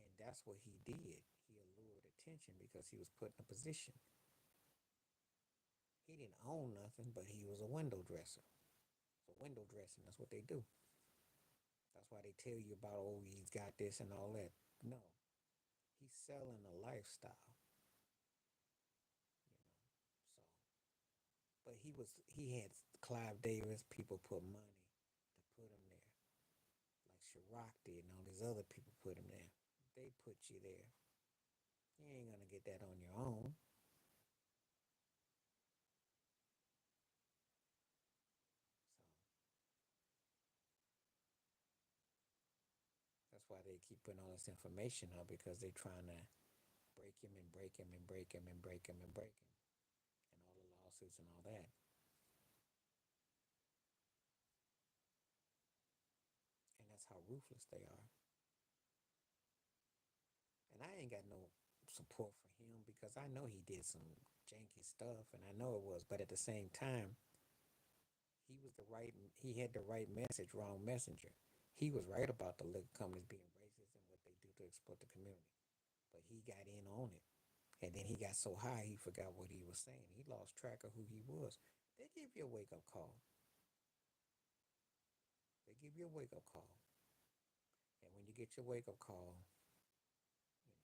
and that's what he did. He allured attention because he was put in a position. He didn't own nothing, but he was a window dresser. So window dressing, that's what they do. That's why they tell you about, oh, he's got this and all that. No, he's selling a lifestyle, you know. So, but he had Clive Davis. People put money to put him there, like Chirac did, and all these other people put him there. They put you there. You ain't gonna get that on your own. So that's why they keep putting all this information up because they're trying to break him and break him and break him and break him and break him, and all the lawsuits and all that. And that's how ruthless they are. And I ain't got no support for him because I know he did some janky stuff and I know it was, but at the same time, he had the right message, wrong messenger. He was right about the liquor companies being racist and what they do to exploit the community. But he got in on it. And then he got so high he forgot what he was saying. He lost track of who he was. They give you a wake up call. They give you a wake up call. And when you get your wake up call, you know,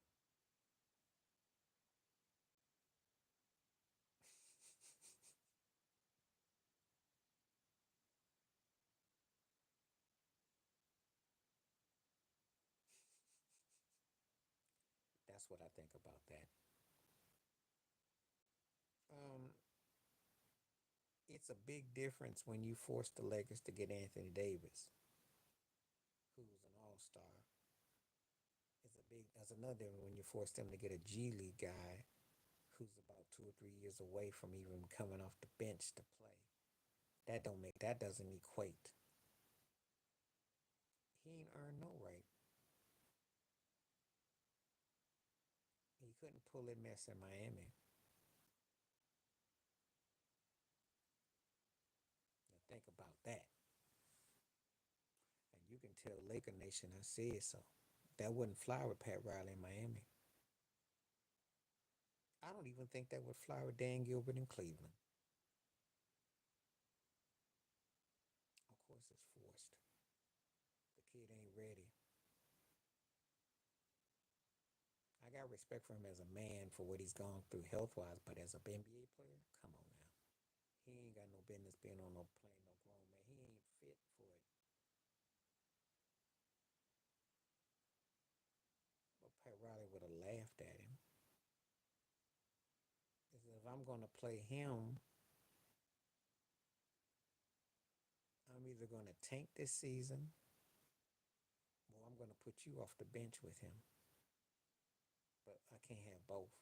that's what I think about that. Um, it's a big difference when you force the Lakers to get Anthony Davis, who's an all star. That's another when you force them to get a G League guy who's about 2 or 3 years away from even coming off the bench to play. That doesn't equate. He ain't earned no right. He couldn't pull that mess in Miami. Now think about that. And you can tell Laker Nation I said so. That wouldn't fly with Pat Riley in Miami. I don't even think that would fly with Dan Gilbert in Cleveland. Of course it's forced. The kid ain't ready. I got respect for him as a man for what he's gone through health wise, but as a NBA player, come on now. He ain't got no business being on no plane, no grown man. He ain't fit for it. But Pat Riley would have laughed at him. He said, if I'm gonna play him, I'm either gonna tank this season or I'm gonna put you off the bench with him. But I can't have both.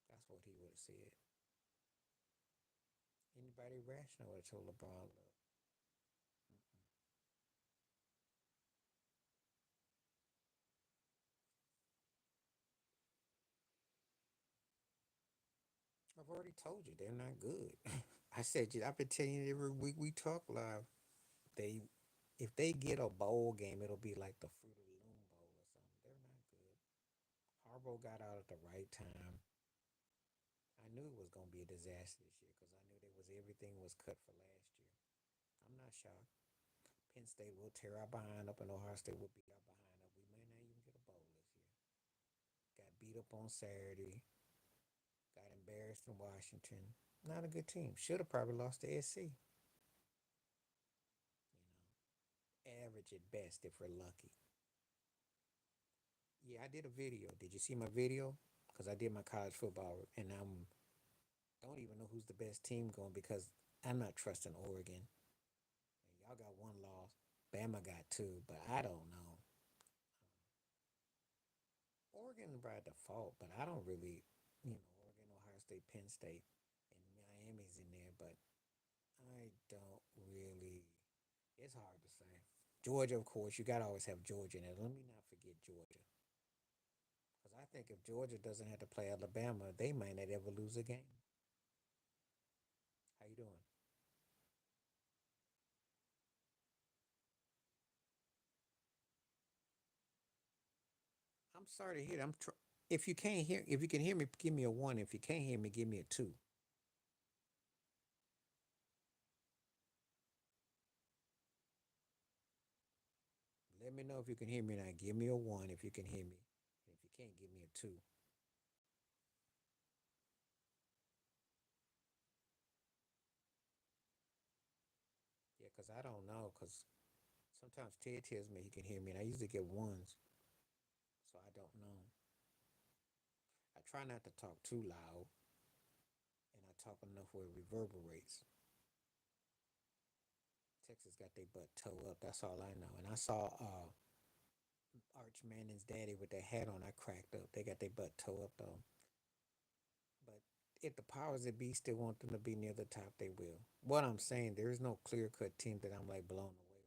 That's what he would have said. Anybody rational would have told LeBron, look, I've already told you they're not good. I've been telling you every week we talk live. They if they get a bowl game, it'll be like the Fruit of the Loom Bowl or something. They're not good. Harbaugh got out at the right time. I knew it was gonna be a disaster this year because I knew there was everything was cut for last year. I'm not shocked. Penn State will tear our behind up, and Ohio State will beat our behind up. We may not even get a bowl this year. Got beat up on Saturday. Got embarrassed in Washington. Not a good team. Should have probably lost to SC. You know. average at best if we're lucky. Yeah, I did a video. Did you see my video? Because I did my college football, and I'm don't even know who's the best team going because I'm not trusting Oregon. Y'all got one loss. Bama got two, but I don't know. Oregon by default, but I don't really, Oregon, Ohio State, Penn State, and Miami's in there, but I don't really. It's hard to say. Georgia, of course, you got to always have Georgia in it. Let me not forget Georgia. Because I think if Georgia doesn't have to play Alabama, they might not ever lose a game. How you doing? I'm sorry to hear that. If you can't hear, if you can hear me, give me a one. If you can't hear me, give me a two. Let me know if you can hear me now. Give me a one if you can hear me. And if you can't, give me a two. Yeah, because I don't know. Because sometimes Ted tells me he can hear me, and I usually get ones. So I don't know. I try not to talk too loud, and I talk enough where it reverberates. Texas got their butt toe up. That's all I know. And I saw Arch Manning's daddy with their hat on. I cracked up. They got their butt toe up though. But if the powers that be still want them to be near the top, they will. What I'm saying, there is no clear cut team that I'm like blown away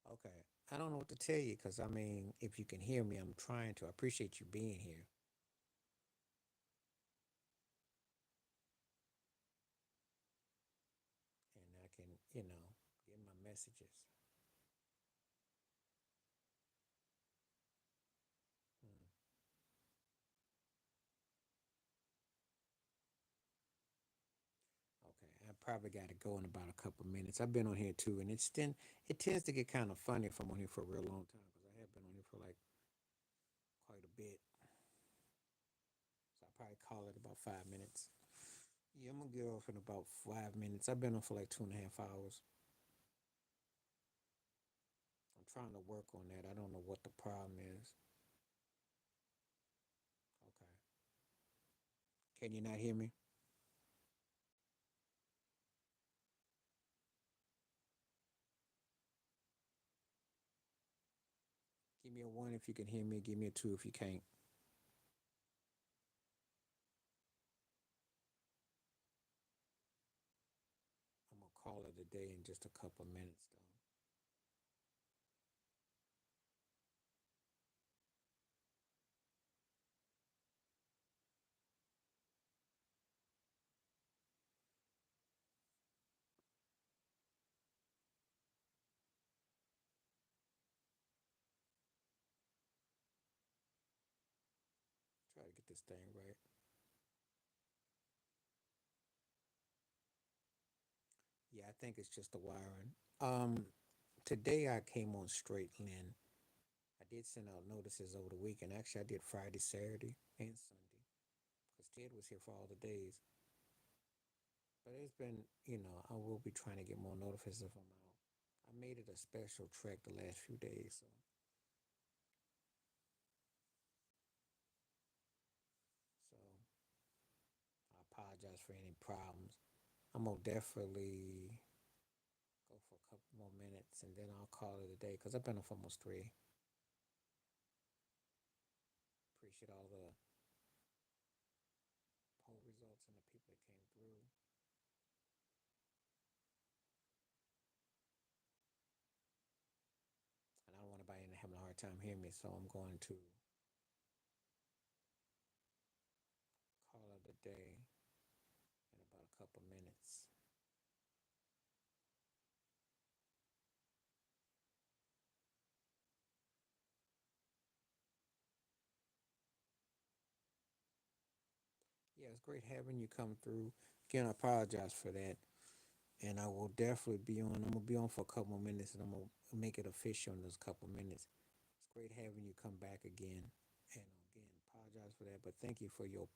with. Okay. I don't know what to tell you because I mean, if you can hear me, I'm trying to. I appreciate you being here. And I can, get my messages. Hmm. Okay, I probably got to go in about a couple minutes. I've been on here too, and it tends to get kind of funny if I'm on here for a real long time because I have been on here for like quite a bit. So I'll probably call it about 5 minutes. Yeah, I'm gonna get off in about 5 minutes. I've been on for like 2.5 hours. I'm trying to work on that. I don't know what the problem is. Okay. Can you not hear me? Give me a one if you can hear me. Give me a two if you can't. I'm gonna call it a day in just a couple minutes though. Try to get this thing right. Yeah, I think it's just the wiring. Today I came on straight lane. I did send out notices over the weekend. Actually, I did Friday, Saturday, and Sunday because Ted was here for all the days. But it's been, I will be trying to get more notices if I'm out. I made it a special trek the last few days, so I apologize for any problems. I'm gonna definitely go for a couple more minutes and then I'll call it a day because I've been on for almost three. Appreciate all the poll results and the people that came through. And I don't want anybody having a hard time hearing me, so I'm going to call it a day in about a couple minutes. Yeah, it's great having you come through. Again, I apologize for that. And I will definitely be on. I'm gonna be on for a couple more minutes, and I'm gonna make it official in those couple minutes. It's great having you come back again, and again, apologize for that, but thank you for your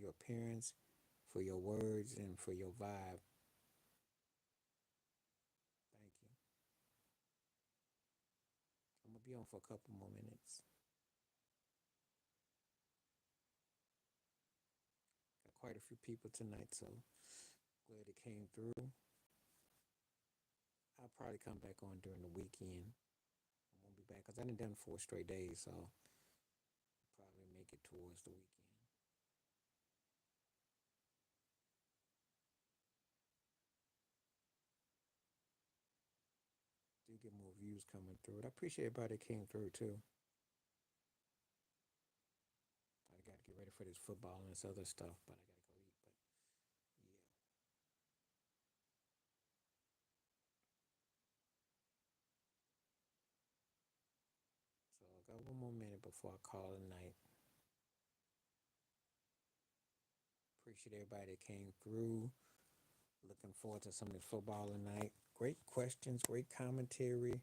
appearance, for your words, and for your vibe. be on for a couple more minutes. Got quite a few people tonight, so glad it came through. I'll probably come back on during the weekend. I won't be back because I done 4 straight days, so probably make it towards the weekend. Do get more views coming through. I appreciate everybody that came through too. I got to get ready for this football and this other stuff, but I got to go eat. But yeah. So I got one more minute before I call it a night. Appreciate everybody that came through. Looking forward to some of the football tonight. Great questions, great commentary,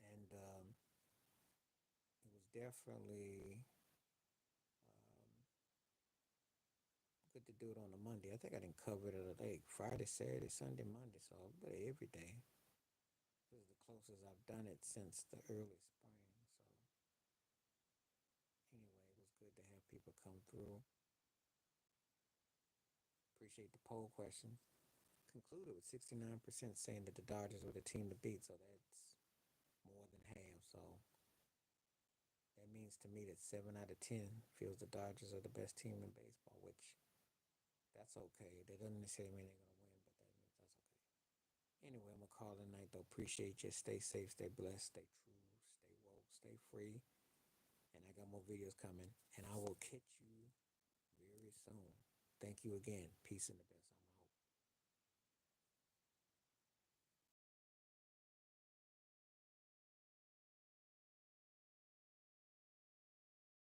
and it was definitely good to do it on a Monday. I think I didn't cover it like Friday, Saturday, Sunday, Monday, so every day. This is the closest I've done it since the early spring. So anyway, it was good to have people come through. Appreciate the poll question. Concluded with 69% saying that the Dodgers were the team to beat, so that's more than half. So that means to me that 7 out of 10 feels the Dodgers are the best team in baseball, which that's okay. That doesn't necessarily mean they're gonna win, but that means that's okay. Anyway, I'm gonna call it a night though. Appreciate you. Stay safe, stay blessed, stay true, stay woke, stay free. And I got more videos coming. And I will catch you very soon. Thank you again. Peace in the best.